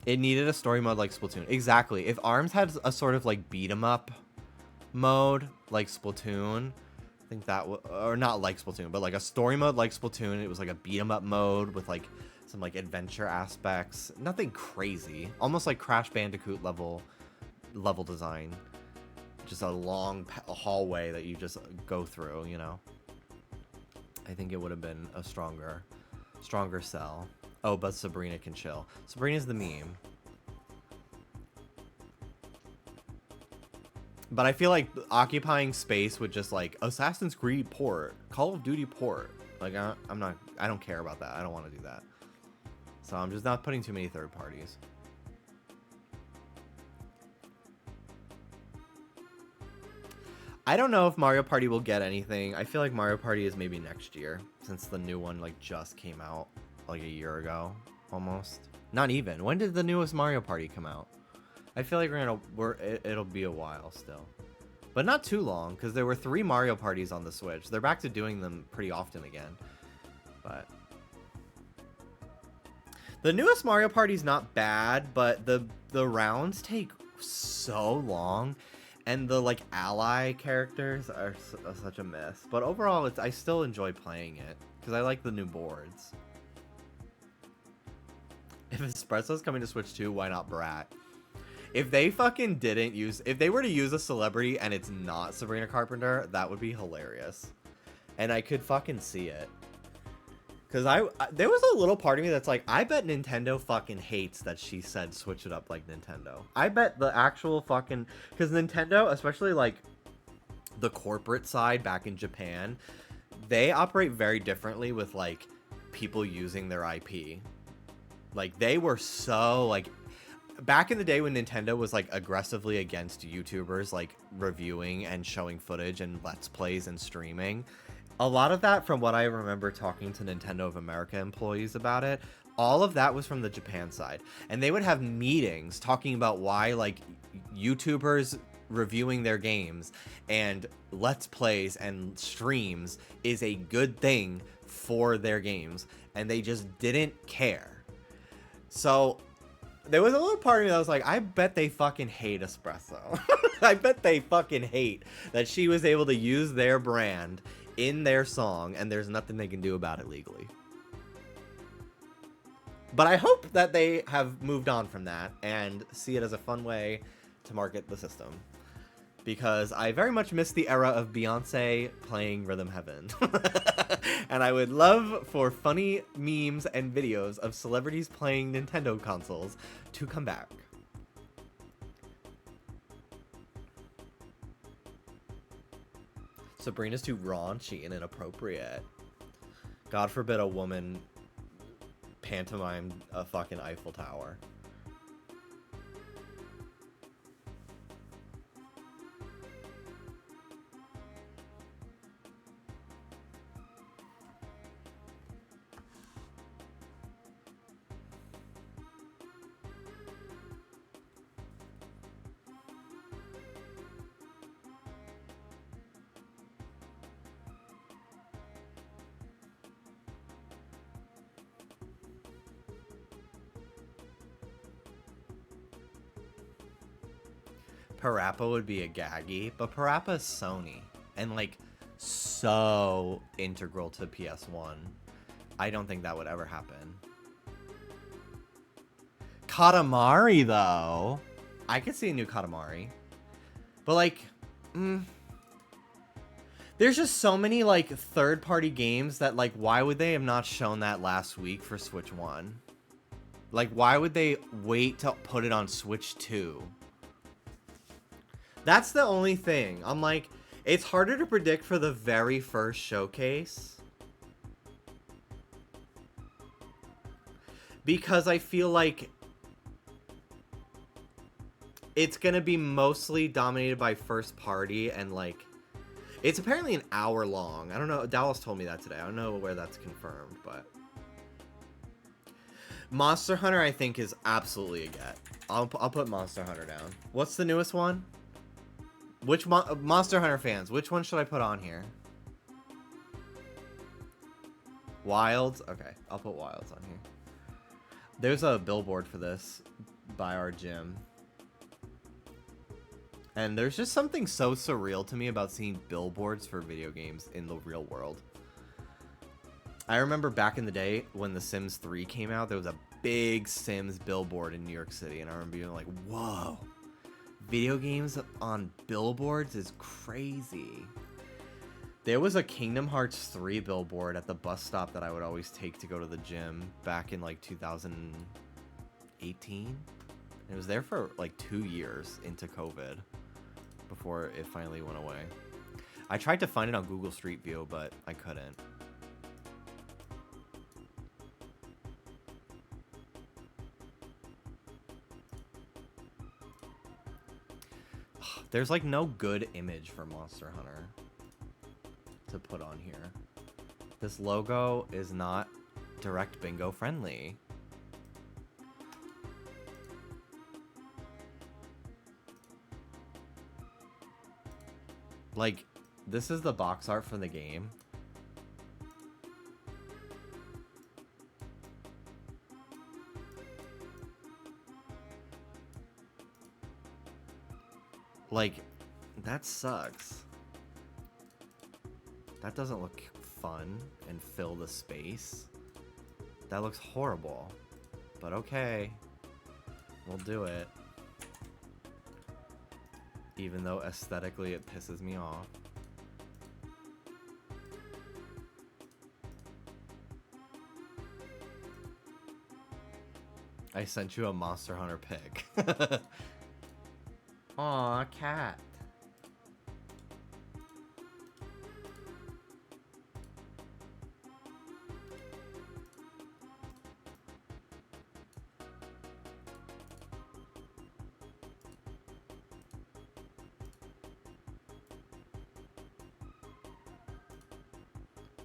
It needed a story mode like Splatoon. Exactly. If ARMS had a sort of like beat 'em up mode like Splatoon. I think that or not like Splatoon, but like a story mode like Splatoon. It was like a beat 'em up mode with like some like adventure aspects. Nothing crazy. Almost like Crash Bandicoot level design. Just a long hallway that you just go through, you know. I think it would have been a stronger sell. Oh, but Sabrina can chill. Sabrina's the meme. But I feel like occupying space with just like Assassin's Creed port, Call of Duty port. Like I don't care about that. I don't want to do that. So I'm just not putting too many third parties. I don't know if Mario Party will get anything. I feel like Mario Party is maybe next year, since the new one like just came out like a year ago, almost. Not even. When did the newest Mario Party come out? I feel like it'll be a while still, but not too long, because there were 3 Mario Parties on the Switch. They're back to doing them pretty often again, but the newest Mario Party's not bad, but the rounds take so long. And the like ally characters are such a mess. But overall, I still enjoy playing it because I like the new boards. If Espresso's coming to Switch 2, why not Brat? If they fucking if they were to use a celebrity and it's not Sabrina Carpenter, that would be hilarious. And I could fucking see it. Because there was a little part of me that's like, I bet Nintendo fucking hates that she said switch it up like Nintendo. I bet the actual fucking... Because Nintendo, especially like the corporate side back in Japan, they operate very differently with like people using their IP. Like they were so like... Back in the day when Nintendo was like aggressively against YouTubers like reviewing and showing footage and Let's Plays and streaming... A lot of that, from what I remember talking to Nintendo of America employees about it, all of that was from the Japan side. And they would have meetings talking about why, like, YouTubers reviewing their games and Let's Plays and streams is a good thing for their games. And they just didn't care. So there was a little part of me that was like, I bet they fucking hate Espresso. I bet they fucking hate that she was able to use their brand in their song, and there's nothing they can do about it legally. But I hope that they have moved on from that and see it as a fun way to market the system. Because I very much miss the era of Beyonce playing Rhythm Heaven. And I would love for funny memes and videos of celebrities playing Nintendo consoles to come back. Sabrina's too raunchy and inappropriate. God forbid a woman pantomime a fucking Eiffel Tower. Parappa would be a gaggy, but Parappa is Sony and like so integral to PS1. I don't think that would ever happen. Katamari though, I could see a new Katamari, but like, there's just so many like third-party games that like, why would they have not shown that last week for Switch 1? Like, why would they wait to put it on Switch 2? That's the only thing. I'm like, it's harder to predict for the very first showcase. Because I feel like it's going to be mostly dominated by first party and like, it's apparently an hour long. I don't know. Dallas told me that today. I don't know where that's confirmed, but Monster Hunter I think is absolutely a get. I'll put Monster Hunter down. What's the newest one? Which Monster Hunter fans, which one should I put on here? Wilds? Okay, I'll put Wilds on here. There's a billboard for this by our gym. And there's just something so surreal to me about seeing billboards for video games in the real world. I remember back in the day when The Sims 3 came out, there was a big Sims billboard in New York City. And I remember being like, whoa, video games on billboards is crazy. There was a Kingdom Hearts 3 billboard at the bus stop that I would always take to go to the gym back in like 2018. It was there for like 2 years into COVID before it finally went away. I tried to find it on Google Street View, but I couldn't. There's like no good image for Monster Hunter to put on here. This logo is not direct bingo friendly. Like, this is the box art for the game. Like, that sucks. That doesn't look fun and fill the space. That looks horrible. But okay. We'll do it. Even though aesthetically it pisses me off. I sent you a Monster Hunter pic. Aw, cat.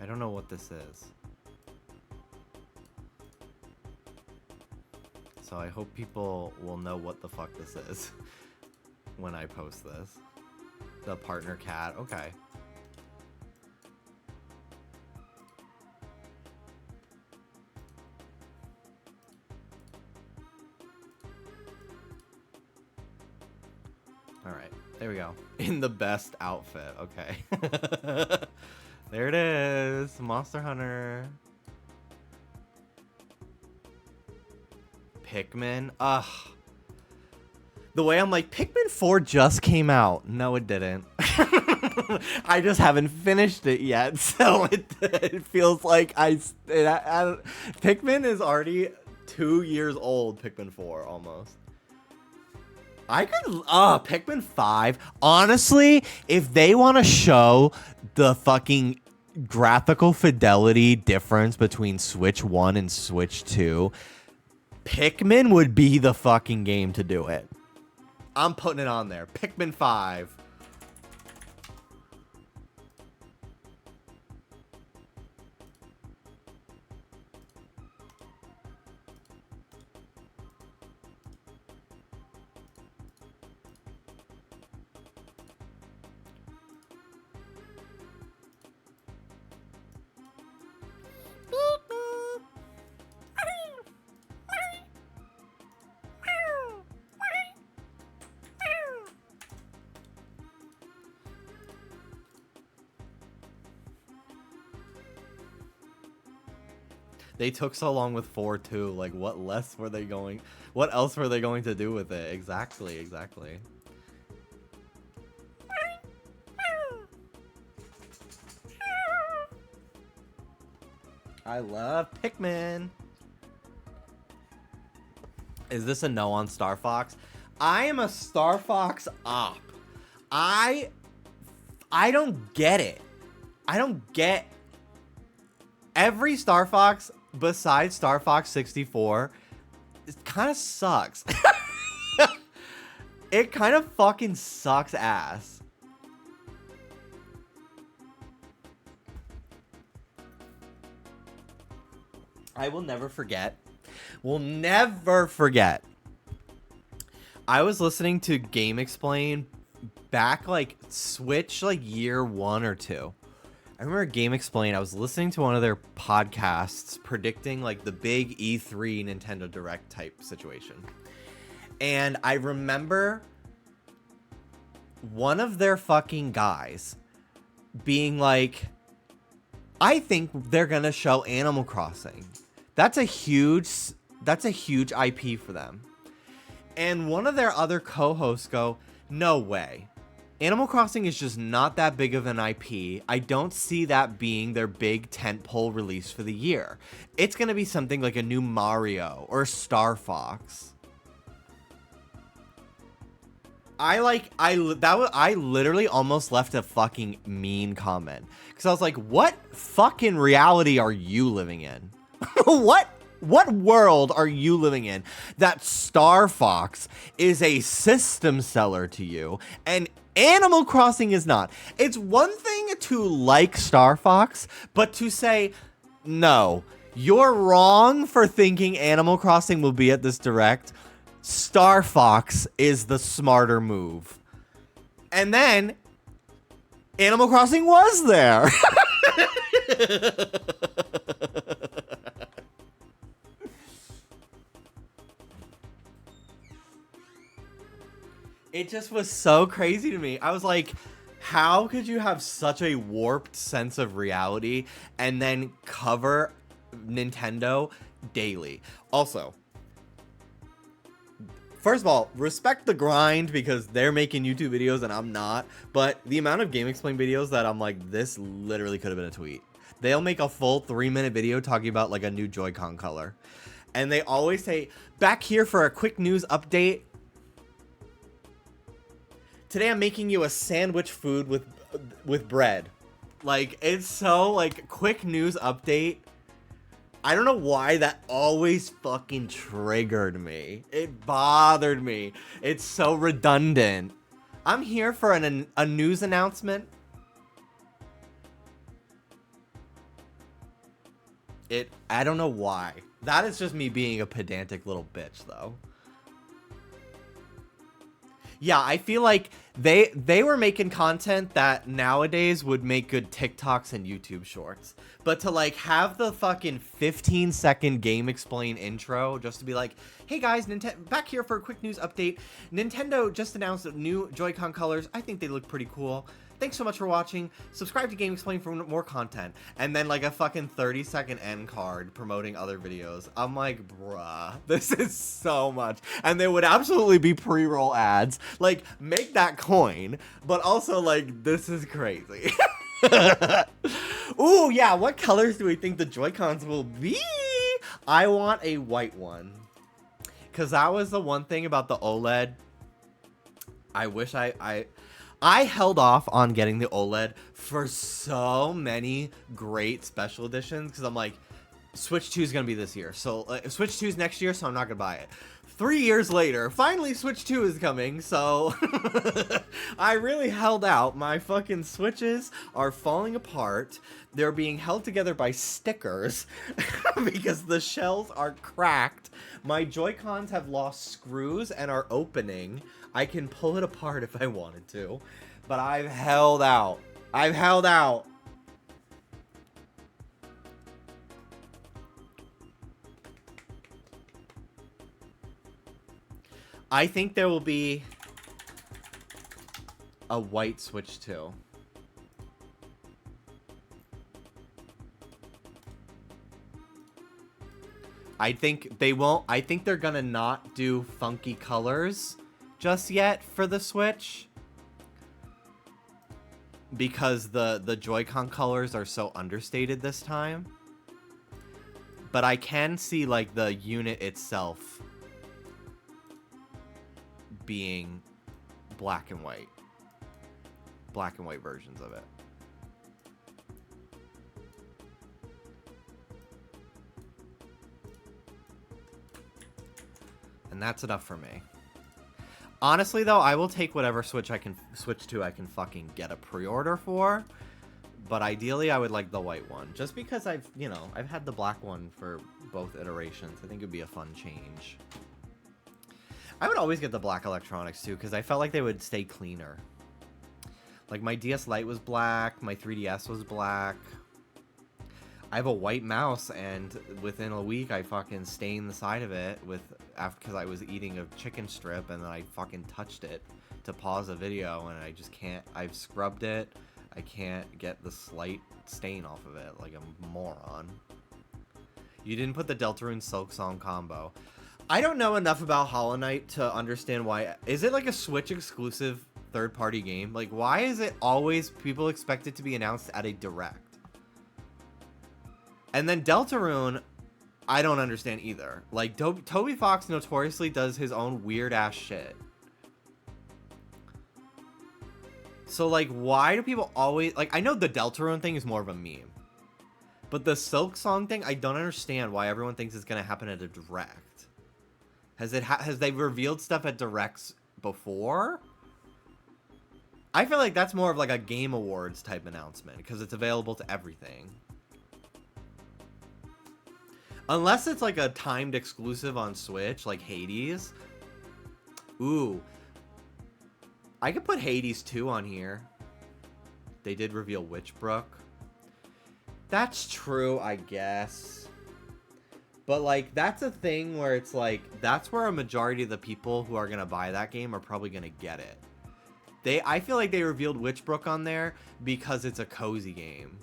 I don't know what this is. So I hope people will know what the fuck this is when I post this. The partner cat, okay. Alright, there we go. In the best outfit, okay. There it is, Monster Hunter. Pikmin, ugh. The way I'm like, Pikmin 4 just came out. No, it didn't. I just haven't finished it yet, so it feels like Pikmin is already 2 years old, Pikmin 4, almost. I could, Pikmin 5. Honestly, if they want to show the fucking graphical fidelity difference between Switch 1 and Switch 2, Pikmin would be the fucking game to do it. I'm putting it on there. Pikmin 5. They took so long with 4 too. Like, what else were they going to do with it? Exactly. I love Pikmin. Is this a no on Star Fox? I am a Star Fox op. I don't get it. I don't get every Star Fox besides Star Fox 64. It kind of sucks. It kind of fucking sucks ass. I will never forget. Will never forget. I was listening to Game Explain back like Switch like year 1 or 2. I remember Game Explain, I was listening to one of their podcasts predicting like the big E3 Nintendo Direct type situation. And I remember one of their fucking guys being like, I think they're gonna show Animal Crossing. That's a huge IP for them. And one of their other co-hosts go, no way. Animal Crossing is just not that big of an IP. I don't see that being their big tentpole release for the year. It's gonna be something like a new Mario or Star Fox. I literally almost left a fucking mean comment. Because I was like, what fucking reality are you living in? What world are you living in that Star Fox is a system seller to you and Animal Crossing is not? It's one thing to like Star Fox, but to say, no, you're wrong for thinking Animal Crossing will be at this direct. Star Fox is the smarter move. And then Animal Crossing was there. It just was so crazy to me. I was like, how could you have such a warped sense of reality and then cover Nintendo daily? Also, first of all, respect the grind because they're making YouTube videos and I'm not. But the amount of Game Explain videos that I'm like, this literally could have been a tweet. They'll make a full 3-minute video talking about like a new Joy-Con color. And they always say, back here for a quick news update. Today I'm making you a sandwich food with bread. Like, it's so, like, quick news update. I don't know why that always fucking triggered me. It bothered me. It's so redundant. I'm here for a news announcement. I don't know why. That is just me being a pedantic little bitch, though. Yeah, I feel like they were making content that nowadays would make good TikToks and YouTube shorts. But to like have the fucking 15-second Game Explain intro just to be like, hey guys, back here for a quick news update. Nintendo just announced new Joy-Con colors. I think they look pretty cool. Thanks so much for watching. Subscribe to Game Explain for more content. And then like a fucking 30-second end card promoting other videos. I'm like, bruh, this is so much. And they would absolutely be pre-roll ads. Like, make that coin. But also like, this is crazy. Ooh, yeah, what colors do we think the Joy-Cons will be? I want a white one. Because that was the one thing about the OLED. I wish I held off on getting the OLED for so many great special editions because I'm like, Switch 2 is going to be this year. So Switch 2 is next year, so I'm not going to buy it. 3 years later, finally Switch 2 is coming, so I really held out. My fucking Switches are falling apart. They're being held together by stickers because the shells are cracked. My Joy-Cons have lost screws and are opening. I can pull it apart if I wanted to, but I've held out. I've held out. I think there will be a white Switch 2. I think they won't. I think they're gonna not do funky colors just yet for the Switch because the Joy-Con colors are so understated this time. But I can see like the unit itself being black and white versions of it. And that's enough for me. Honestly, though, I will take whatever Switch 2 I can fucking get a pre-order for. But ideally, I would like the white one. Just because I've had the black one for both iterations. I think it would be a fun change. I would always get the black electronics, too, because I felt like they would stay cleaner. Like, my DS Lite was black. My 3DS was black. I have a white mouse, and within a week, I fucking stained the side of it because I was eating a chicken strip, and then I fucking touched it to pause a video, and I just can't. I've scrubbed it. I can't get the slight stain off of it, like a moron. You didn't put the Deltarune Silk Song combo. I don't know enough about Hollow Knight to understand why. Is it like a Switch exclusive third-party game? Like, why is it always people expect it to be announced at a Direct? And then Deltarune, I don't understand either. Like, Toby Fox notoriously does his own weird-ass shit. So, like, why do people always... Like, I know the Deltarune thing is more of a meme. But the Silk Song thing, I don't understand why everyone thinks it's going to happen at a Direct. Has they revealed stuff at Directs before? I feel like that's more of like a Game Awards type announcement because it's available to everything. Unless it's like a timed exclusive on Switch, like Hades. Ooh. I could put Hades 2 on here. They did reveal Witchbrook. That's true, I guess. But, like, that's a thing where it's like, that's where a majority of the people who are going to buy that game are probably going to get it. I feel like they revealed Witchbrook on there because it's a cozy game.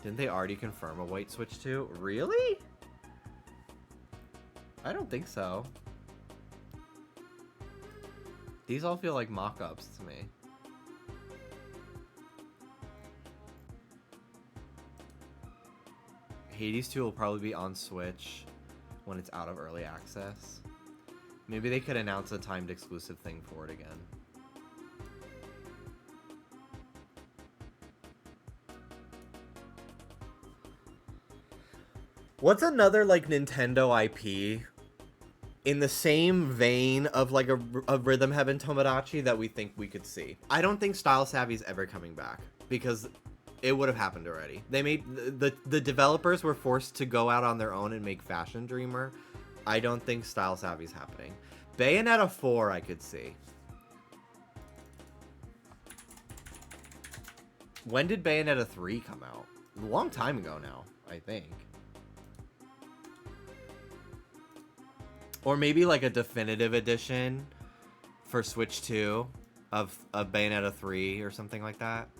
Didn't they already confirm a white Switch 2? Really? I don't think so. These all feel like mock-ups to me. Hades 2 will probably be on Switch when it's out of early access. Maybe they could announce a timed exclusive thing for it again. What's another, like, Nintendo IP in the same vein of, like, a Rhythm Heaven Tomodachi that we think we could see? I don't think Style Savvy's ever coming back, because it would have happened already. They made... The developers were forced to go out on their own and make Fashion Dreamer. I don't think Style Savvy's happening. Bayonetta 4 I could see. When did Bayonetta 3 come out? A long time ago now, I think. Or maybe like a definitive edition for Switch 2 of Bayonetta 3 or something like that.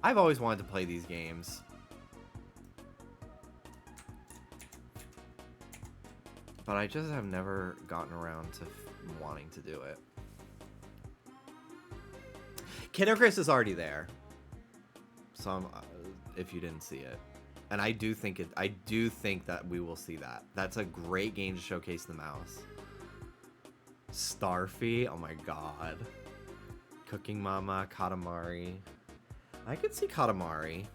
I've always wanted to play these games. But I just have never gotten around to wanting to do it. Kid Icarus is already there. So if you didn't see it. And I do think that we will see that. That's a great game to showcase the mouse. Starfy, oh my god. Cooking Mama, Katamari. I could see Katamari.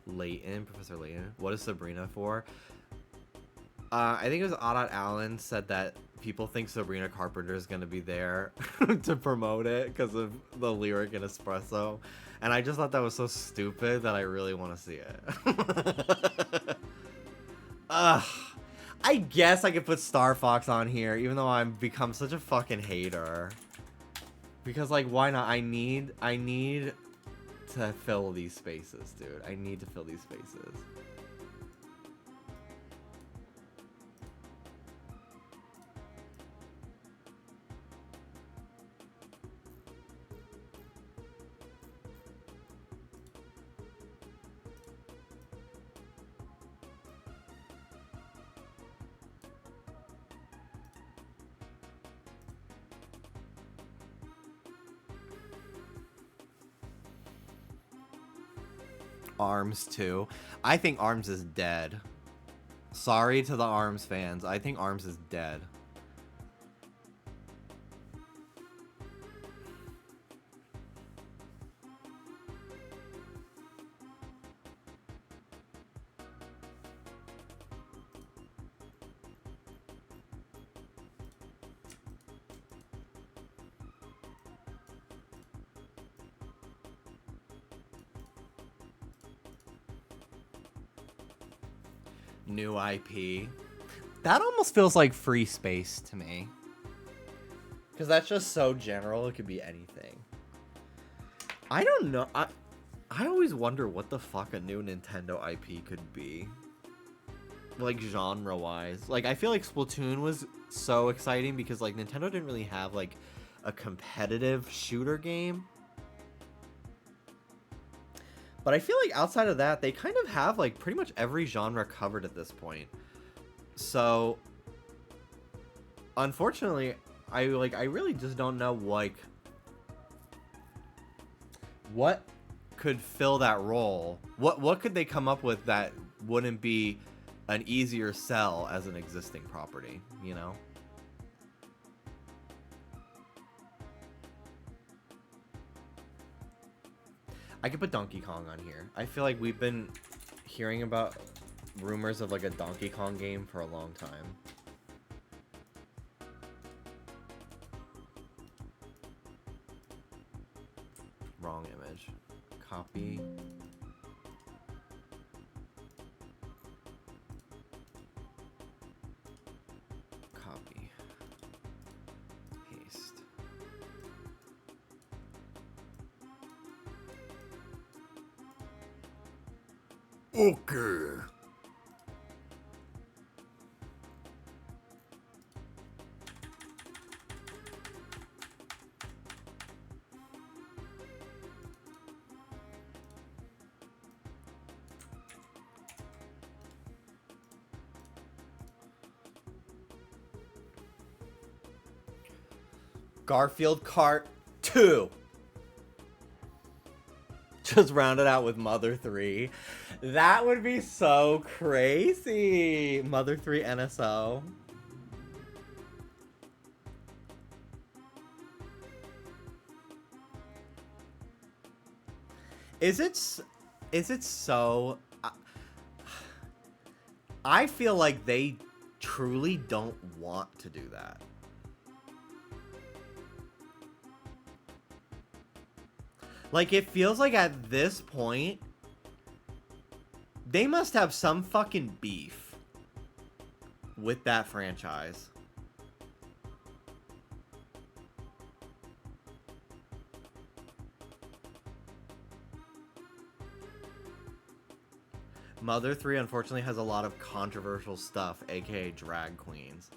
Layton, Professor Layton. What is Sabrina for? I think it was Audot Allen said that people think Sabrina Carpenter is going to be there to promote it because of the lyric in Espresso. And I just thought that was so stupid that I really want to see it. I guess I could put Star Fox on here, even though I've become such a fucking hater. Because, like, why not? I need to fill these spaces, dude. I need to fill these spaces. ARMS 2. I think ARMS is dead. Sorry to the ARMS fans. I think ARMS is dead. new IP. That almost feels like free space to me. Because that's just so general, it could be anything. I don't know. I always wonder what the fuck a new Nintendo IP could be. Like, genre-wise. Like, I feel like Splatoon was so exciting because, like, Nintendo didn't really have, like, a competitive shooter game. But I feel like outside of that, they kind of have, like, pretty much every genre covered at this point. So, unfortunately, I really just don't know, like, what could fill that role. What could they come up with that wouldn't be an easier sell as an existing property, you know? I could put Donkey Kong on here. I feel like we've been hearing about rumors of like a Donkey Kong game for a long time. Wrong image. Copy. Copy. Paste. Okay. Garfield Kart 2. Just round it out with Mother 3. That would be so crazy. Mother 3 NSO. Is it so... I feel like they truly don't want to do that. Like, it feels like at this point, they must have some fucking beef with that franchise. Mother 3, unfortunately, has a lot of controversial stuff, aka drag queens.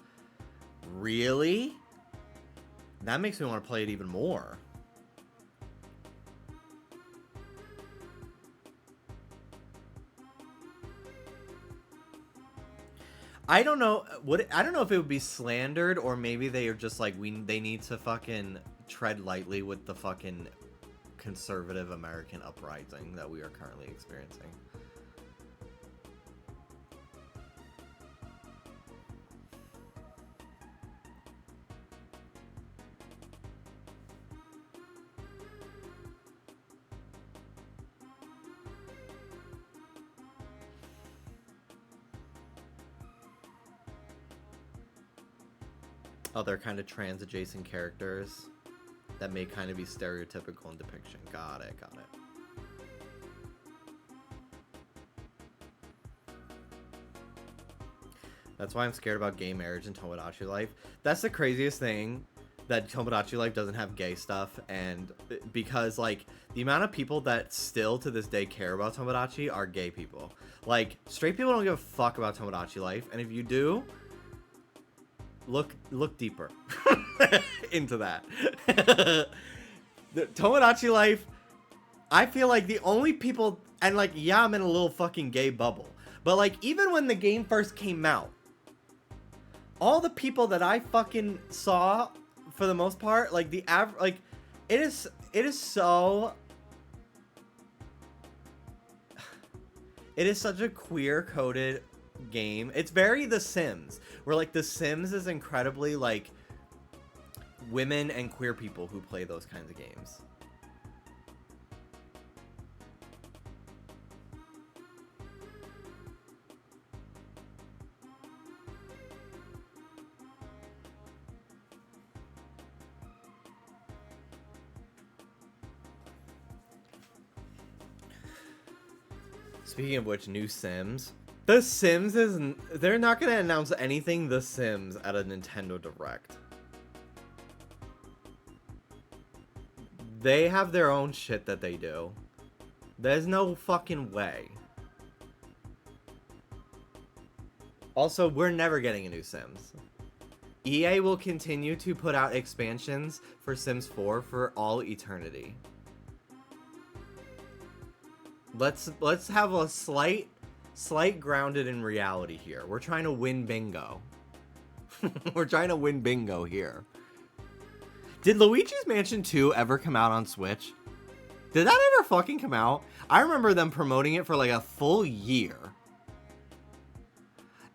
Really? That makes me want to play it even more. I don't know. I don't know if it would be slandered or maybe they are just like they need to fucking tread lightly with the fucking conservative American uprising that we are currently experiencing. Oh, they're kind of trans-adjacent characters that may kind of be stereotypical in depiction. Got it, got it. That's why I'm scared about gay marriage in Tomodachi Life. That's the craziest thing, that Tomodachi Life doesn't have gay stuff, and because, like, the amount of people that still to this day care about Tomodachi are gay people. Like, straight people don't give a fuck about Tomodachi Life, and if you do... Look deeper into that. The Tomodachi Life, I feel like the only people, and like, yeah, I'm in a little fucking gay bubble, but like, even when the game first came out, all the people that I fucking saw, for the most part, like the average, like, it is so, it is such a queer-coded game. It's very The Sims, where like The Sims is incredibly like women and queer people who play those kinds of games. Speaking of which, new Sims. The Sims is... They're not going to announce anything The Sims at a Nintendo Direct. They have their own shit that they do. There's no fucking way. Also, we're never getting a new Sims. EA will continue to put out expansions for Sims 4 for all eternity. Let's have a slight grounded in reality here. We're trying to win bingo. We're trying to win bingo here. Did Luigi's Mansion 2 ever come out on Switch? Did that ever fucking come out? I remember them promoting it for like a full year.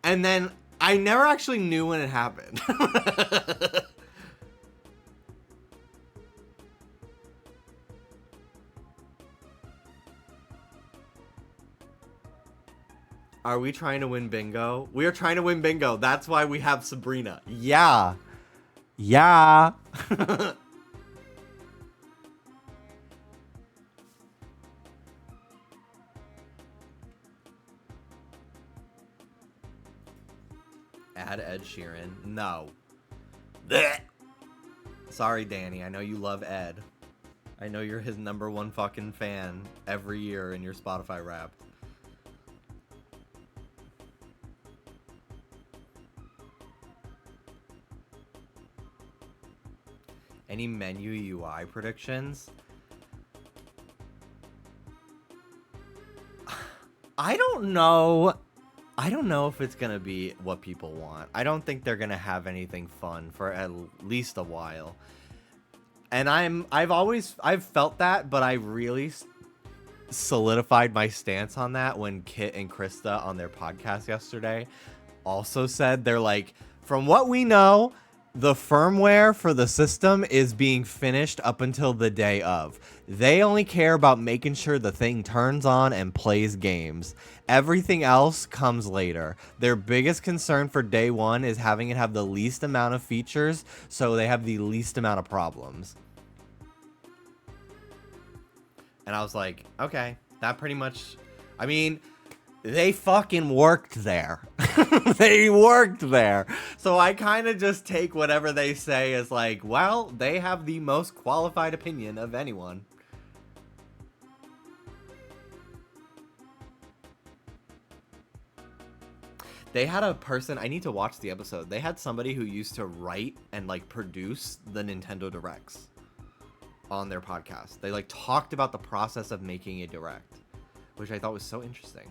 And then I never actually knew when it happened. Are we trying to win bingo? We are trying to win bingo. That's why we have Sabrina. Yeah. Yeah. Add Ed Sheeran. No. Blech. Sorry, Danny. I know you love Ed. I know you're his #1 fucking fan every year in your Spotify Wrapped. Any menu UI predictions? I don't know. I don't know if it's gonna be what people want. I don't think they're gonna have anything fun for at least a while. And I've felt that, but I really solidified my stance on that when Kit and Krista on their podcast yesterday also said they're like, from what we know, the firmware for the system is being finished up until the day of. They only care about making sure the thing turns on and plays games. Everything else comes later. Their biggest concern for day one is having it have the least amount of features so they have the least amount of problems. And I was like, okay, that pretty much... I mean... They fucking worked there. They worked there. So I kind of just take whatever they say as like, well, they have the most qualified opinion of anyone. They had a person, I need to watch the episode. They had somebody who used to write and like produce the Nintendo Directs on their podcast. They like talked about the process of making a Direct, which I thought was so interesting.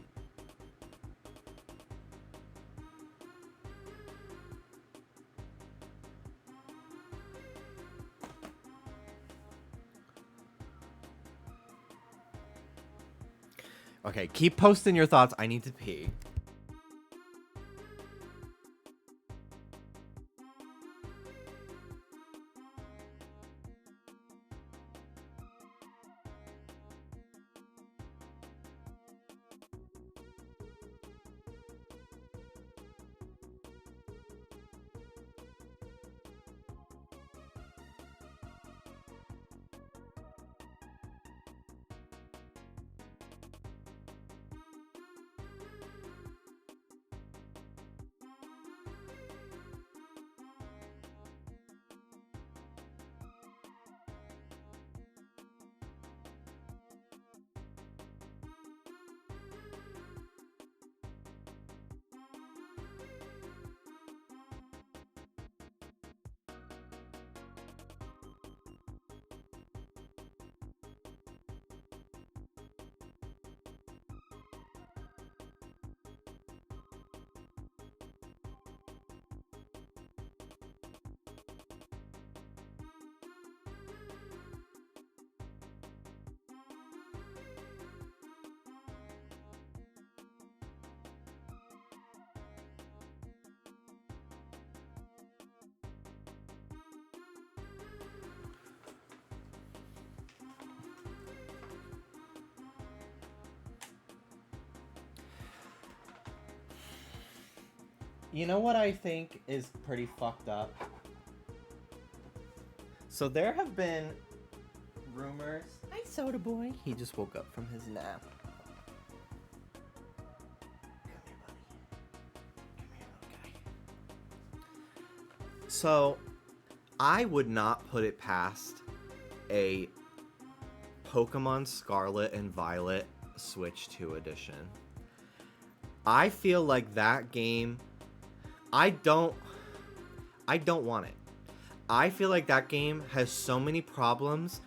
Okay, keep posting your thoughts. I need to pee. You know what I think is pretty fucked up? So there have been rumors... Hi, Soda Boy. He just woke up from his nap. Come here, So, I would not put it past a Pokemon Scarlet and Violet Switch 2 edition. I feel like that game, I don't want it. I feel like that game has so many problems.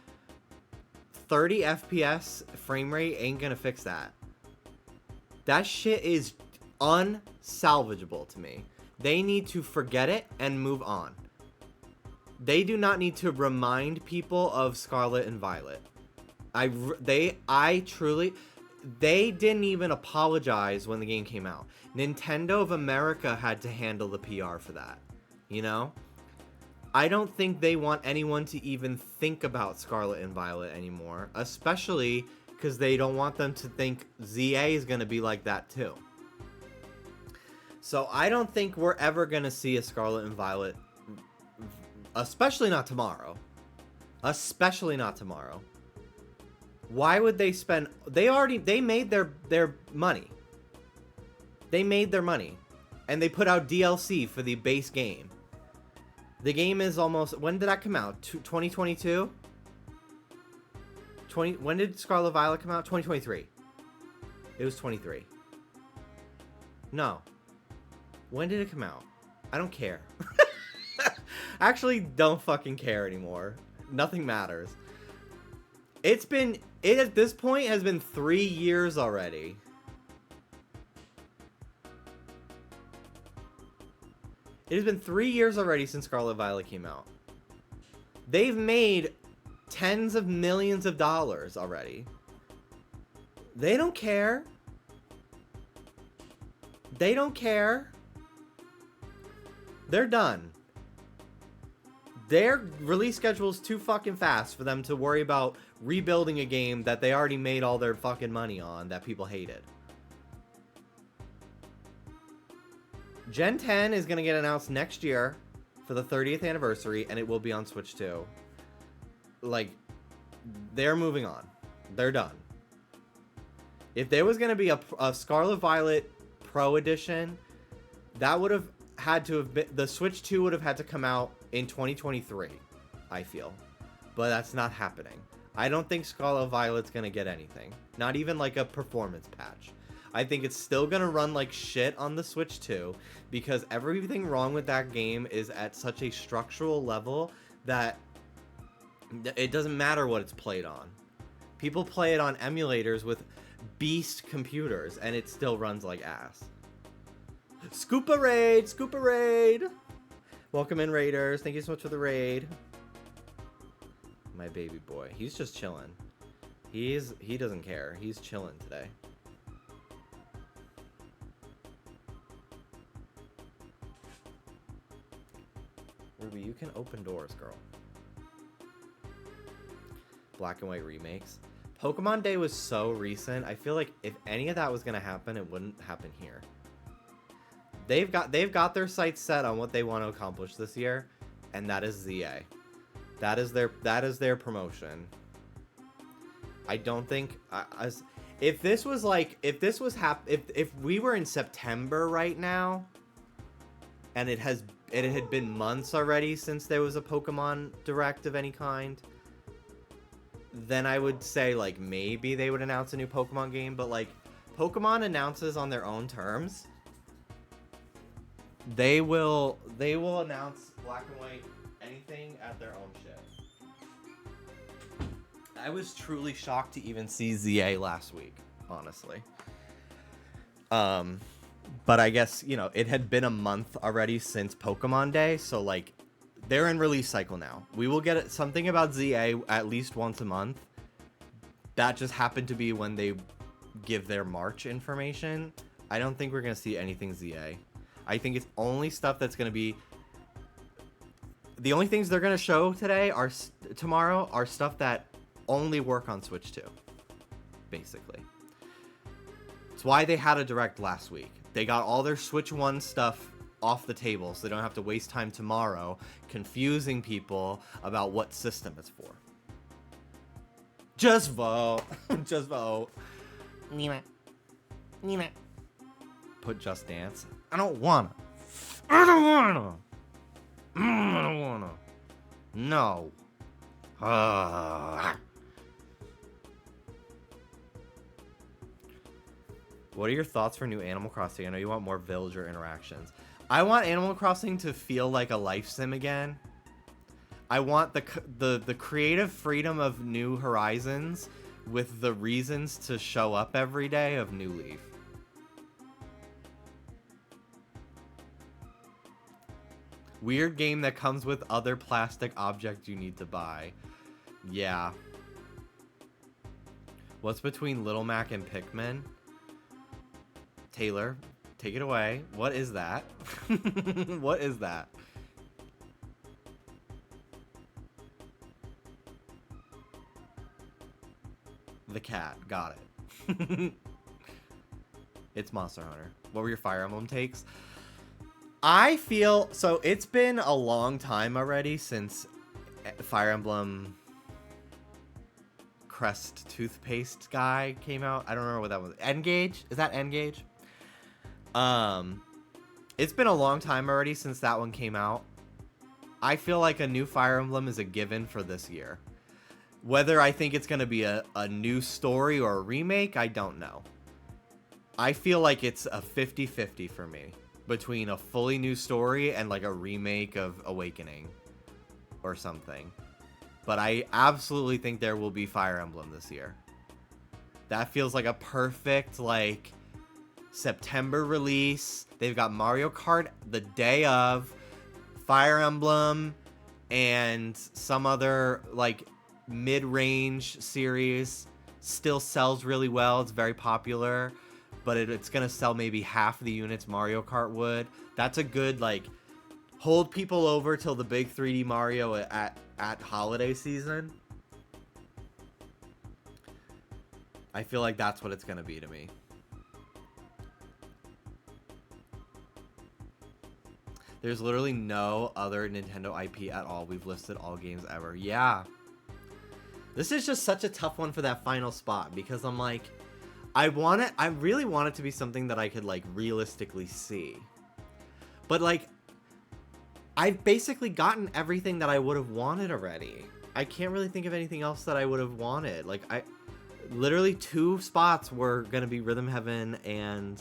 30 FPS frame rate ain't gonna fix that. That shit is unsalvageable to me. They need to forget it and move on. They do not need to remind people of Scarlet and Violet. They didn't even apologize when the game came out. Nintendo of America had to handle the PR for that. You know? I don't think they want anyone to even think about Scarlet and Violet anymore, especially because they don't want them to think ZA is going to be like that too. So I don't think we're ever going to see a Scarlet and Violet, especially not tomorrow. Especially not tomorrow. Why would they spend... They made their money. They made their money. And they put out DLC for the base game. The game is almost... When did that come out? 2022? When did Scarlet Violet come out? 2023. It was 23. No. When did it come out? I don't care. Actually, don't fucking care anymore. Nothing matters. It at this point has been 3 years already. It has been 3 years already since Scarlet Violet came out. They've made tens of millions of dollars already. They don't care. They don't care. They're done. Their release schedule is too fucking fast for them to worry about rebuilding a game that they already made all their fucking money on that people hated. Gen 10 is going to get announced next year for the 30th anniversary, and it will be on Switch 2. Like, they're moving on. They're done. If there was going to be a Scarlet Violet Pro Edition, that would have had to have been... The Switch 2 would have had to come out in 2023, I feel. But that's not happening. I don't think Scarlet Violet's going to get anything. Not even like a performance patch. I think it's still going to run like shit on the Switch 2 because everything wrong with that game is at such a structural level that it doesn't matter what it's played on. People play it on emulators with beast computers and it still runs like ass. Scoopa Raid! Scoopa Raid! Welcome in, Raiders. Thank you so much for the raid. My baby boy. He's just chilling. He doesn't care. He's chilling today. Ruby, you can open doors, girl. Black and white remakes. Pokemon Day was so recent. I feel like if any of that was gonna happen, it wouldn't happen here. They've got their sights set on what they want to accomplish this year, and that is ZA. That is their promotion. I don't think if we were in September right now, and it had been months already since there was a Pokemon Direct of any kind, then I would say like maybe they would announce a new Pokemon game, but like Pokemon announces on their own terms. They will announce Black and White anything at their own shit. I was truly shocked to even see ZA last week, honestly. But I guess, you know, it had been a month already since Pokemon Day, so like they're in release cycle now. We will get something about ZA at least once a month. That just happened to be when they give their March information. I don't think we're going to see anything ZA. I think it's only stuff that's going to be... The only things they're going to show tomorrow are stuff that only work on Switch 2. Basically. It's why they had a Direct last week. They got all their Switch 1 stuff off the table so they don't have to waste time tomorrow confusing people about what system it's for. Just vote. Just vote. Nima. Put Just Dance. I don't wanna. I don't wanna. I don't wanna. No. What are your thoughts for new Animal Crossing? I know you want more villager interactions. I want Animal Crossing to feel like a life sim again. I want the creative freedom of New Horizons with the reasons to show up every day of New Leaf. Weird game that comes with other plastic objects you need to buy. Yeah. What's between Little Mac and Pikmin? Taylor, take it away. What is that? What is that? The cat. Got it. It's Monster Hunter. What were your Fire Emblem takes? I feel... So, it's been a long time already since Fire Emblem Crest toothpaste guy came out. I don't remember what that was. N-Gage? Is that N-Gage? It's been a long time already since that one came out. I feel like a new Fire Emblem is a given for this year. Whether I think it's going to be a new story or a remake, I don't know. I feel like it's a 50-50 for me between a fully new story and like a remake of Awakening or something. But I absolutely think there will be Fire Emblem this year. That feels like a perfect like September release. They've got Mario Kart the day of, Fire Emblem, and some other like mid-range series. Still sells really well. It's very popular, but it's gonna sell maybe half the units Mario Kart would. That's a good like hold people over till the big 3D Mario at holiday season. I feel like that's what it's gonna be to me. There's literally no other Nintendo IP at all. We've listed all games ever. Yeah. This is just such a tough one for that final spot because I'm like, I really want it to be something that I could like realistically see. But like, I've basically gotten everything that I would have wanted already. I can't really think of anything else that I would have wanted. Like literally 2 spots were going to be Rhythm Heaven and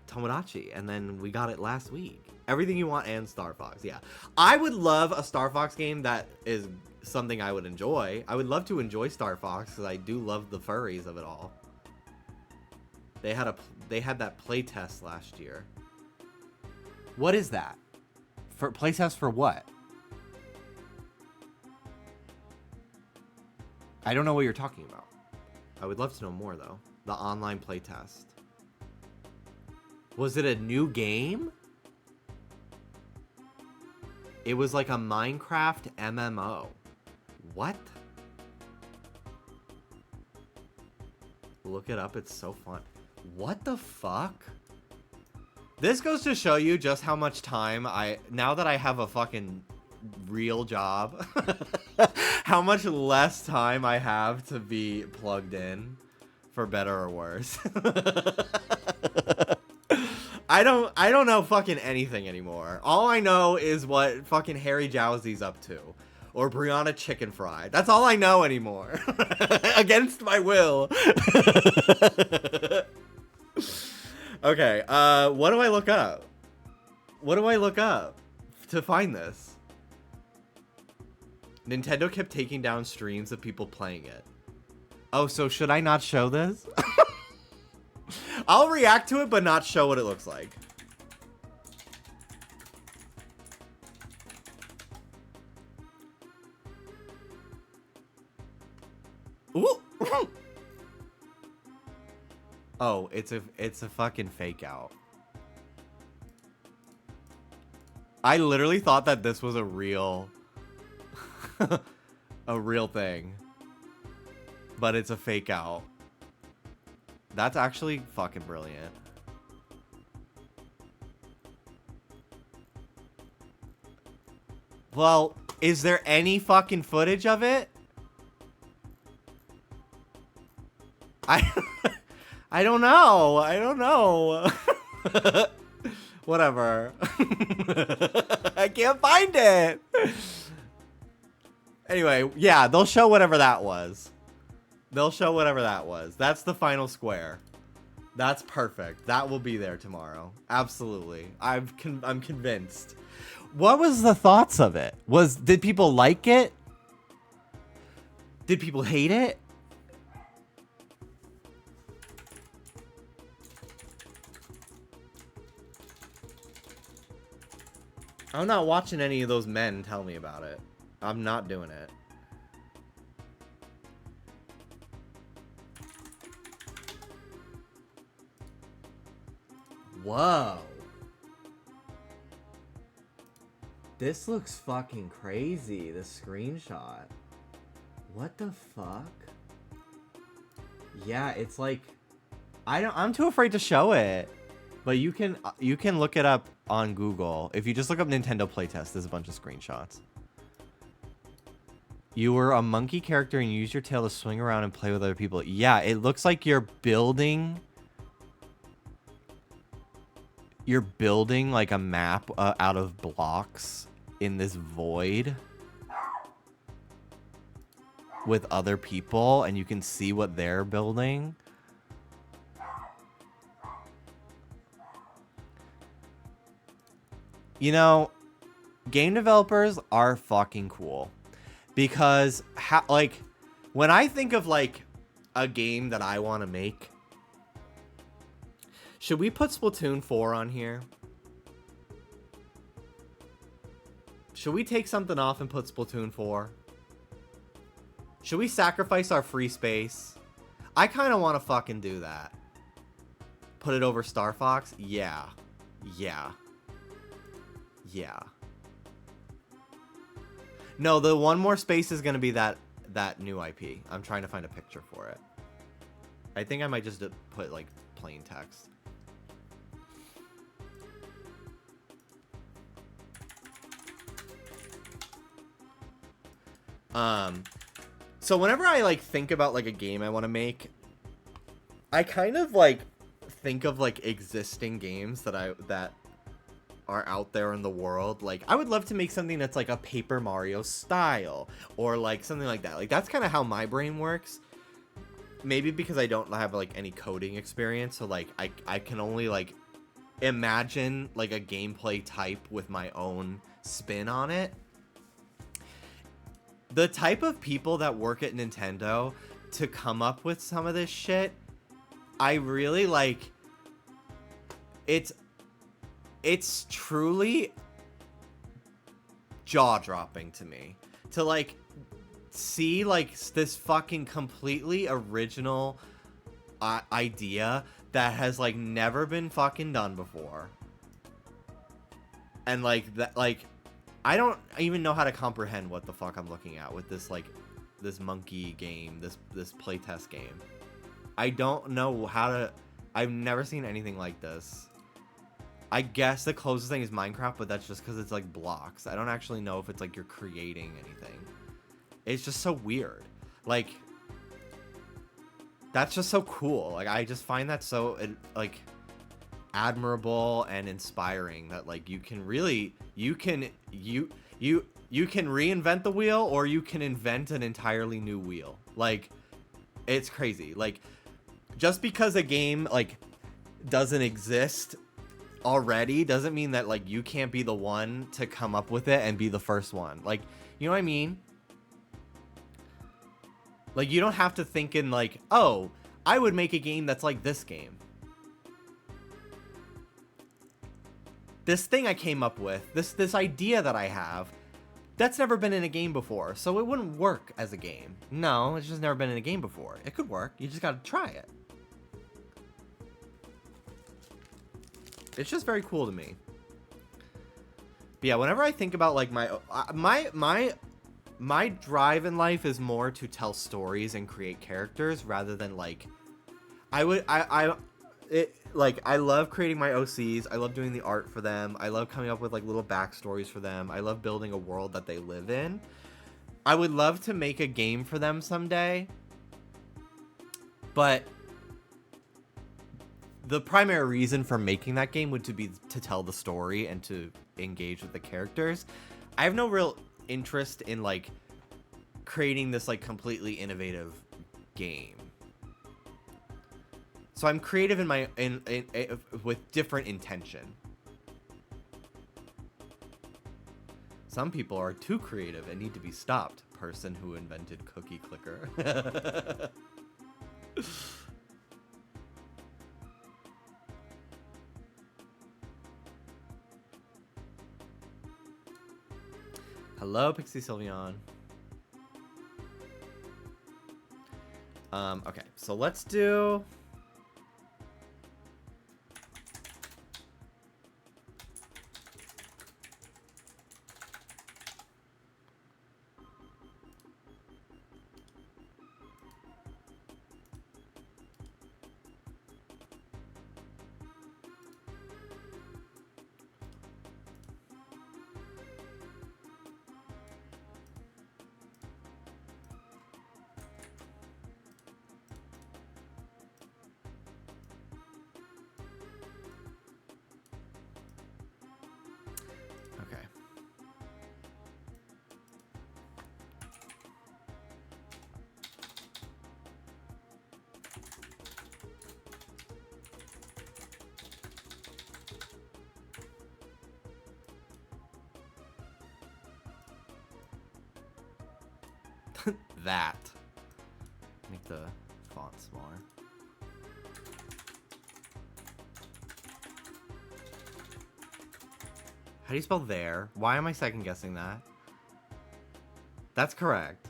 Tomodachi, and then we got it last week. Everything You Want and Star Fox, yeah. I would love a Star Fox game that is something I would enjoy. I would love to enjoy Star Fox because I do love the furries of it all. They had that playtest last year. What is that? For playtest for what? I don't know what you're talking about. I would love to know more though. The online playtest. Was it a new game? It was like a Minecraft MMO. What? Look it up, it's so fun. What the fuck? This goes to show you just how much time now that I have a fucking real job, how much less time I have to be plugged in, for better or worse. I don't know fucking anything anymore. All I know is what fucking Harry Jowsey's up to. Or Brianna Chicken Fry. That's all I know anymore. Against my will. Okay, what do I look up? What do I look up to find this? Nintendo kept taking down streams of people playing it. Oh, so should I not show this? I'll react to it, but not show what it looks like. Ooh. Oh, it's a fucking fake out. I literally thought that this was a real a real thing. But it's a fake out. That's actually fucking brilliant. Well, is there any fucking footage of it? I don't know. I don't know. Whatever. I can't find it. Anyway, yeah, they'll show whatever that was. They'll show whatever that was. That's the final square. That's perfect. That will be there tomorrow. Absolutely. I'm convinced. What was the thoughts of it? Did people like it? Did people hate it? I'm not watching any of those men tell me about it. I'm not doing it. Whoa. This looks fucking crazy, the screenshot. What the fuck? Yeah, it's like I'm too afraid to show it. But you can look it up on Google. If you just look up Nintendo playtest, there's a bunch of screenshots. You were a monkey character and you use your tail to swing around and play with other people. Yeah, it looks like you're building like a map out of blocks in this void with other people, and you can see what they're building. You know, game developers are fucking cool because like when I think of like a game that I want to make, should we put Splatoon 4 on here? Should we take something off and put Splatoon 4? Should we sacrifice our free space? I kind of want to fucking do that. Put it over Star Fox? Yeah. Yeah. Yeah. No, the one more space is going to be that new IP. I'm trying to find a picture for it. I think I might just put like plain text. So whenever I like think about like a game I want to make, I kind of like think of like existing games that are out there in the world. Like I would love to make something that's like a Paper Mario style or like something like that. Like that's kind of how my brain works. Maybe because I don't have like any coding experience, so like I can only like imagine like a gameplay type with my own spin on it. The type of people that work at Nintendo to come up with some of this shit, I really like. It's truly jaw-dropping to me to like see like this fucking completely original idea that has like never been fucking done before, and like that, like I don't even know how to comprehend what the fuck I'm looking at with this like this monkey game, this playtest game. I don't know how to. I've never seen anything like this. I guess the closest thing is Minecraft, but that's just because it's like blocks. I don't actually know if it's like you're creating anything. It's just so weird. Like, that's just so cool. Like, I just find that so like admirable and inspiring that like you can really you can reinvent the wheel, or you can invent an entirely new wheel. Like, it's crazy. Like, just because a game like doesn't exist already doesn't mean that like you can't be the one to come up with it and be the first one. Like, you know what I mean? Like, you don't have to think in like, oh, I would make a game that's like this game. This thing I came up with, this idea that I have, that's never been in a game before, so it wouldn't work as a game. No, it's just never been in a game before. It could work. You just gotta try it. It's just very cool to me. But yeah, whenever I think about like my drive in life is more to tell stories and create characters rather than like I love creating my OCs. I love doing the art for them. I love coming up with like little backstories for them. I love building a world that they live in. I would love to make a game for them someday, but the primary reason for making that game would be to tell the story and to engage with the characters. I have no real interest in like creating this like completely innovative game. So I'm creative in my with different intention. Some people are too creative and need to be stopped. Person who invented Cookie Clicker. Hello, Pixie Sylveon. Okay, so let's do... Okay. That. Make the font smaller. How do you spell there? Why am I second guessing that? That's correct.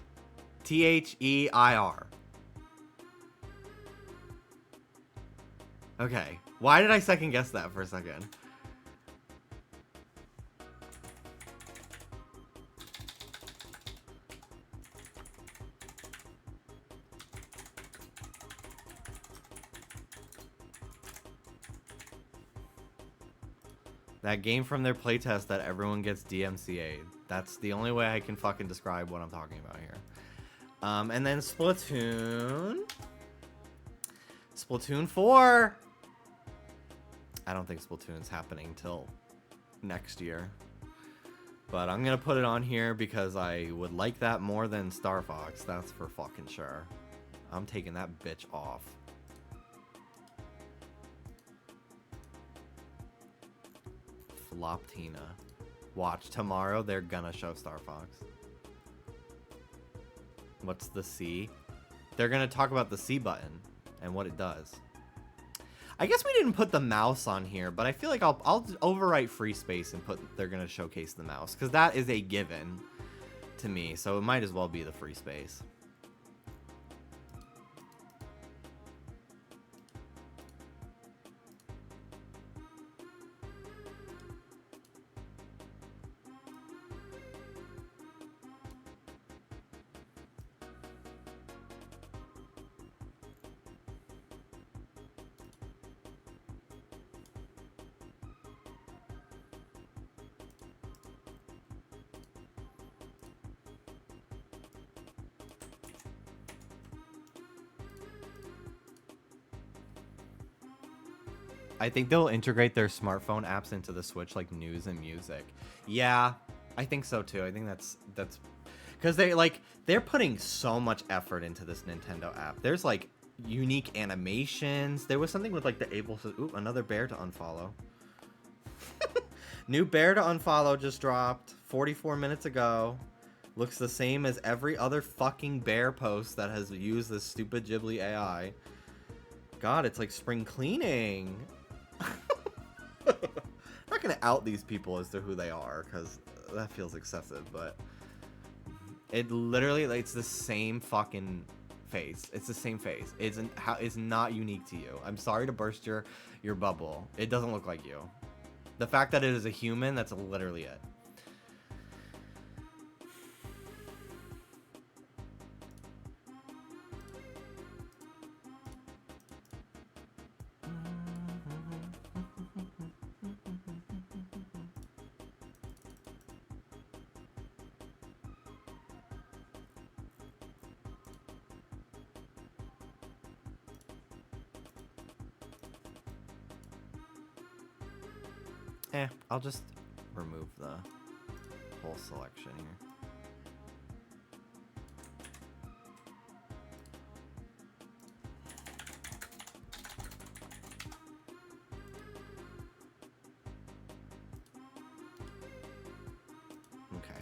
T-H-E-I-R. Okay. Why did I second guess that for a second? That game from their playtest that everyone gets DMCA'd. That's the only way I can fucking describe what I'm talking about here. And then Splatoon. Splatoon 4. I don't think Splatoon's happening till next year. But I'm gonna put it on here because I would like that more than Star Fox. That's for fucking sure. I'm taking that bitch off. Floptina. Watch, tomorrow they're gonna show Star Fox. What's the C? They're gonna talk about the C button and what it does. I guess we didn't put the mouse on here, but I feel like I'll overwrite free space and put they're gonna showcase the mouse because that is a given to me, so it might as well be the free space. I think they'll integrate their smartphone apps into the Switch like news and music. Yeah, I think so too. I think that's because they're putting so much effort into this Nintendo app. There's like unique animations. There was something with like the ooh, another bear to unfollow. New bear to unfollow just dropped 44 minutes ago. Looks the same as every other fucking bear post that has used this stupid Ghibli AI. God, it's like spring cleaning. I'm not gonna out these people as to who they are because that feels excessive, but it literally, like, it's the same fucking face. It's the same face. It's not unique to you. I'm sorry to burst your bubble. It doesn't look like you. The fact that it is a human, that's literally it. I'll just remove the whole selection here. Okay.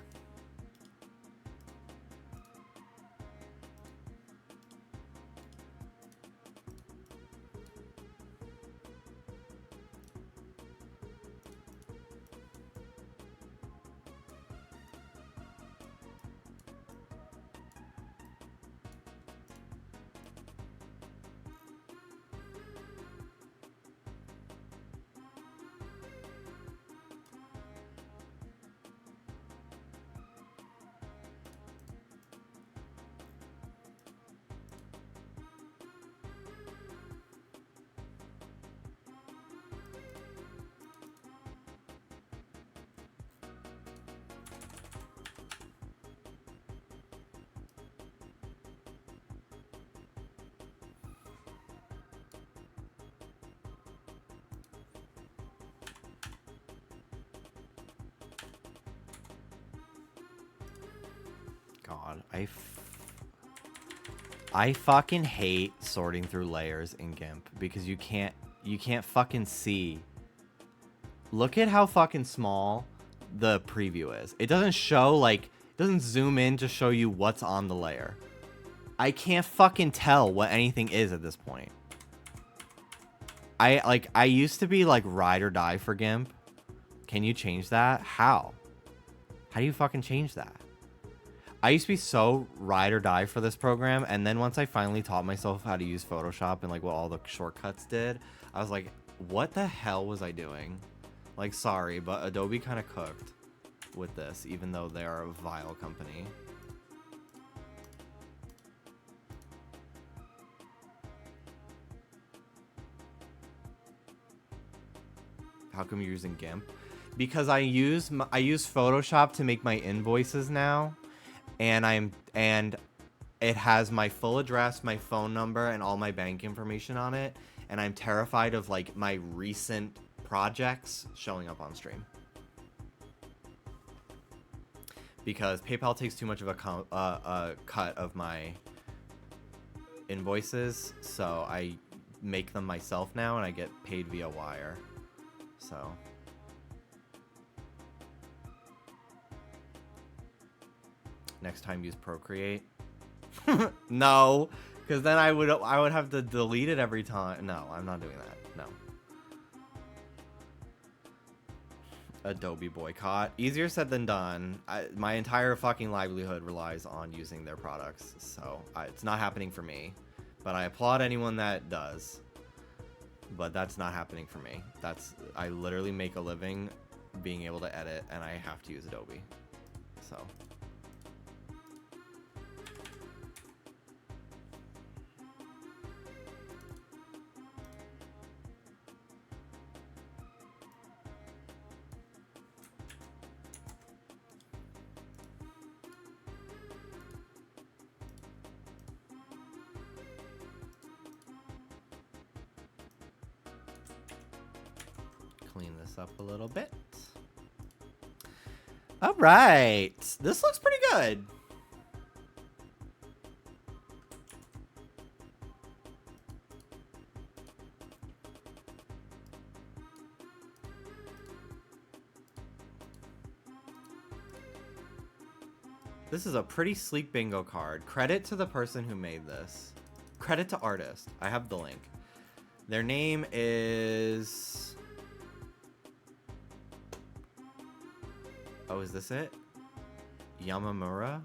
God, I fucking hate sorting through layers in GIMP because you can't fucking see. Look at how fucking small the preview is. It doesn't show, like, it doesn't zoom in to show you what's on the layer. I can't fucking tell what anything is at this point. I used to be like ride or die for GIMP. Can you change that? How do you fucking change that? I used to be so ride or die for this program, and then once I finally taught myself how to use Photoshop and like what all the shortcuts did, I was like, what the hell was I doing? Like, sorry, but Adobe kind of cooked with this, even though they are a vile company. How come you're using GIMP? Because I use Photoshop to make my invoices now. And it has my full address, my phone number, and all my bank information on it. And I'm terrified of like my recent projects showing up on stream. Because PayPal takes too much of a cut of my invoices, so I make them myself now and I get paid via wire. So... next time use Procreate. No, because then I would have to delete it every time. No, I'm not doing that. No. Adobe boycott. Easier said than done. My entire fucking livelihood relies on using their products, so it's not happening for me. But I applaud anyone that does. But that's not happening for me. I literally make a living being able to edit, and I have to use Adobe. So... clean this up a little bit. All right, this looks pretty good. This is a pretty sleek bingo card. Credit to the person who made this. Credit to artist. I have the link. Their name is... oh, is this it? Yamamura?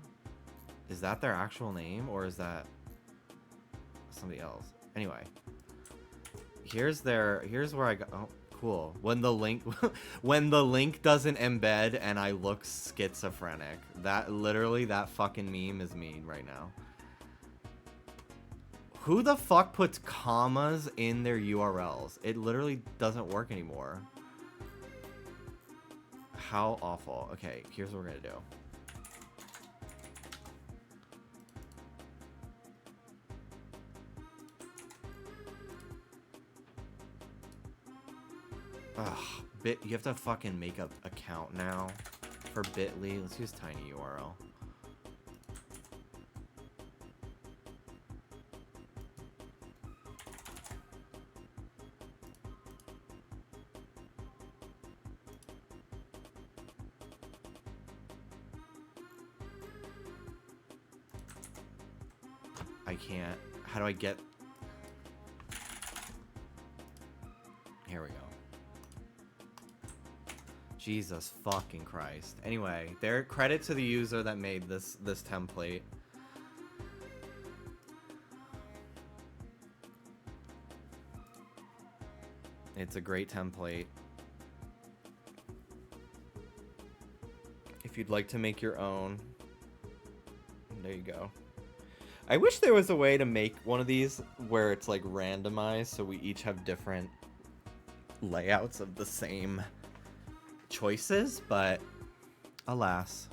Is that their actual name, or is that somebody else? Anyway, here's where I go. Oh, cool. When the link doesn't embed and I look schizophrenic. That fucking meme is me right now. Who the fuck puts commas in their URLs? It literally doesn't work anymore. How awful. Okay, here's what we're gonna do. Ugh, You have to fucking make a account now for Bitly. Let's use tiny URL. I can't. How do I get... Here we go. Jesus fucking Christ. Anyway, there, credit to the user that made this template. It's a great template. If you'd like to make your own, there you go. I wish there was a way to make one of these where it's like randomized so we each have different layouts of the same choices, but alas.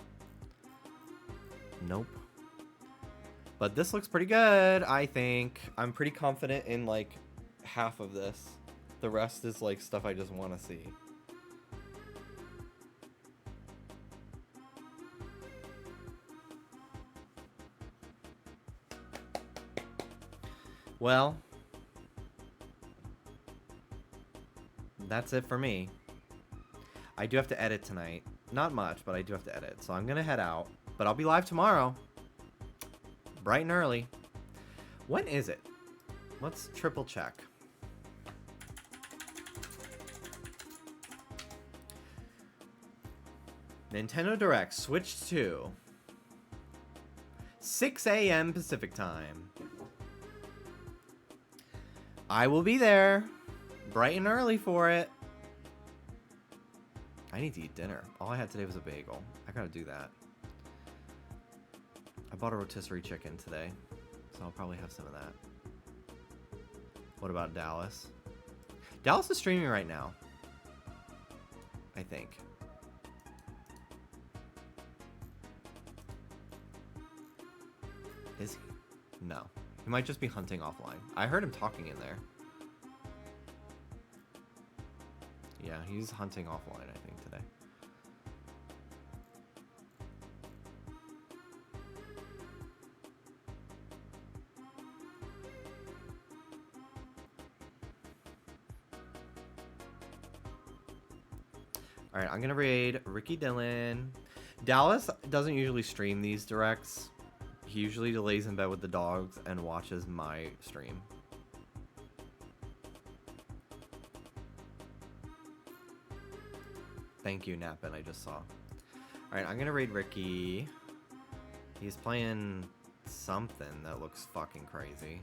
Nope. But this looks pretty good, I think. I'm pretty confident in like half of this. The rest is like stuff I just want to see. Well, that's it for me. I do have to edit tonight. Not much, but I do have to edit. So I'm going to head out. But I'll be live tomorrow. Bright and early. When is it? Let's triple check. Nintendo Direct switched to 6 a.m. Pacific time. I will be there, bright and early for it. I need to eat dinner. All I had today was a bagel. I gotta do that. I bought a rotisserie chicken today, so I'll probably have some of that. What about Dallas? Dallas is streaming right now, I think. Is he? No. He might just be hunting offline. I heard him talking in there. Yeah, he's hunting offline, I think, today. Alright, I'm gonna raid Ricky Dillon. Dallas doesn't usually stream these directs. He usually lays in bed with the dogs and watches my stream. Thank you, Nappin, I just saw. Alright, I'm gonna raid Ricky. He's playing something that looks fucking crazy.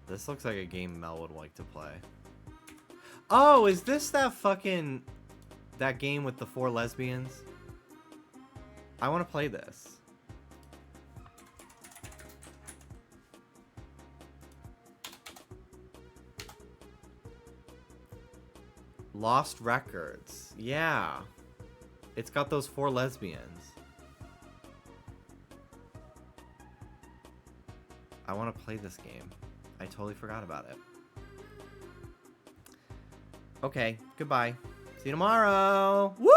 This looks like a game Mel would like to play. Oh, is this that fucking... that game with the 4 lesbians? I want to play this. Lost Records. Yeah. It's got those 4 lesbians. I want to play this game. I totally forgot about it. Okay, goodbye. See you tomorrow. Woo!